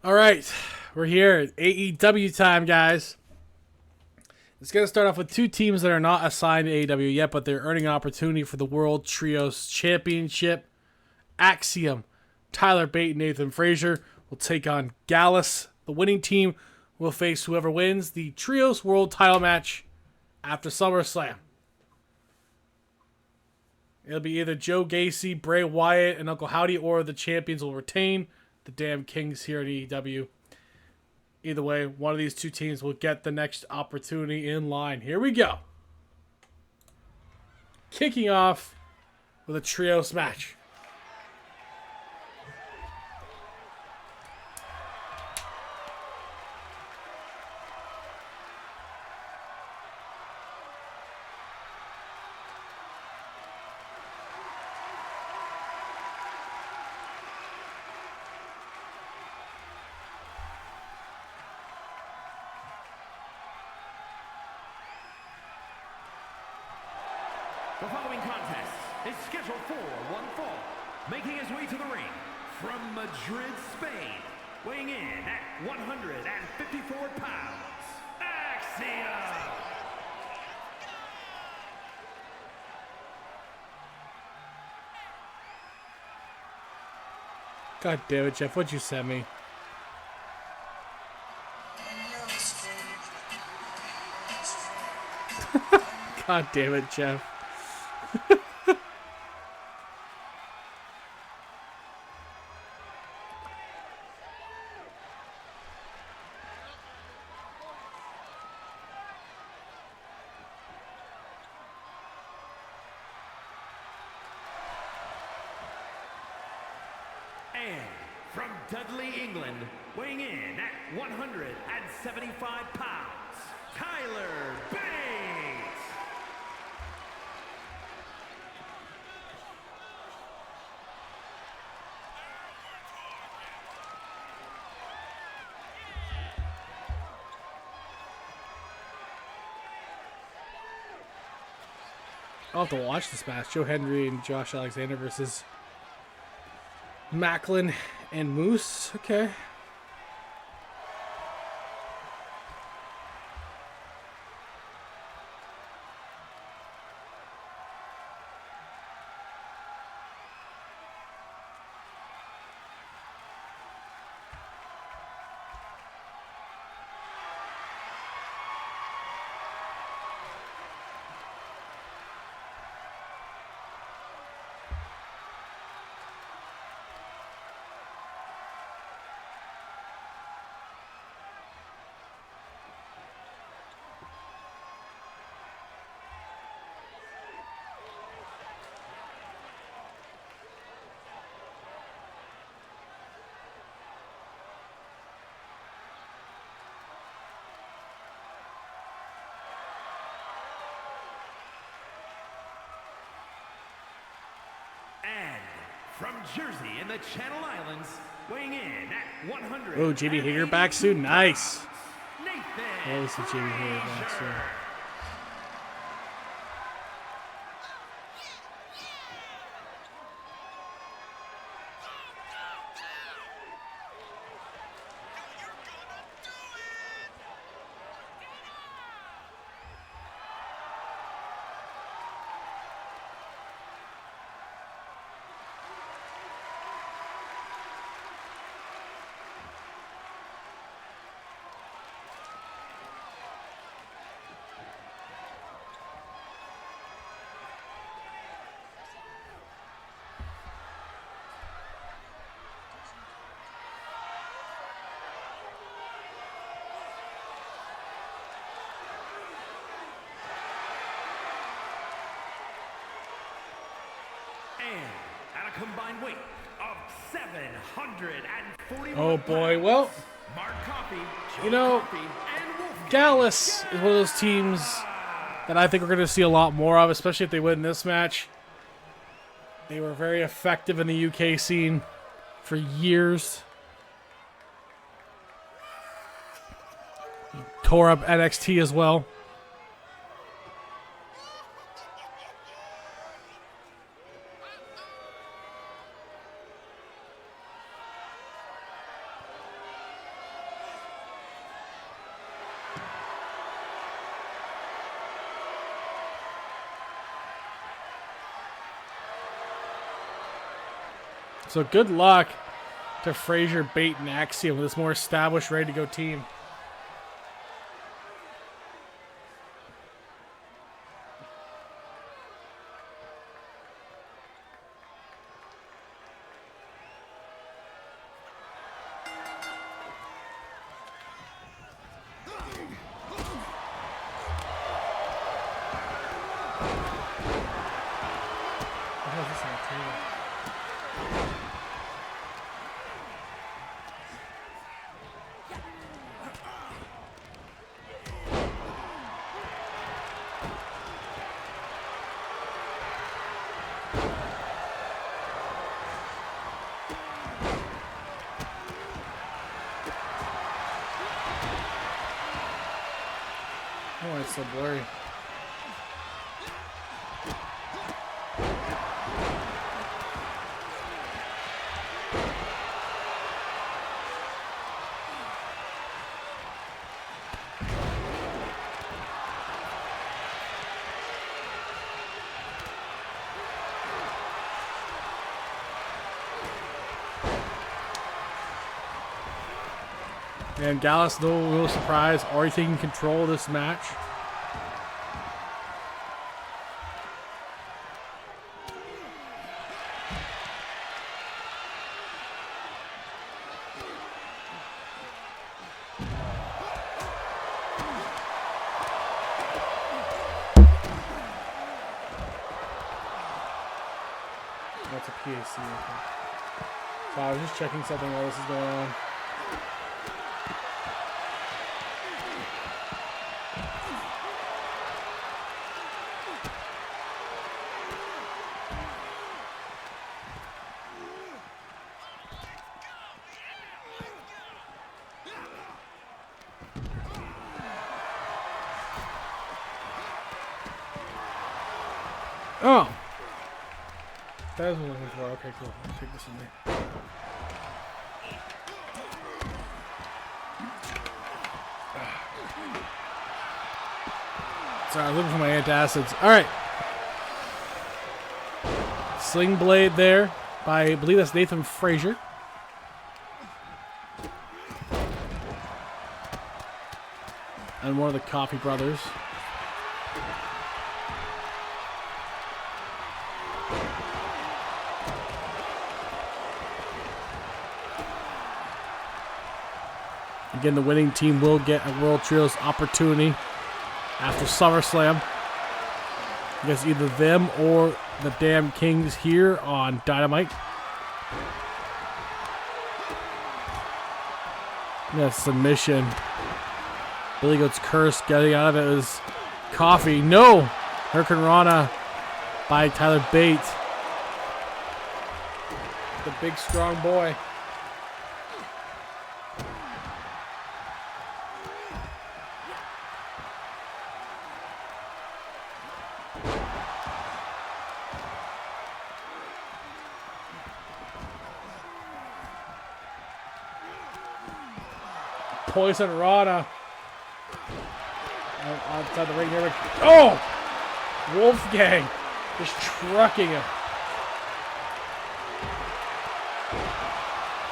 All right, we're here. AEW time, guys. It's going to start off with two teams that are not assigned to AEW yet, but they're earning an opportunity for the World Trios Championship. Axiom, Tyler Bate, and Nathan Frazier will take on Gallus. The winning team will face whoever wins the Trios World Title match after SummerSlam. It'll be either Joe Gacy, Bray Wyatt, and Uncle Howdy, or the champions will retain. The damn kings here at AEW. Either way, one of these two teams will get the next opportunity in line. Here we go. Kicking off with a trios match. The following contest is scheduled for one fall, making his way to the ring from Madrid, Spain, weighing in at 154 pounds, Axiom! God damn it, Jeff. What'd you send me? God damn it, Jeff. And from Dudley, England, weighing in at 175 pounds, Tyler Bate! I'll have to watch this match. Joe Hendry and Josh Alexander versus Macklin and Moose. Okay. And from Jersey in the Channel Islands, weighing in at 100. Oh, JD Hager back soon. Nice. Nathan That was the JD Hager back soon. Frazier. And at a combined weight of 740. Oh, boy. Well, Mark Coffey, you know, and Wolfgang Gallus is one of those teams that I think we're going to see a lot more of, especially if they win this match. They were very effective in the UK scene for years. Tore up NXT as well. So good luck to Frazier, Bate, and Axiom with this more established, ready-to-go team. Oh, it's so blurry. And Gallus, no surprise, already taking control of this match. That's a PAC. Wow, I was just checking something while this is going on. Oh! That is what I'm looking for. Okay, cool. I'll take this in there. Sorry, I'm looking for my antacids. Alright. Sling Blade there by, I believe that's Nathan Frazier. And one of the Coffee Brothers. Again, the winning team will get a World Trios opportunity after SummerSlam. I guess either them or the damn Kings here on Dynamite. Yeah, submission. Billy Goat's curse getting out of it is Coffee. No! Hurricane Rana by Tyler Bates. The big strong boy. Poison Rana outside the ring there. Oh! Wolfgang just trucking him.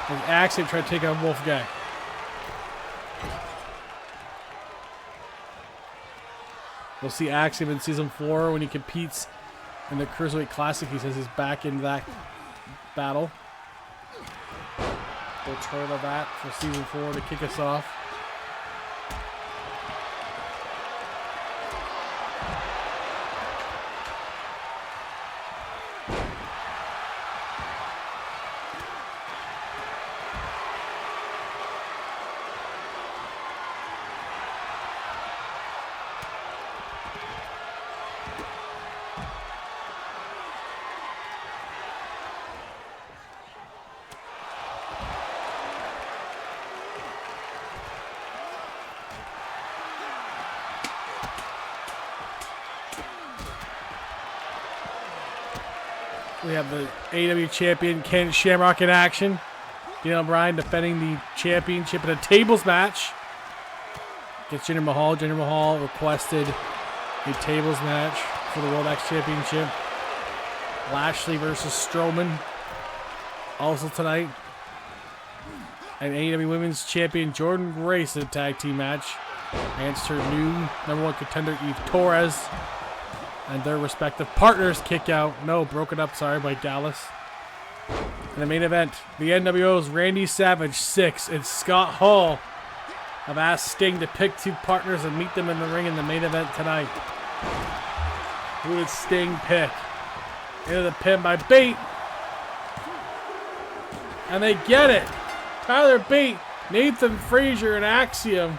And Axiom trying to take on Wolfgang. We'll see Axiom in Season 4 when he competes in the Cruiserweight Classic. He says he's back in that battle. Return of that for Season 4 to kick us off. We have the AEW champion Ken Shamrock in action. Daniel Bryan defending the championship in a tables match against Jinder Mahal. Jinder Mahal requested a tables match for the World X Championship. Lashley versus Strowman Also tonight, and AEW Women's Champion Jordan Grace in a tag team match against her new #1 contender Eve Torres, and their respective partners kick out. No, broken up, sorry, by Gallus. In the main event, the NWO's Randy Savage, Six, and Scott Hall have asked Sting to pick 2 partners and meet them in the ring in the main event tonight. Who did Sting pick? Into the pin by Bate. And they get it. Tyler Bate, Nathan Frazier, and Axiom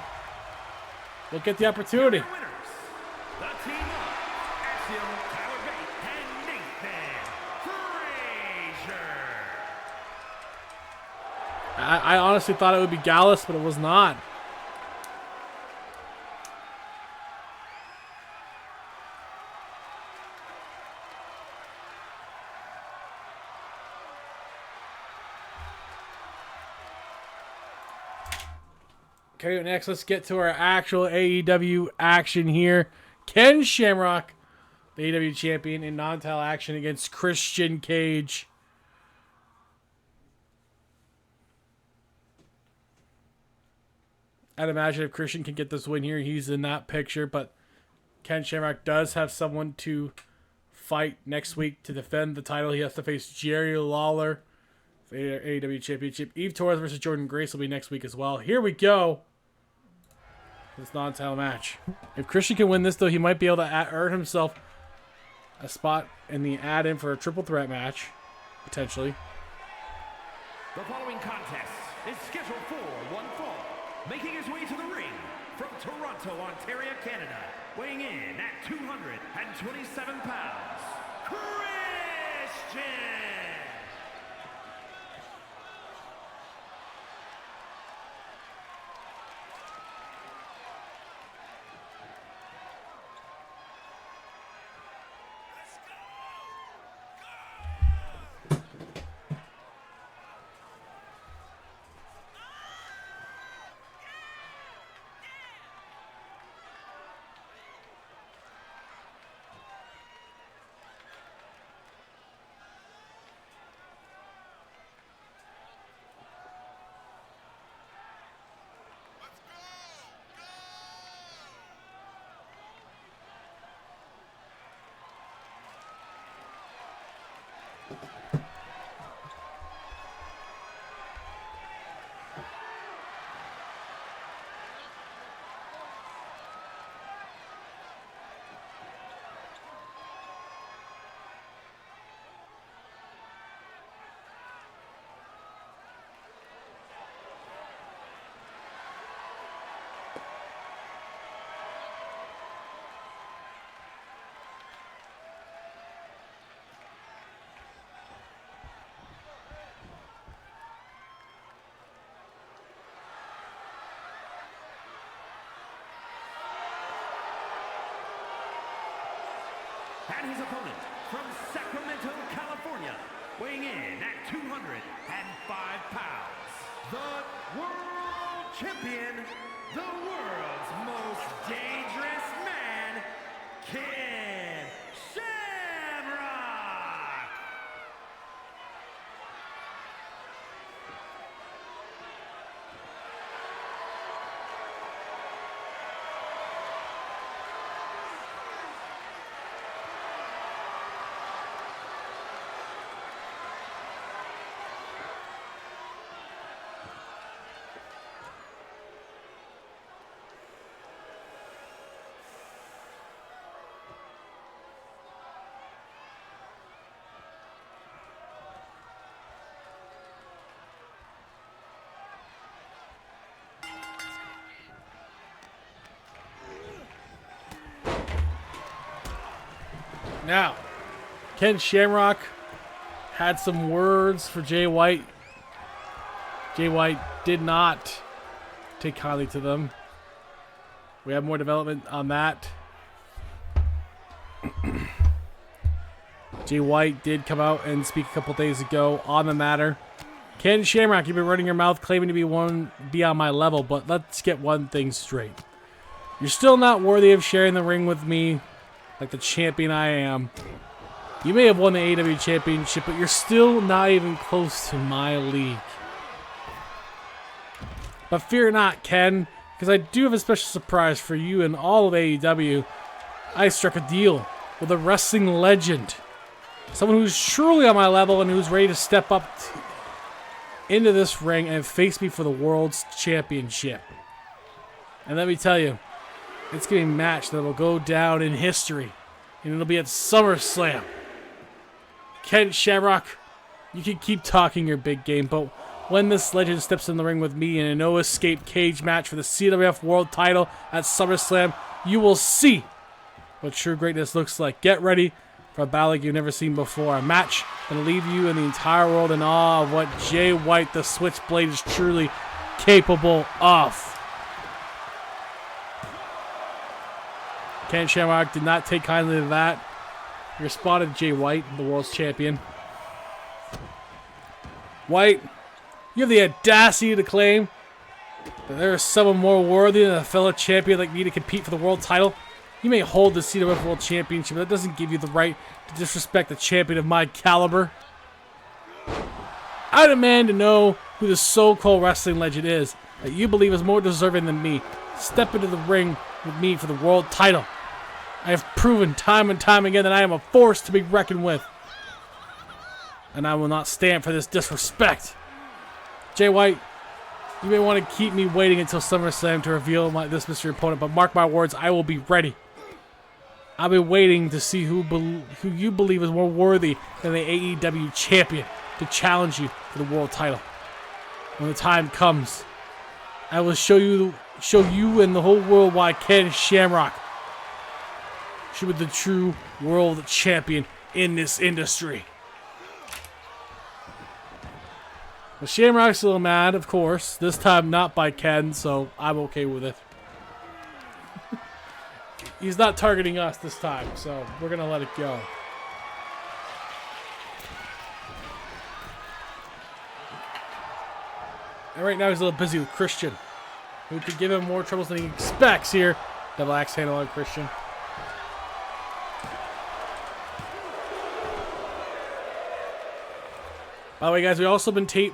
will get the opportunity. Winners, the team of Axiom, Tyler Bate, and Nathan Frazier. I honestly thought it would be Gallus, but it was not. Okay, next let's get to our actual AEW action here. Ken Shamrock, the AEW champion, in non-title action against Christian Cage. I'd imagine if Christian can get this win here, he's in that picture, but Ken Shamrock does have someone to fight next week to defend the title. He has to face Jerry Lawler for the AEW Championship. Eve Torres versus Jordan Grace will be next week as well. Here we go. This non-title match. If Christian can win this, though, he might be able to earn himself a spot in the add-in for a triple threat match, potentially. The following contest is scheduled for one fall. Making his way to the ring from Toronto, Ontario, Canada, weighing in at 227 pounds, Christian! And his opponent from Sacramento, California, weighing in at 205 pounds, the World Champion, the world's most dangerous man, Ken Shamrock! Now, Ken Shamrock had some words for Jay White. Jay White did not take kindly to them. We have more development on that. Jay White did come out and speak a couple days ago on the matter. Ken Shamrock, you've been running your mouth claiming to be on my level, but let's get one thing straight. You're still not worthy of sharing the ring with me like the champion I am. You may have won the AEW Championship, but you're still not even close to my league. But fear not, Ken, because I do have a special surprise for you and all of AEW. I struck a deal with a wrestling legend. Someone who's truly on my level and who's ready to step up into this ring and face me for the World's Championship. And let me tell you, it's going to be a match that will go down in history. And it'll be at SummerSlam. Ken Shamrock, you can keep talking your big game, but when this legend steps in the ring with me in a no-escape cage match for the CWF World title at SummerSlam, you will see what true greatness looks like. Get ready for a battle like you've never seen before. A match that'll leave you and the entire world in awe of what Jay White, the Switchblade, is truly capable of. Ken Shamrock did not take kindly to that. He responded to Jay White, the world's champion. White, you have the audacity to claim that there is someone more worthy than a fellow champion like me to compete for the world title. You may hold the CWF World Championship, but that doesn't give you the right to disrespect a champion of my caliber. I demand to know who the so-called wrestling legend is that you believe is more deserving than me. Step into the ring with me for the world title. I have proven time and time again that I am a force to be reckoned with. And I will not stand for this disrespect. Jay White, you may want to keep me waiting until SummerSlam to reveal this mystery opponent, but mark my words, I will be ready. I'll be waiting to see who you believe is more worthy than the AEW champion to challenge you for the world title. When the time comes, I will show you and the whole world why Ken Shamrock should be the true world champion in this industry. Well, Shamrock's a little mad, of course. This time not by Ken, so I'm okay with it. He's not targeting us this time, so we're going to let it go. And right now he's a little busy with Christian, who could give him more troubles than he expects here. Double axe handle on Christian. By the way, guys, we also been putting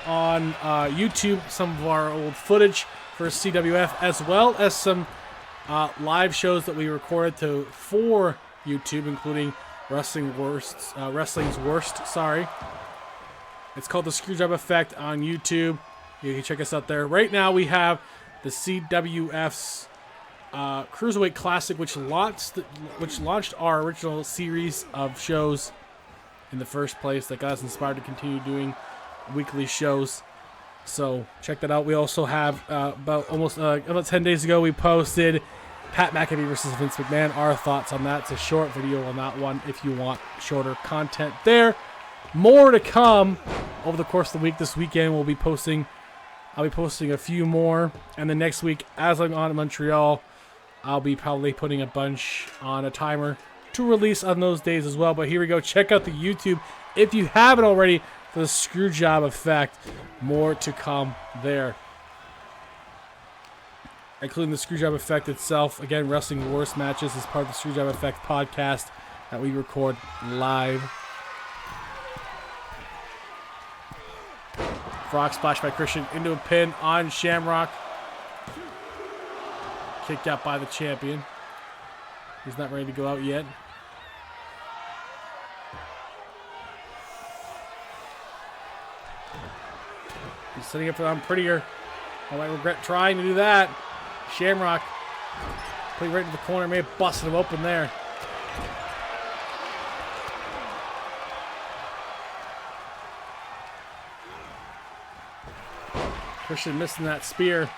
on YouTube some of our old footage for CWF, as well as some live shows that we recorded for YouTube, including Wrestling's Worst. Sorry, it's called the Screwjob Effect on YouTube. You can check us out there. Right now, we have the CWF's Cruiserweight Classic, which launched our original series of shows in the first place that got us inspired to continue doing weekly shows. So check that out. We also have about 10 days ago we posted Pat McAfee versus Vince McMahon. Our thoughts on that. It's a short video on that one if you want shorter content there. More to come over the course of the week. This weekend I'll be posting a few more, and then next week, as I'm on Montreal, I'll be probably putting a bunch on a timer to release on those days as well. But here we go. Check out the YouTube if you haven't already for the Screwjob Effect. More to come there, including the Screwjob Effect itself. Again, Wrestling Worst Matches is part of the Screwjob Effect podcast that we record live. Frog splash by Christian into a pin on Shamrock. Kicked out by the champion. He's not ready to go out yet. He's setting up for them prettier. I might regret trying to do that. Shamrock put right into the corner. May have busted him open there. Christian missing that spear.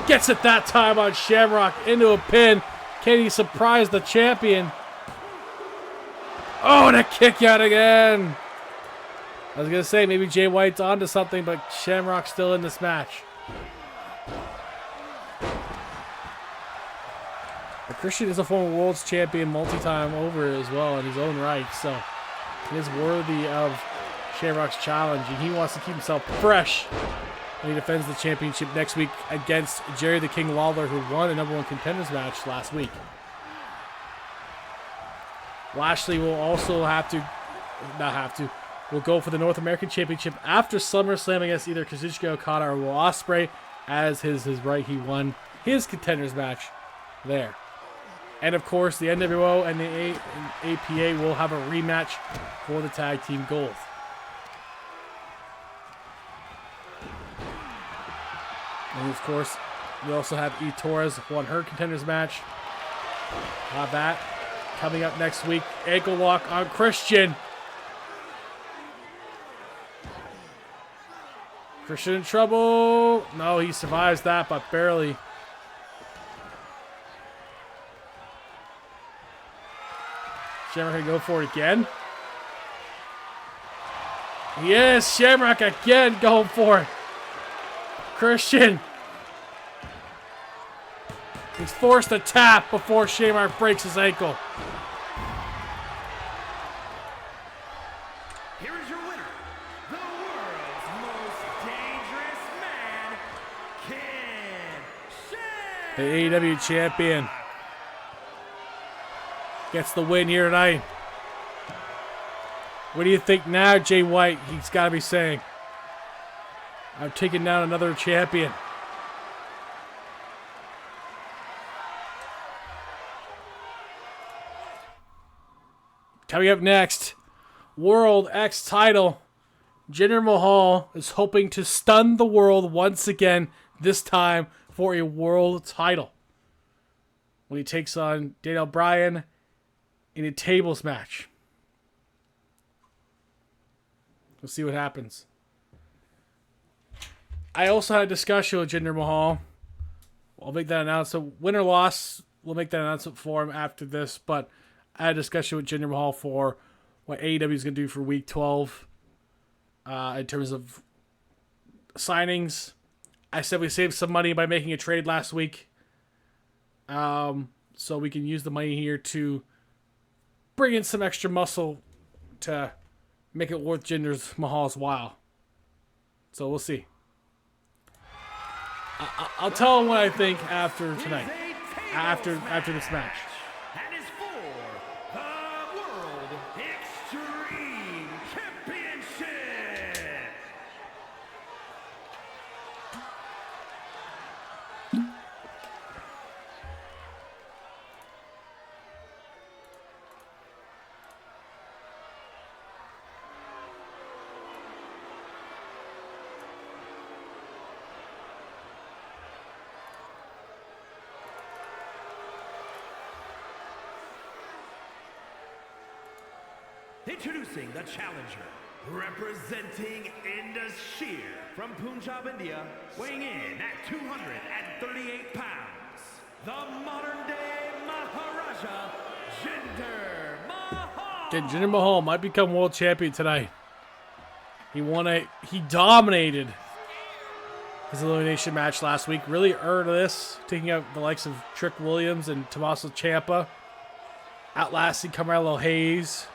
Gets it that time on Shamrock into a pin. Can he surprise the champion? Oh, and a kick out again. I was going to say maybe Jay White's onto something, but Shamrock's still in this match. But Christian is a former world's champion multi-time over as well in his own right, so he is worthy of Shamrock's challenge, and he wants to keep himself fresh He defends the championship next week against Jerry the King Lawler, who won a number 1 contenders match last week. Lashley will also will go for the North American Championship after SummerSlam against either Kazuchika Okada or Will Ospreay. As his right, he won his contenders match there. And of course, the NWO and the APA will have a rematch for the tag team gold. And of course, we also have E. Torres won her contenders match. Have that coming up next week. Ankle lock on Christian. Christian in trouble. No, he survives that, but barely. Shamrock gonna go for it again. Yes, Shamrock again going for it. Christian. He's forced to tap before Shamrock breaks his ankle. Here is your winner, the world's most dangerous man, Ken Shamrock. The AEW champion gets the win here tonight. What do you think now, Jay White? He's got to be saying, I'm taking down another champion. Coming up next, World X title. Jinder Mahal is hoping to stun the world once again, this time for a world title, when he takes on Daniel Bryan in a tables match. We'll see what happens. I also had a discussion with Jinder Mahal. I'll make that announcement. Win or loss, we'll make that announcement for him after this. But I had a discussion with Jinder Mahal for what AEW is going to do for Week 12 in terms of signings. I said we saved some money by making a trade last week. So we can use the money here to bring in some extra muscle to make it worth Jinder Mahal's while. So we'll see. I'll tell him what I think after tonight, after this match. And is for the World Extreme Championship. Introducing the challenger, representing Indus Sheer from Punjab, India, weighing in at 238 pounds, the modern-day Maharaja, Jinder Mahal. Jinder Mahal might become world champion tonight. He dominated his elimination match last week. Really earned this, taking out the likes of Trick Williams and Tommaso Ciampa, outlasting Carmelo Hayes.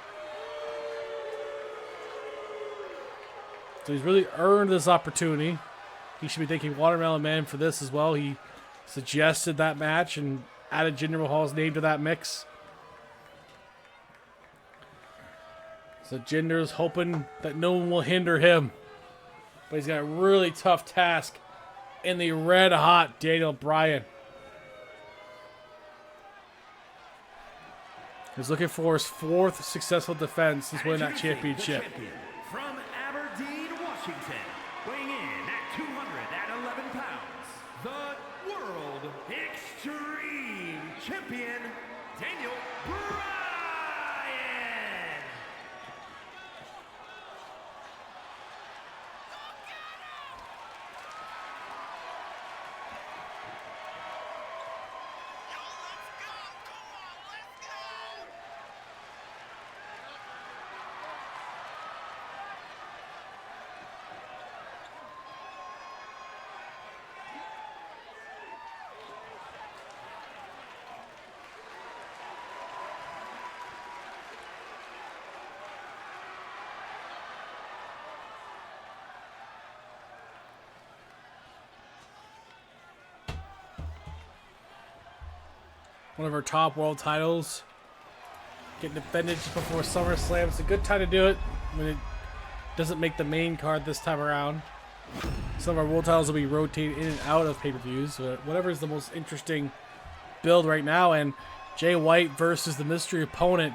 So he's really earned this opportunity. He should be thanking Watermelon Man for this as well. He suggested that match and added Jinder Mahal's name to that mix. So Jinder's hoping that no one will hinder him. But he's got a really tough task in the red-hot Daniel Bryan. He's looking for his 4th successful defense since winning that championship. From Aberdeen, Washington, weighing in at 211 pounds, the World Extreme Champion, Daniel Bryan. One of our top world titles. Getting defended just before SummerSlam. It's a good time to do it when it doesn't make the main card this time around. Some of our world titles will be rotated in and out of pay-per-views. Whatever is the most interesting build right now. And Jay White versus the mystery opponent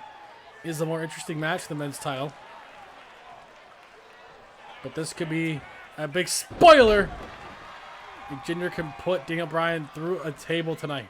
is the more interesting match for the men's title. But this could be a big spoiler. Jinder can put Daniel Bryan through a table tonight.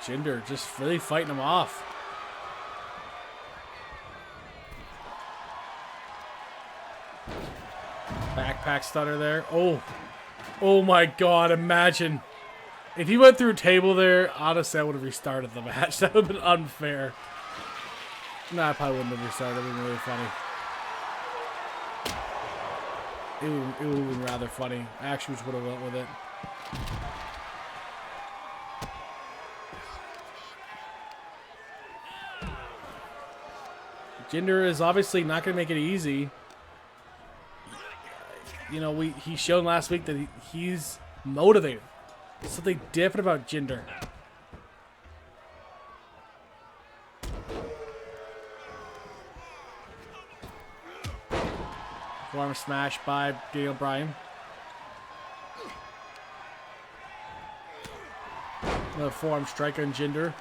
Jinder just really fighting him off. Backpack stunner there. Oh my God! Imagine if he went through a table there. Honestly, I would have restarted the match. That would have been unfair. Nah, I probably wouldn't have restarted. It would have been really funny. It would have been rather funny. I actually just would have went with it. Jinder is obviously not going to make it easy. You know, he's shown last week that he's motivated. There's something different about Jinder. Forearm smash by Daniel Bryan. Another forearm strike on Jinder.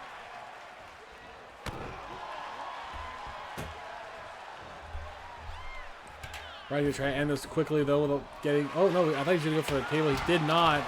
Right, he's trying to end this quickly though without getting. Oh no, I thought he was gonna go for a table. He did not.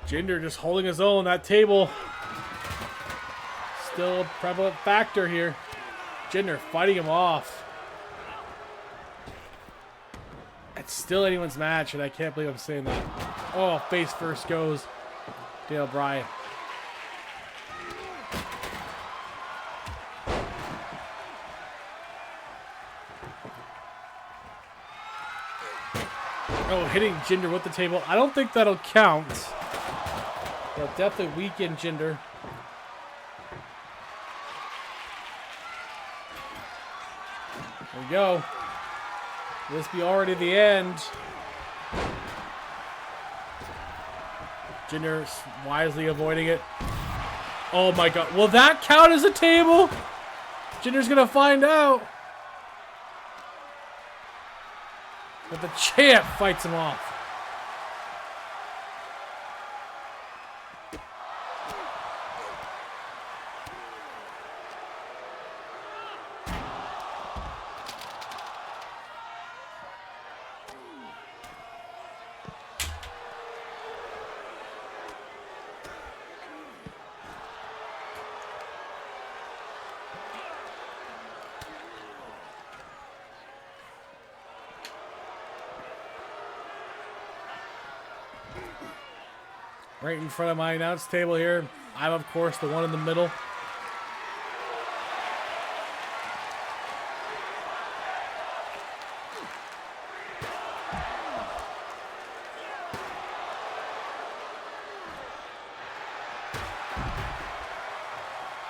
Jinder just holding his own. That table still a prevalent factor here. Jinder fighting him off. It's still anyone's match, and I can't believe I'm saying that. Oh, face first goes Daniel Bryan. Oh, hitting Jinder with the table. I don't think that'll count. But definitely weaken Jinder. There we go. Will this be already the end? Jinder wisely avoiding it. Oh my God. Will that count as a table? Jinder's gonna find out. But the champ fights him off. Right in front of my announce table here. I'm, of course, the one in the middle.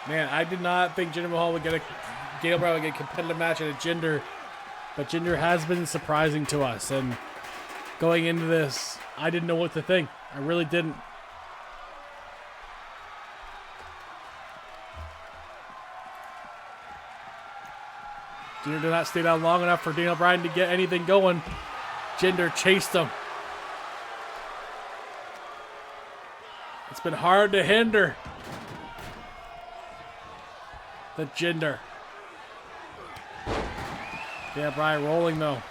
Man, I did not think Jinder Mahal would get Daniel Bryan would get a competitive match at a Jinder But Jinder has been surprising to us, and going into this, I didn't know what to think. I really didn't. Jinder did not stay down long enough for Daniel Bryan to get anything going. Jinder chased him. It's been hard to hinder the Jinder. Yeah, Bryan rolling though.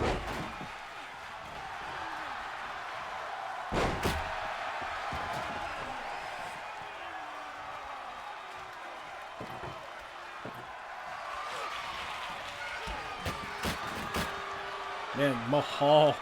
Man, Mahal.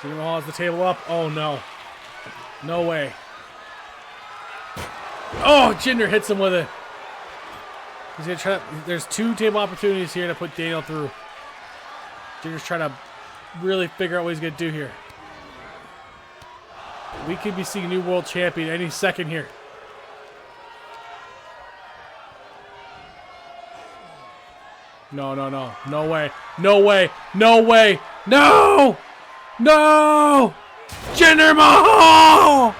Jinder Mahal has the table up. Oh no. No way. Oh, Jinder hits him with it. He's gonna try. There's 2 table opportunities here to put Daniel through. Jinder's trying to really figure out what he's gonna do here. We could be seeing a new world champion any second here. No, no, no. No way. No way. No way. No! No! Jinder Mahal!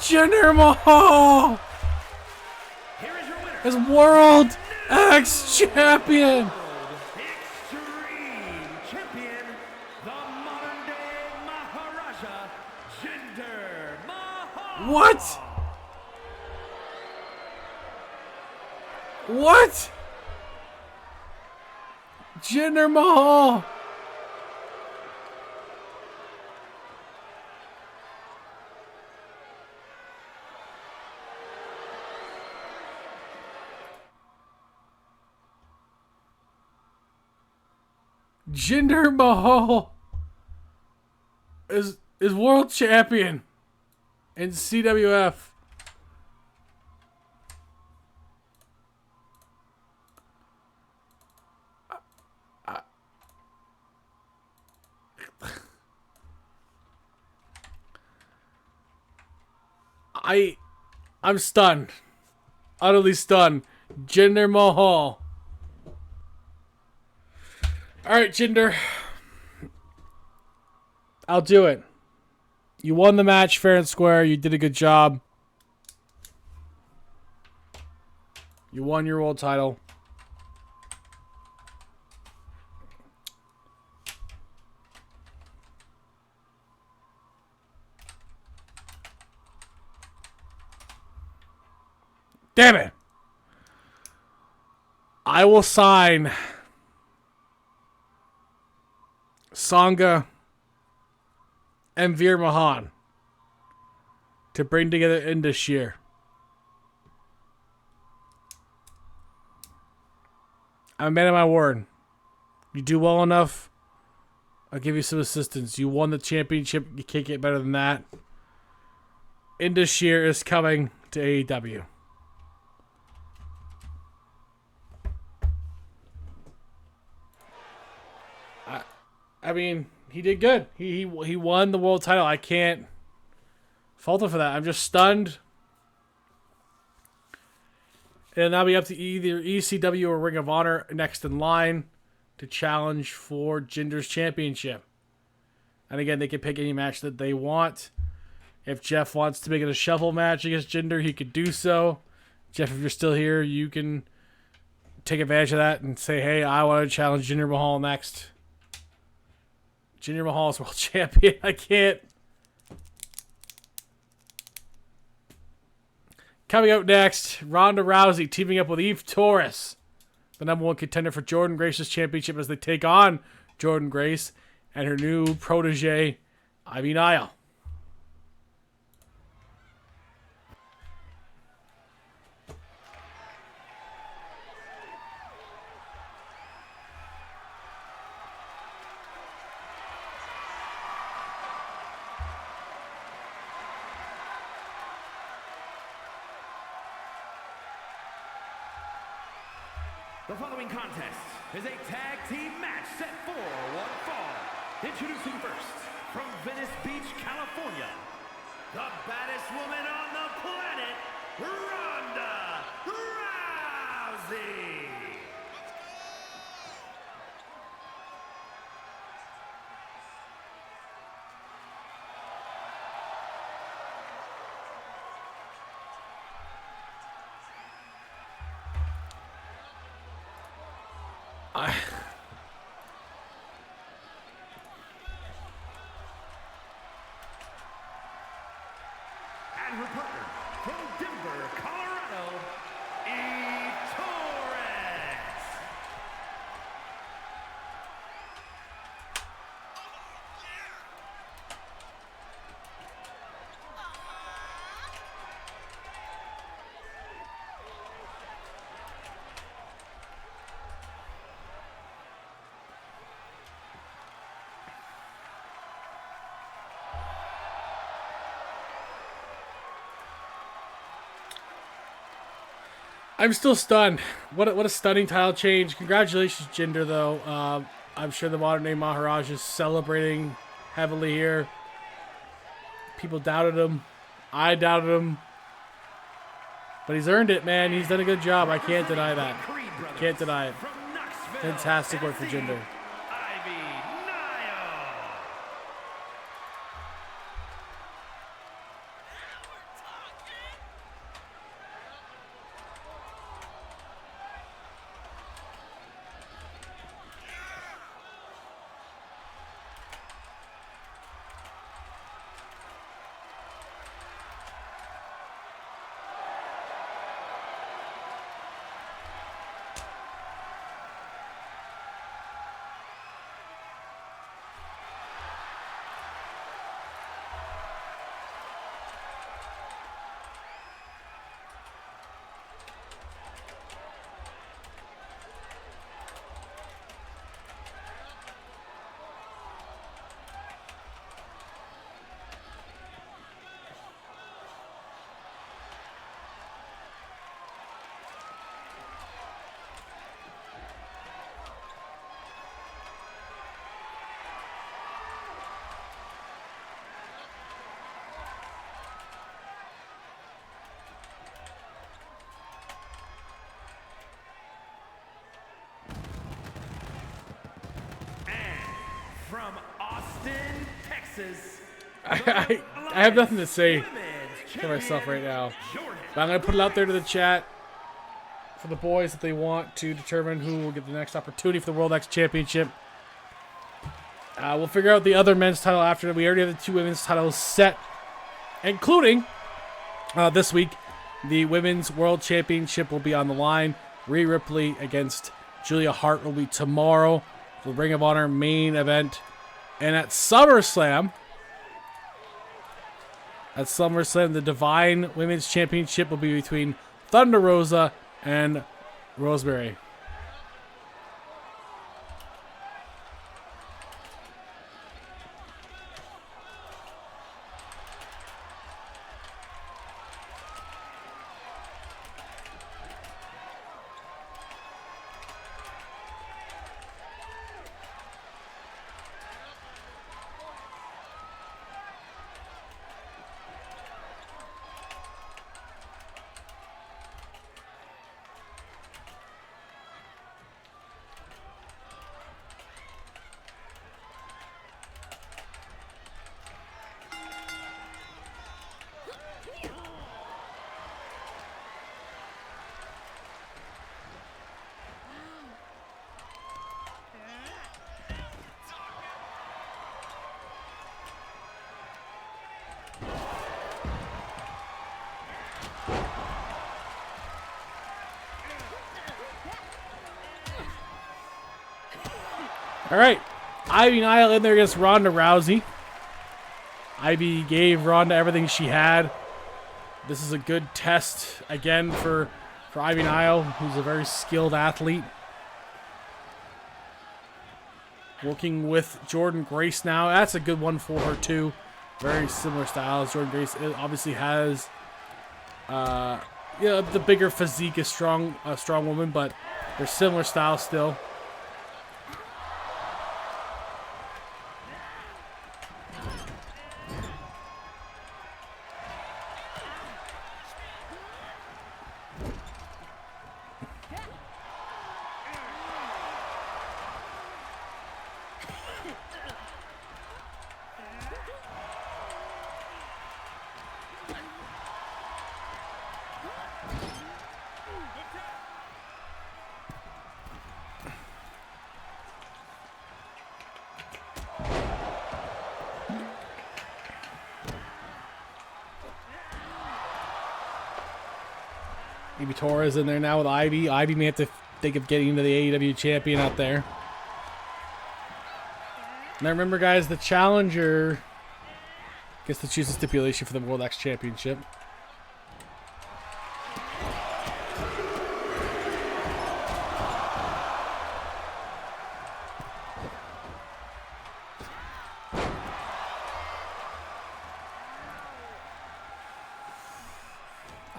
Jinder Mahal is World X Champion. Extreme Champion, the modern day Maharaja, Jinder Mahal. What? What? Jinder Mahal. Jinder Mahal is world champion in CWF. I'm stunned. Utterly stunned. Jinder Mahal. Alright, Jinder. I'll do it. You won the match fair and square. You did a good job. You won your world title. Damn it. I will sign Sangha and Veer Mahan to bring together in this year. I'm a man of my word. You do well enough, I'll give you some assistance. You won the championship. You can't get better than that. Indus year is coming to AEW. I mean, he did good. He won the world title. I can't fault him for that. I'm just stunned. And that'll be up to either ECW or Ring of Honor next in line to challenge for Jinder's championship. And again, they can pick any match that they want. If Jeff wants to make it a shuffle match against Jinder, he could do so. Jeff, if you're still here, you can take advantage of that and say, hey, I want to challenge Jinder Mahal next. Jinder Mahal is world champion. I can't. Coming up next, Ronda Rousey teaming up with Eve Torres, the #1 contender for Jordynne Grace's championship, as they take on Jordynne Grace and her new protege, Ivy Nile. The following contest is a tag team match set for one fall. Introducing first, from Venice Beach, California, the baddest woman on the planet, Ronda Rousey. And her partner, from Denver, Colorado, Torres. I'm still stunned. What a stunning title change. Congratulations, Jinder, though. I'm sure the modern day Maharaj is celebrating heavily here. People doubted him. I doubted him. But he's earned it, man. He's done a good job. I can't deny that. Can't deny it. Fantastic work for Jinder. From Austin, Texas, I have nothing to say for myself right now. But I'm going to put it out there to the chat for the boys that they want to determine who will get the next opportunity for the World X Championship. We'll figure out the other men's title after that. We already have the 2 women's titles set, including this week. The Women's World Championship will be on the line. Rhea Ripley against Julia Hart will be tomorrow. The Ring of Honor main event. And at SummerSlam, the Divine Women's Championship will be between Thunder Rosa and Rosemary. All right, Ivy Nile in there against Ronda Rousey. Ivy gave Ronda everything she had. This is a good test again for Ivy Nile, who's a very skilled athlete. Working with Jordan Grace now. That's a good one for her too. Very similar styles. Jordan Grace obviously has the bigger physique, a strong woman, but They're similar styles still. Maybe Torres in there now with Ivy. Ivy may have to think of getting into the AEW champion out there. Now remember, guys, the challenger gets to choose a stipulation for the World X Championship.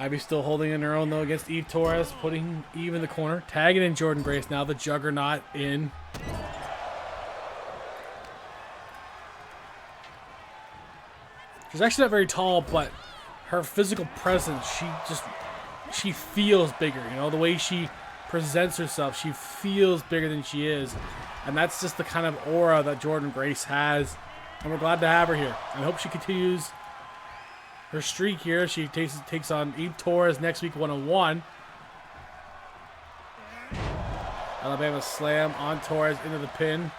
Ivy's still holding in her own, though, against Eve Torres, putting Eve in the corner. Tagging in Jordan Grace now, the Juggernaut in. She's actually not very tall, but her physical presence, she feels bigger. You know, the way she presents herself, she feels bigger than she is. And that's just the kind of aura that Jordan Grace has. And we're glad to have her here. I hope she continues her streak here. She takes on Eve Torres next week, 101. Alabama slam on Torres into the pin.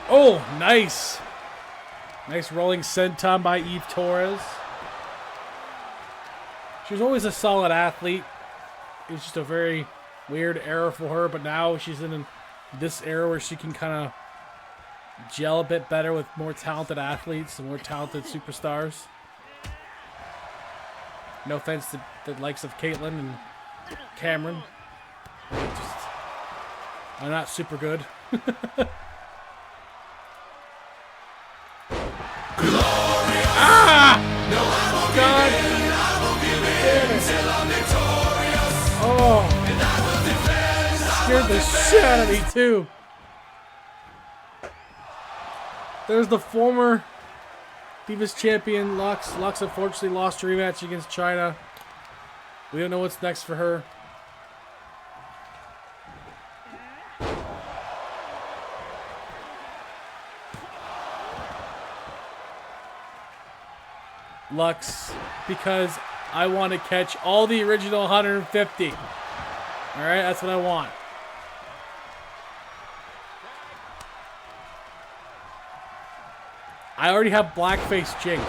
Oh, nice. Nice rolling senton by Eve Torres. She was always a solid athlete. It was just a very weird era for her, but now she's in this era where she can kind of gel a bit better with more talented athletes and more talented superstars. No offense to the likes of Caitlyn and Cameron. They're not super good. God. Oh, scared the shit out of me too. There's the former Divas champion Lux. Lux unfortunately lost her rematch against China. We don't know what's next for her. Lux, because I want to catch all the original 150. Alright, that's what I want. I already have blackface Jinx.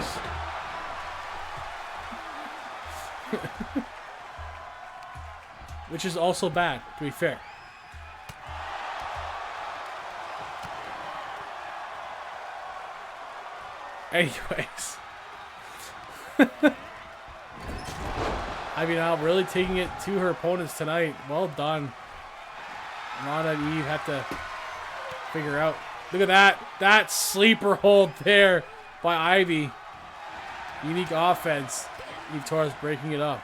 Which is also bad, to be fair. Anyways. I mean, I'm really taking it to her opponents tonight. Well done. Ronda and Eve have to figure out. Look at that. That sleeper hold there by Ivy. Unique offense. Eve Torres breaking it up.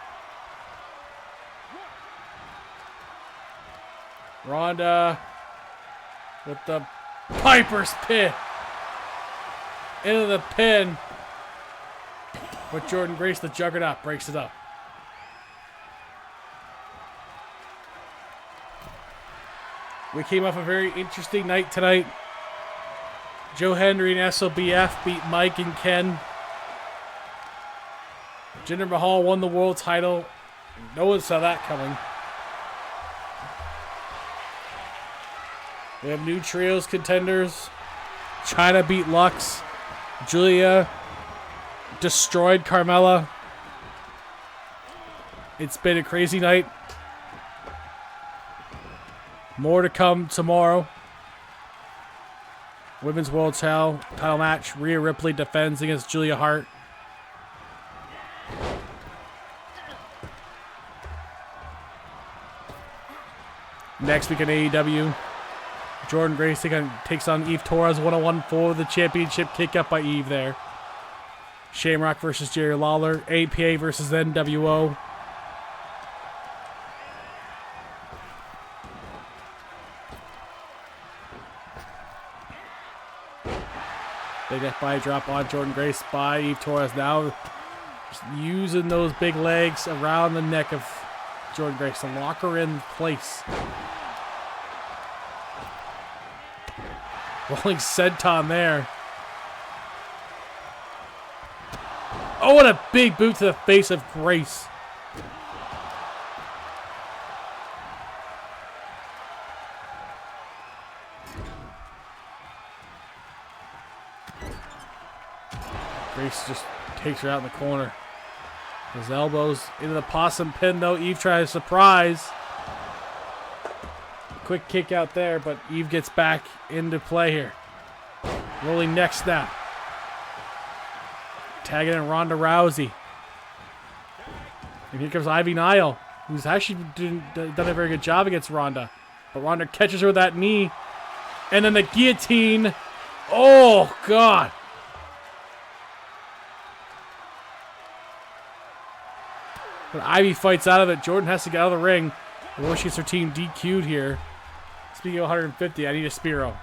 Ronda with the Piper's Pit. Into the pin. But Jordan Grace, the Juggernaut, breaks it up. We came off a very interesting night tonight. Joe Hendry and SOBF beat Mike and Ken. Jinder Mahal won the world title. No one saw that coming. We have new trios contenders. Chyna beat Lux. Julia destroyed Carmella. It's been a crazy night. More to come tomorrow. Women's World title match. Rhea Ripley defends against Julia Hart. Next week in AEW, Jordan Grace takes on Eve Torres 1-on-1 for the championship. Kick up by Eve there. Shamrock versus Jerry Lawler. APA versus NWO. Big FI drop on Jordan Grace by Eve Torres. Now just using those big legs around the neck of Jordan Grace to lock her in place. Rolling senton there. Oh, and a big boot to the face of Grace. Grace just takes her out in the corner. His elbows into the possum pin, though. Eve tries to surprise. Quick kick out there, but Eve gets back into play here. Rolling neck snap. Tagging in Ronda Rousey. And here comes Ivy Nile, who's actually done a very good job against Ronda. But Ronda catches her with that knee. And then the guillotine. Oh, God. But Ivy fights out of it. Jordan has to get out of the ring. Well, she gets her team DQ'd here. Speaking of 150, I need a Spiro.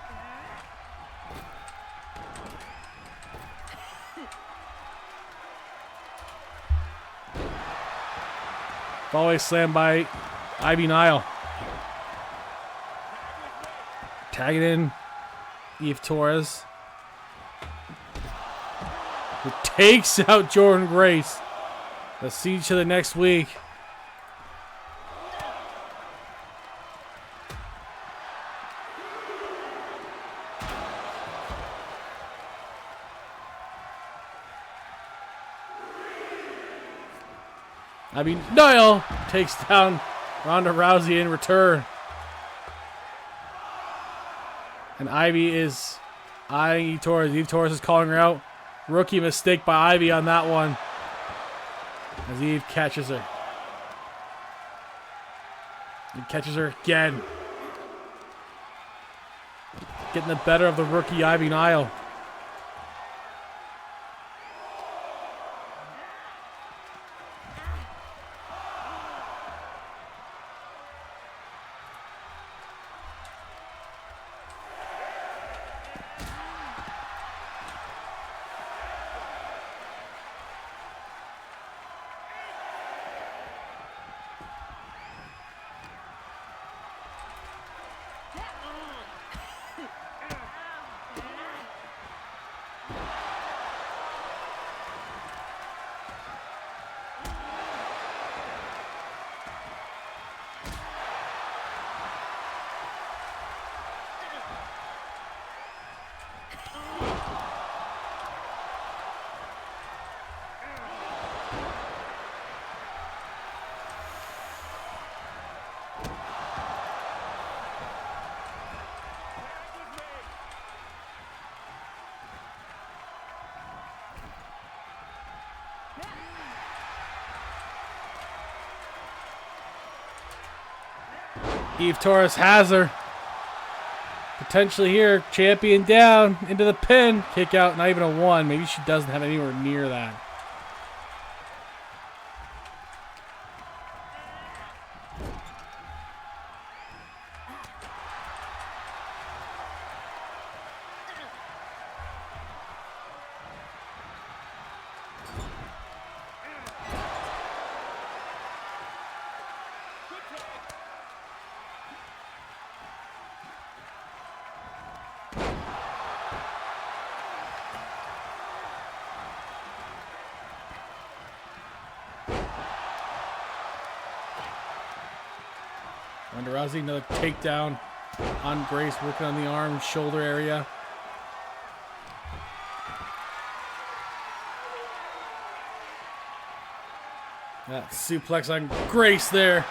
Volley slam by Ivy Nile. Tagging in Eve Torres. Who takes out Jordan Grace. Let's see each other next week. I mean, Niall takes down Ronda Rousey in return. And Ivy is eyeing Eve Torres. Eve Torres is calling her out. Rookie mistake by Ivy on that one. As Eve catches her. He catches her again. Getting the better of the rookie Ivy Nile. Eve Torres has her. Potentially here. Champion down into the pin. Kick out. Not even a 1. Maybe she doesn't have anywhere near that. Ronda Rousey, another takedown on Grace, working on the arm, shoulder area. That suplex on Grace there.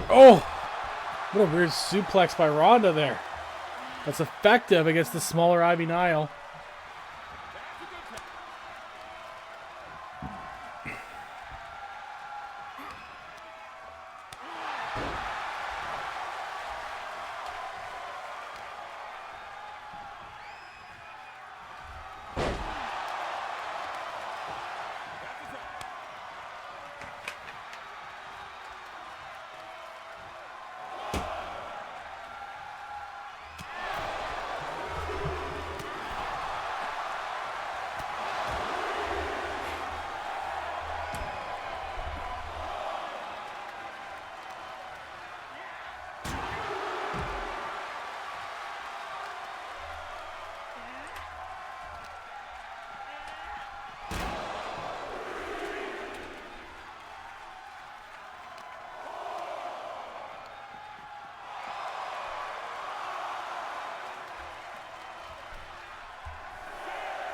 Oh! What a weird suplex by Ronda there. That's effective against the smaller Ivy Nile.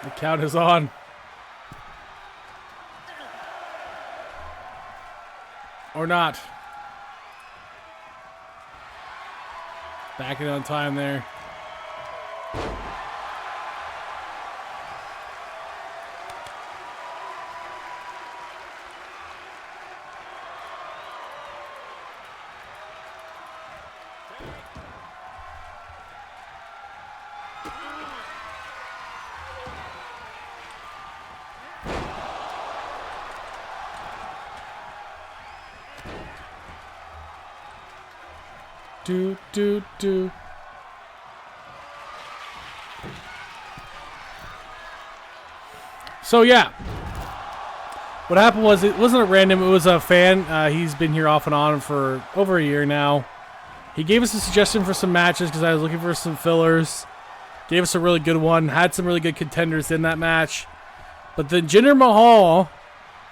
The count is on. Or not. Backing on time there. Do. So yeah, what happened was it wasn't a random. It was a fan. He's been here off and on for over a year now. He gave us a suggestion for some matches because I was looking for some fillers. Gave us a really good one. Had some really good contenders in that match, but then Jinder Mahal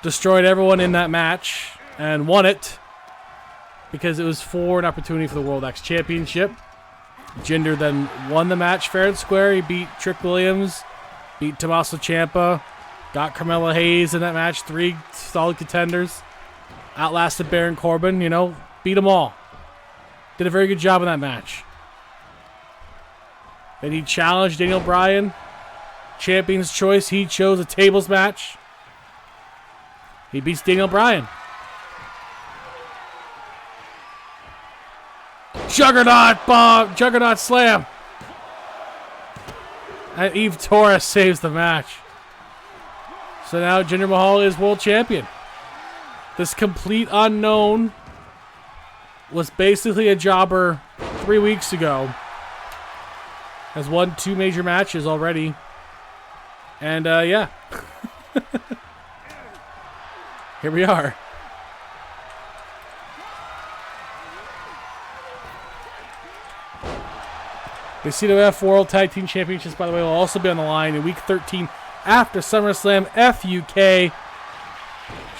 destroyed everyone in that match and won it. Because it was for an opportunity for the World X Championship. Jinder then won the match fair and square. He beat Trick Williams, beat Tommaso Ciampa, got Carmelo Hayes in that match. 3 solid contenders. Outlasted Baron Corbin, beat them all. Did a very good job in that match. Then he challenged Daniel Bryan. Champion's choice. He chose a tables match. He beats Daniel Bryan. Juggernaut bomb! Juggernaut slam! And Eve Torres saves the match. So now Jinder Mahal is world champion. This complete unknown was basically a jobber 3 weeks ago. Has won 2 major matches already. And yeah. Here we are. The ECW World Tag Team Championships, by the way, will also be on the line in Week 13 after SummerSlam. FUK.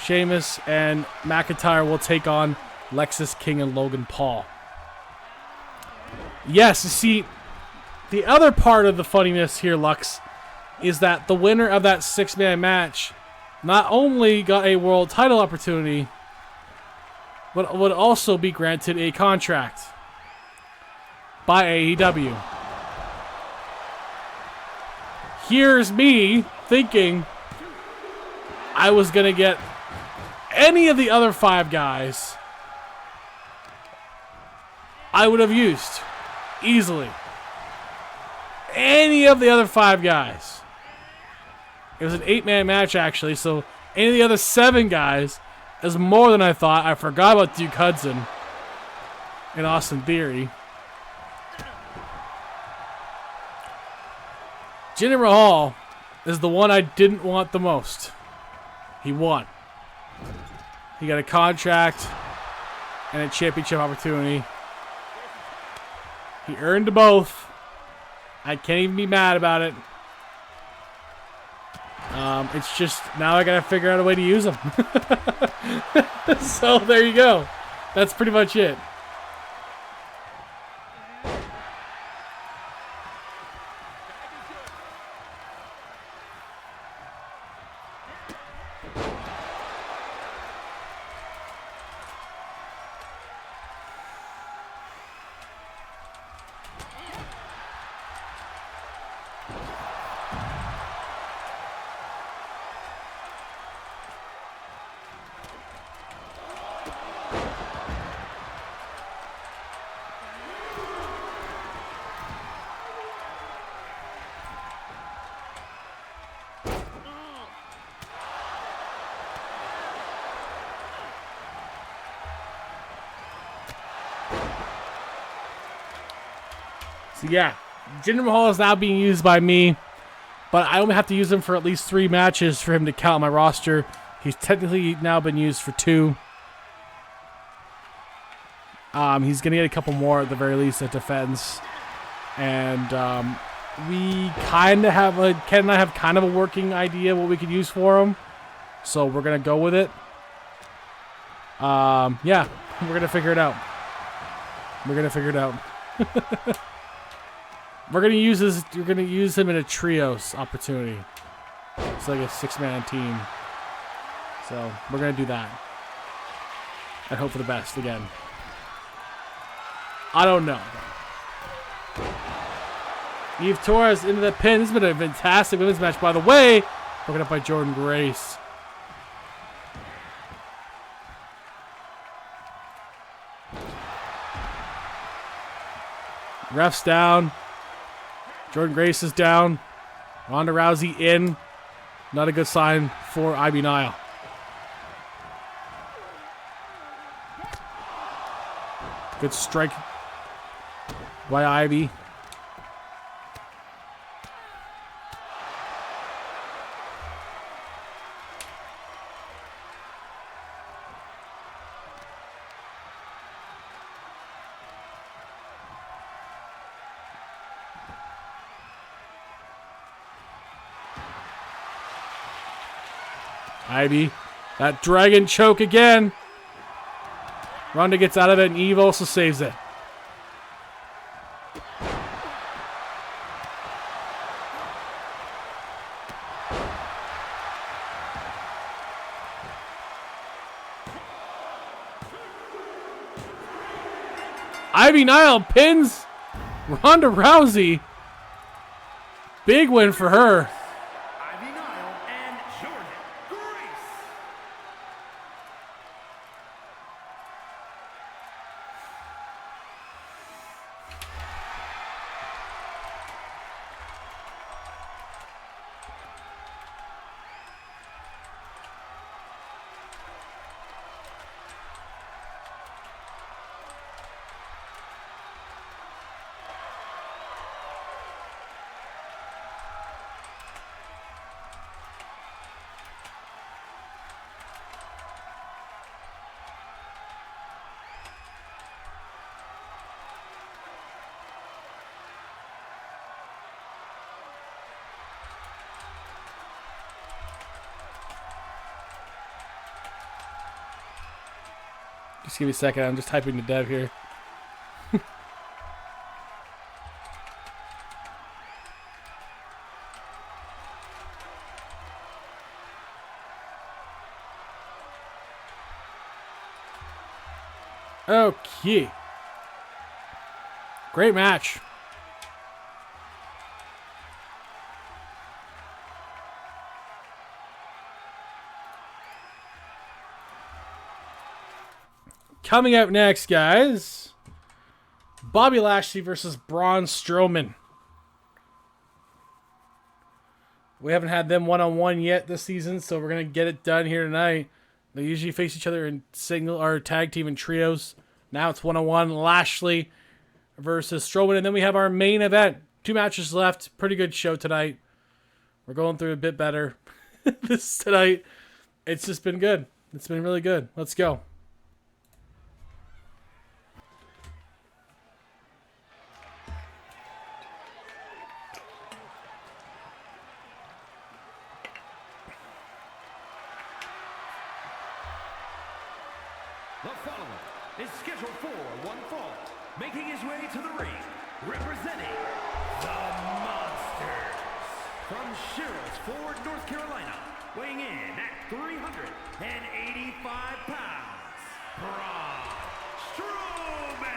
Sheamus and McIntyre will take on Lexis King and Logan Paul. Yes, you see, the other part of the funniness here, Lux, is that the winner of that 6-man match not only got a world title opportunity, but would also be granted a contract by AEW. Here's me thinking I was going to get any of the other 5 guys I would have used easily. Any of the other 5 guys. It was an 8-man match, actually, so any of the other 7 guys is more than I thought. I forgot about Duke Hudson and Austin Theory. Jinder Mahal is the one I didn't want the most. He won. He got a contract and a championship opportunity. He earned both. I can't even be mad about it. It's just now I gotta figure out a way to use them. So there you go. That's pretty much it. So yeah, Jinder Mahal is now being used by me, but I only have to use him for at least 3 matches for him to count on my roster. He's technically now been used for 2. He's going to get a couple more at the very least at defense. And we kind of have Ken and I have kind of a working idea what we could use for him. So we're going to go with it. Yeah, we're going to figure it out. We're going to figure it out. We're going to use him in a trios opportunity. It's like a 6-man team. So we're going to do that. I hope for the best again. I don't know. Eve Torres into the pin. This has been a fantastic women's match, by the way. Broken up by Jordan Grace. Ref's down. Jordan Grace is down. Ronda Rousey in. Not a good sign for Ivy Nile. Good strike by Ivy. Ivy, that dragon choke again. Ronda gets out of it, and Eve also saves it. Ivy Nile pins Ronda Rousey. Big win for her. Ivy Nile and Jordan Grace. Just give me a second. I'm just typing to Dev here. Okay. Great match. Coming up next, guys, Bobby Lashley versus Braun Strowman. We haven't had them one-on-one yet this season, so we're going to get it done here tonight. They usually face each other in single or tag team and trios. Now it's one-on-one, Lashley versus Strowman. And then we have our main event. 2 matches left. Pretty good show tonight. We're going through a bit better this tonight. It's just been good. It's been really good. Let's go. The following is scheduled for one fall, making his way to the ring, representing the Monsters. From Sherrills Ford, North Carolina, weighing in at 385 pounds, Braun Strowman.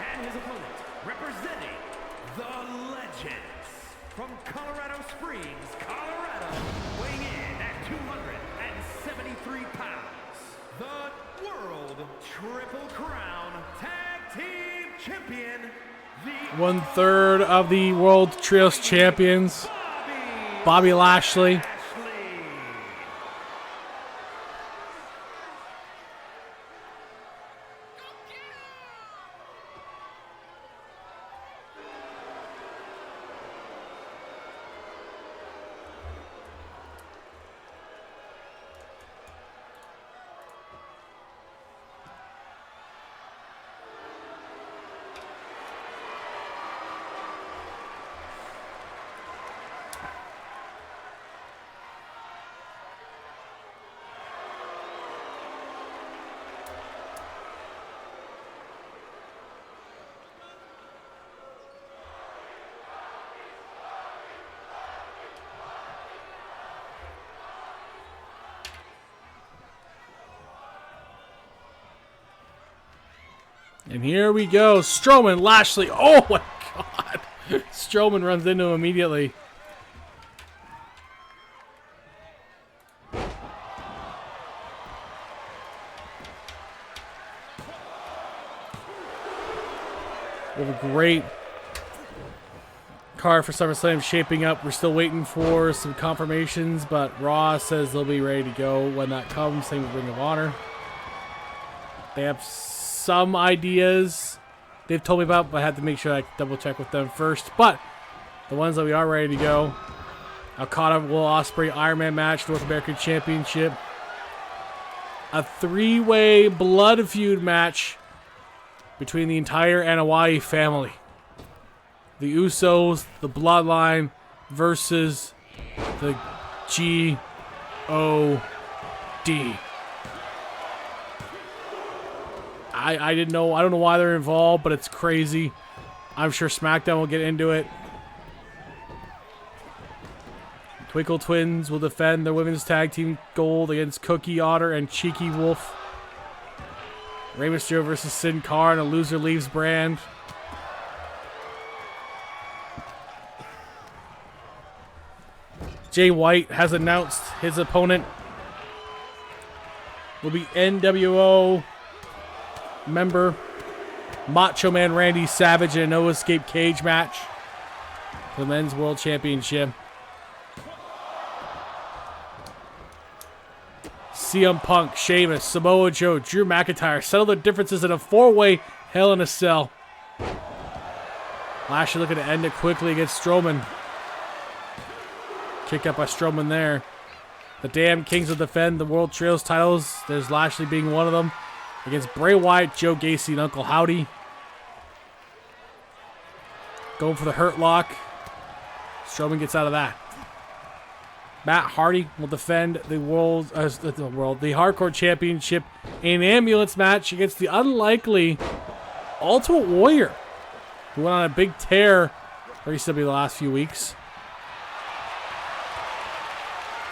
And his opponent, representing the Legends, from Colorado Springs, Colorado, weighing in at 273 pounds, the World Triple Crown Tag Team Champion, the 1/3 of the World Trios Champions, Bobby Lashley. And here we go. Strowman, Lashley. Oh my God. Strowman runs into him immediately. We have a great card for SummerSlam shaping up. We're still waiting for some confirmations, but Raw says they'll be ready to go when that comes. Same with Ring of Honor. They have some ideas they've told me about, but I had to make sure I double check with them first. But the ones that we are ready to go: Okada, Will Ospreay, Iron Man match, North American Championship, a 3-way blood feud match between the entire Anoa'i family, the Usos, the Bloodline versus the G.O.D. I didn't know. I don't know why they're involved, but it's crazy. I'm sure SmackDown will get into it. Twinkle Twins will defend their women's tag team gold against Cookie Otter and Cheeky Wolf. Rey Mysterio versus Sin Cara and a loser leaves brand. Jay White has announced his opponent will be NWO member Macho Man Randy Savage in a no escape cage match for the Men's World Championship. CM Punk, Sheamus, Samoa Joe, Drew McIntyre settle their differences in a 4-way Hell in a Cell. Lashley looking to end it quickly against Strowman. Kick up by Strowman there. The Damn Kings will defend the World Trios titles. There's Lashley being one of them, against Bray Wyatt, Joe Gacy, and Uncle Howdy. Going for the Hurt Lock. Strowman gets out of that. Matt Hardy will defend the the Hardcore Championship in an ambulance match against the unlikely Ultimate Warrior, who went on a big tear recently the last few weeks.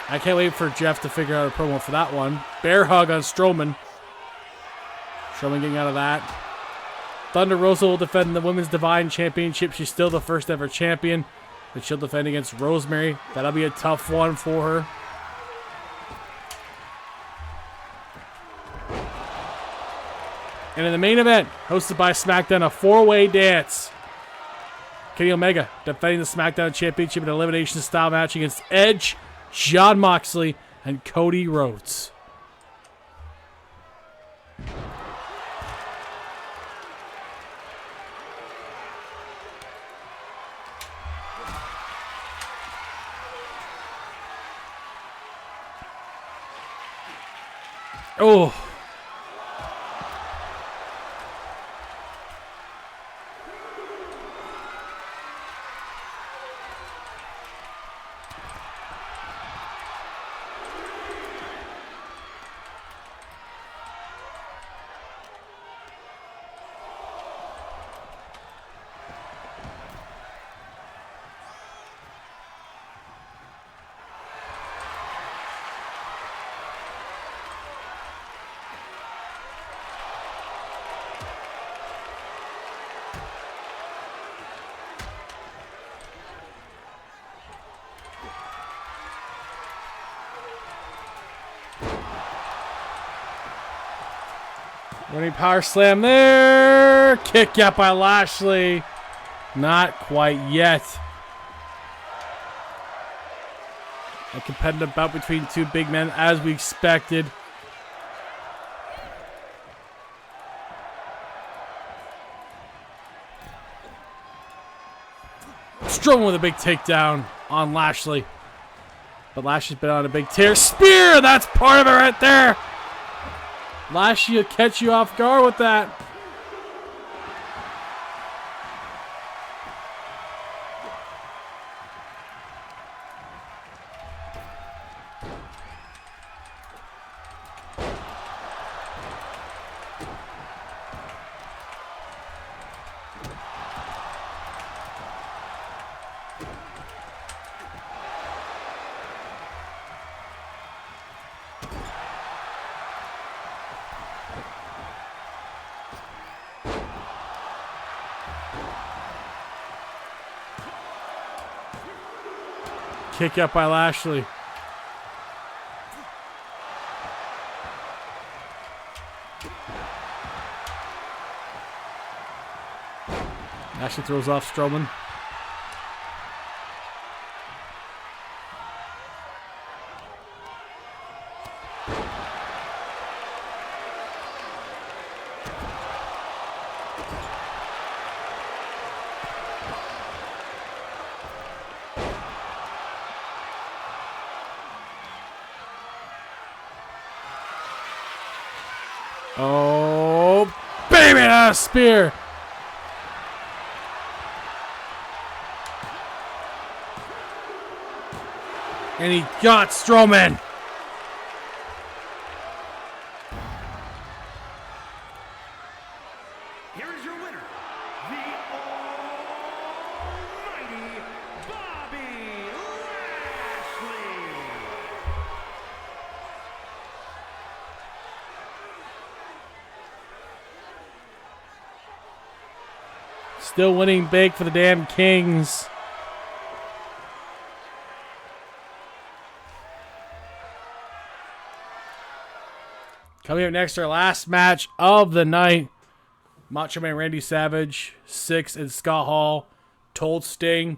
I can't wait for Jeff to figure out a promo for that one. Bear hug on Strowman. Strowman getting out of that. Thunder Rosa will defend the Women's Divine Championship. She's still the first ever champion, but she'll defend against Rosemary. That'll be a tough one for her. And in the main event, hosted by SmackDown, a 4-way dance. Kenny Omega defending the SmackDown Championship in an elimination style match against Edge, Jon Moxley, and Cody Rhodes. Oh. Running power slam there. Kick out by Lashley. Not quite yet. A competitive bout between two big men as we expected. Strowman with a big takedown on Lashley. But Lashley's been on a big tear. Spear! That's part of it right there. Lashley will catch you off guard with that. Kick out by Lashley. Lashley throws off Strowman. Oh, baby, a spear. And he got Strowman. Here is your winner, the almighty Bobby Lashley. Still winning big for the damn Kings. Coming up next, our last match of the night. Macho Man Randy Savage, Six, and Scott Hall told Sting,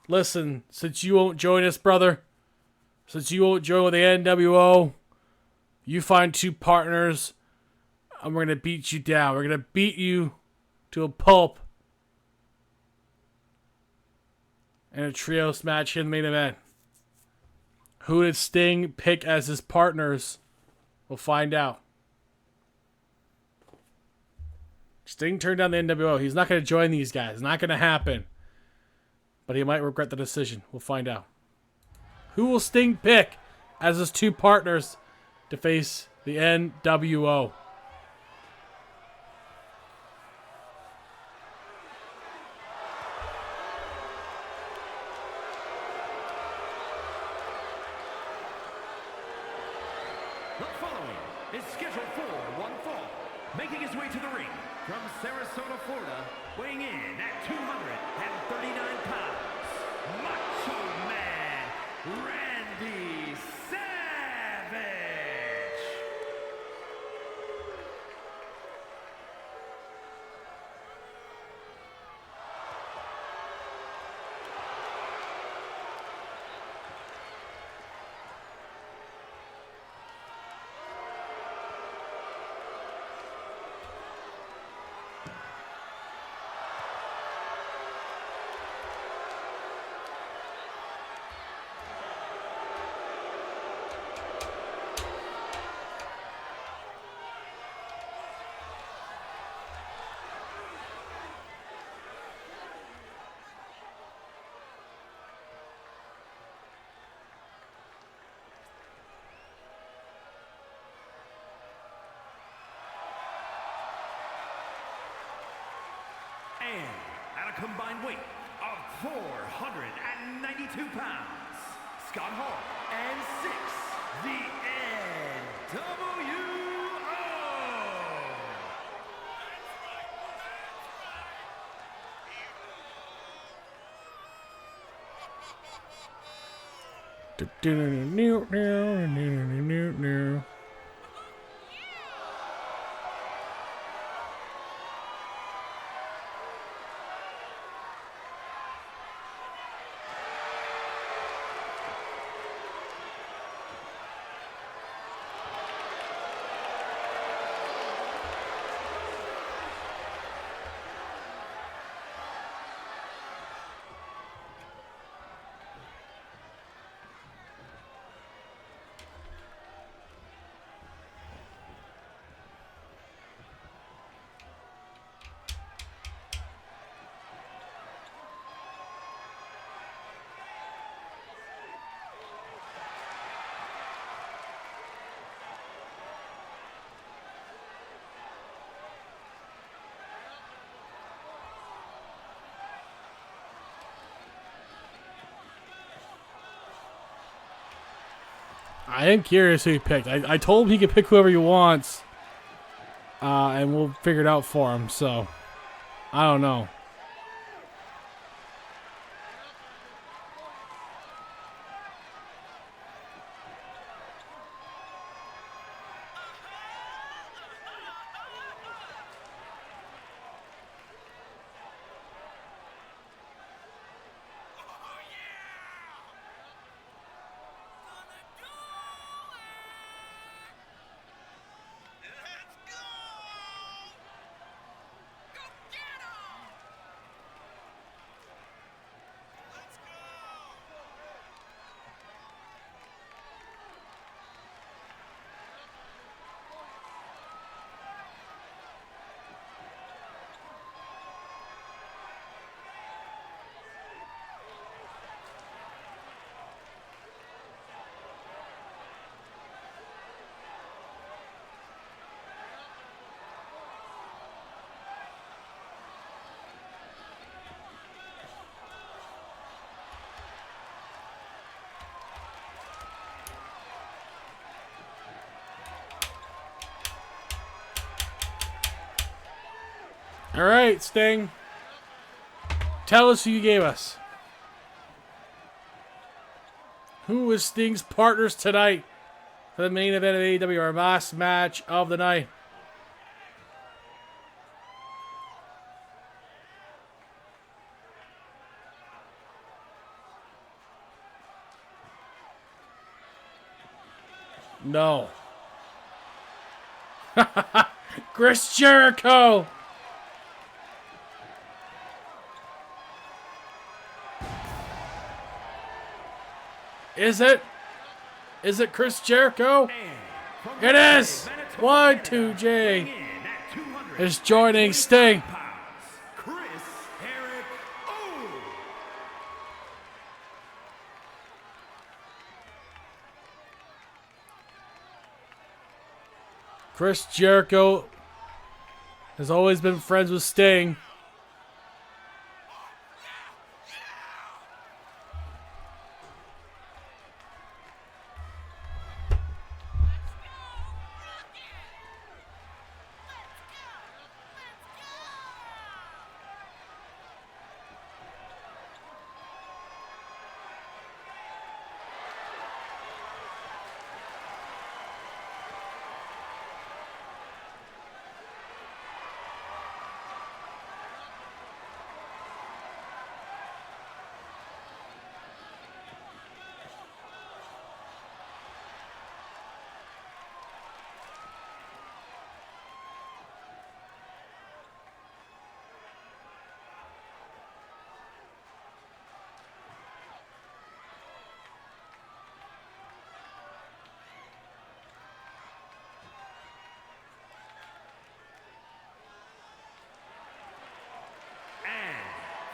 listen, since you won't join us, brother, since you won't join with the NWO, you find two partners, and we're going to beat you down. We're going to beat you to a pulp. And a trios match in the main event. Who did Sting pick as his partners? We'll find out. Sting turned down the NWO. He's not going to join these guys. It's not going to happen. But he might regret the decision. We'll find out. Who will Sting pick as his two partners to face the NWO? The following is scheduled for one fall, making his way to the ring from Sarasota, Florida, weighing in at 239 pounds, Macho Man Randy Savage. And at a combined weight of 492 pounds, Scott Hall and Six, the NWO. I am curious who he picked. I told him he could pick whoever he wants. And we'll figure it out for him. So, I don't know. All right, Sting. Tell us who you gave us. Who is Sting's partners tonight for the main event of AEW, our last match of the night? No. Chris Jericho. Is it? Is it Chris Jericho? It is! 1-2J is joining Sting. Chris Jericho has always been friends with Sting.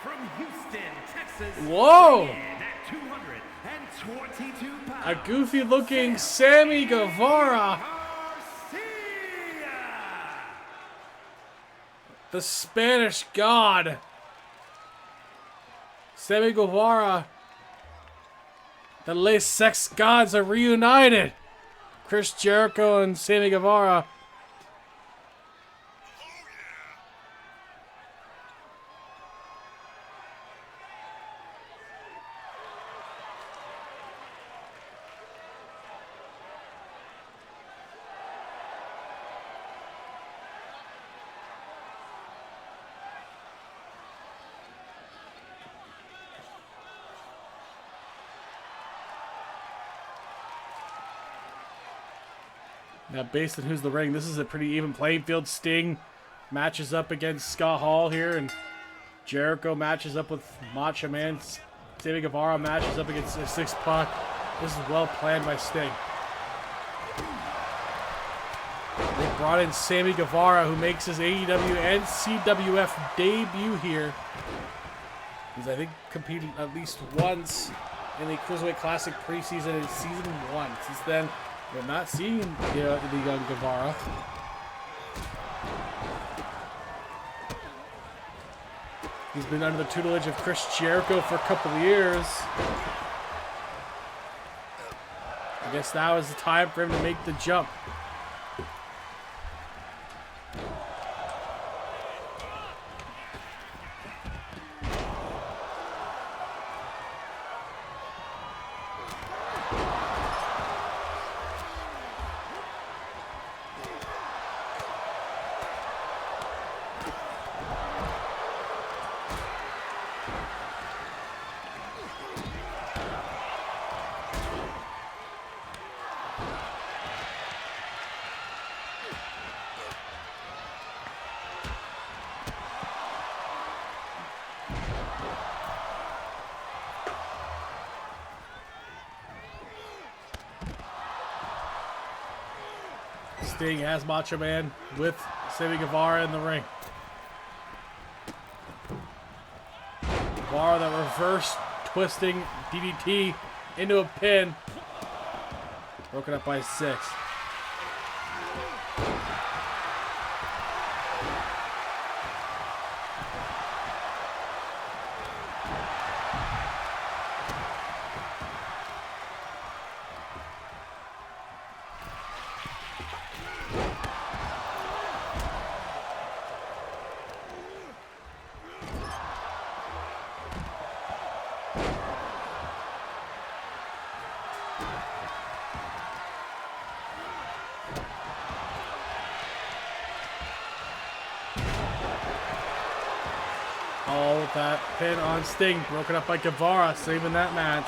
From Houston, Texas. Whoa! At 222 pounds. A goofy looking Sammy Guevara. The Spanish God. Sammy Guevara. The Les Sex Gods are reunited. Chris Jericho and Sammy Guevara. Now, based on who's the ring, this is a pretty even playing field. Sting matches up against Scott Hall here, and Jericho matches up with Macho Man. Sammy Guevara matches up against Six Pac. This is well planned by Sting. They brought in Sammy Guevara, who makes his AEW and CWF debut here. He's, I think, competed at least once in the Cruiserweight Classic preseason in Season 1. Since then, we're not seeing the young Guevara. He's been under the tutelage of Chris Jericho for a couple of years. I guess now is the time for him to make the jump. Sting has Macho Man with Sammy Guevara in the ring. Guevara, that reverse twisting DDT into a pin. Broken up by 6. Oh, that pin on Sting, broken up by Guevara, saving that match.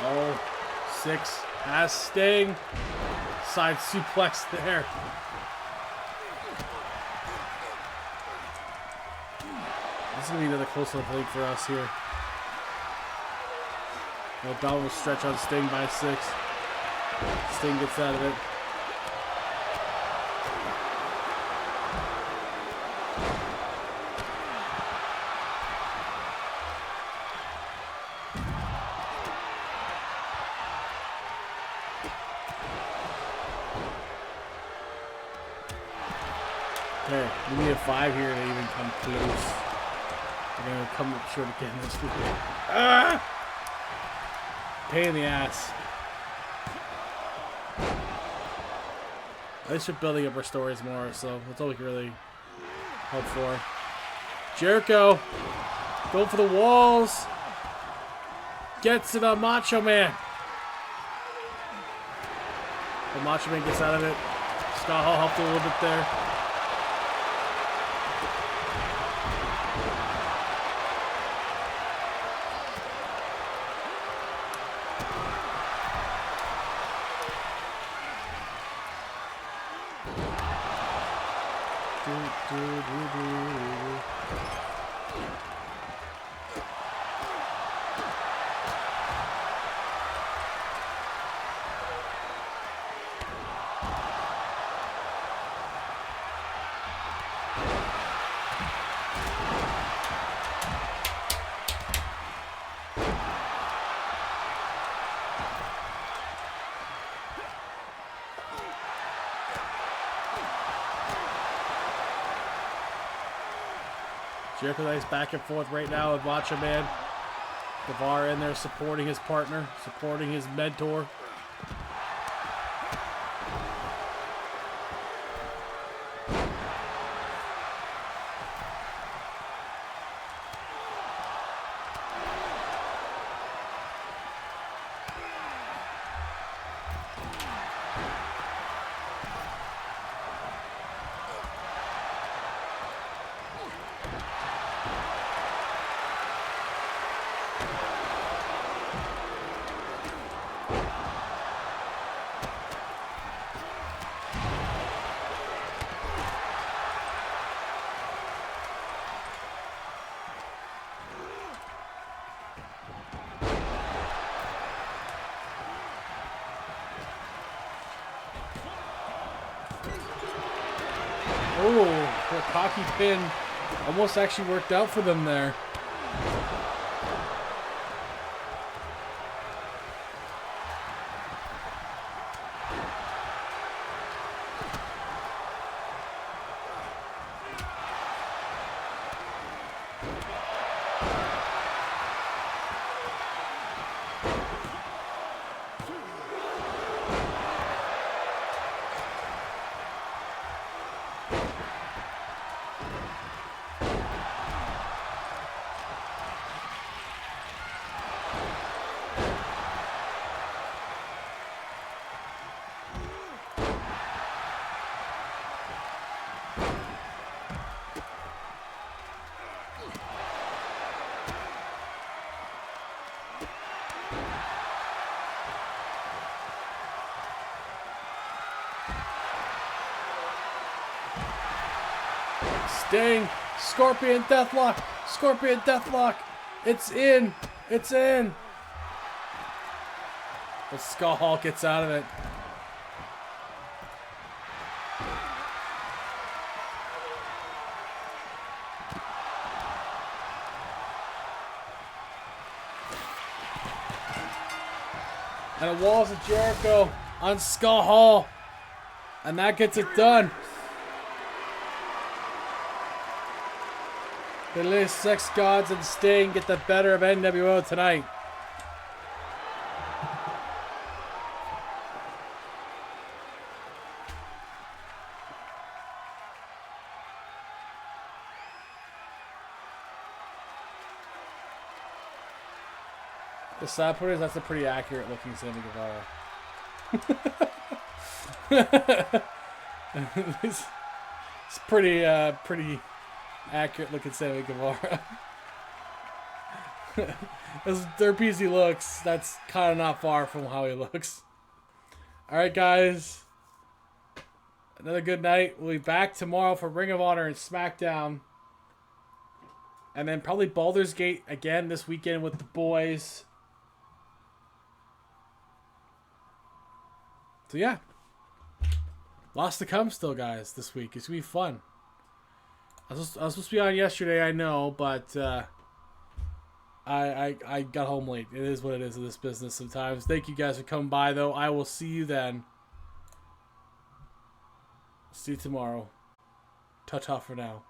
Oh, 6 has Sting. Side suplex there. This is going to be another close one plate for us here. No bell will stretch on Sting by 6. Sting gets out of it. Okay, we need a 5 here to even come close. We're gonna come up short again this week. Ah! Pain in the ass. At least we're building up our stories more, so that's all we can really hope for. Jericho, go for the walls. Gets it on Macho Man. But Macho Man gets out of it. Scott Hall helped a little bit there. Jericho is back and forth right now with Macho Man. Guevara in there supporting his partner, supporting his mentor. Oh, the cocky pin almost actually worked out for them there. Sting, Scorpion Deathlock, Scorpion Deathlock. It's in, it's in. But Skull Hall gets out of it. And a Walls of Jericho on Skull Hall. And that gets it done. The latest Sex Gods and Sting get the better of NWO tonight. The sad part is that's a pretty accurate looking Sammy Guevara. It's pretty accurate looking Sammy Guevara. As derpy as he looks, that's kind of not far from how he looks. Alright guys, another good night. We'll be back tomorrow for Ring of Honor and SmackDown. And then probably Baldur's Gate again this weekend with the boys. So yeah, lots to come still, guys, this week. It's going to be fun. I was supposed to be on yesterday, I know, but I got home late. It is what it is in this business sometimes. Thank you guys for coming by, though. I will see you then. See you tomorrow. Ta-ta for now.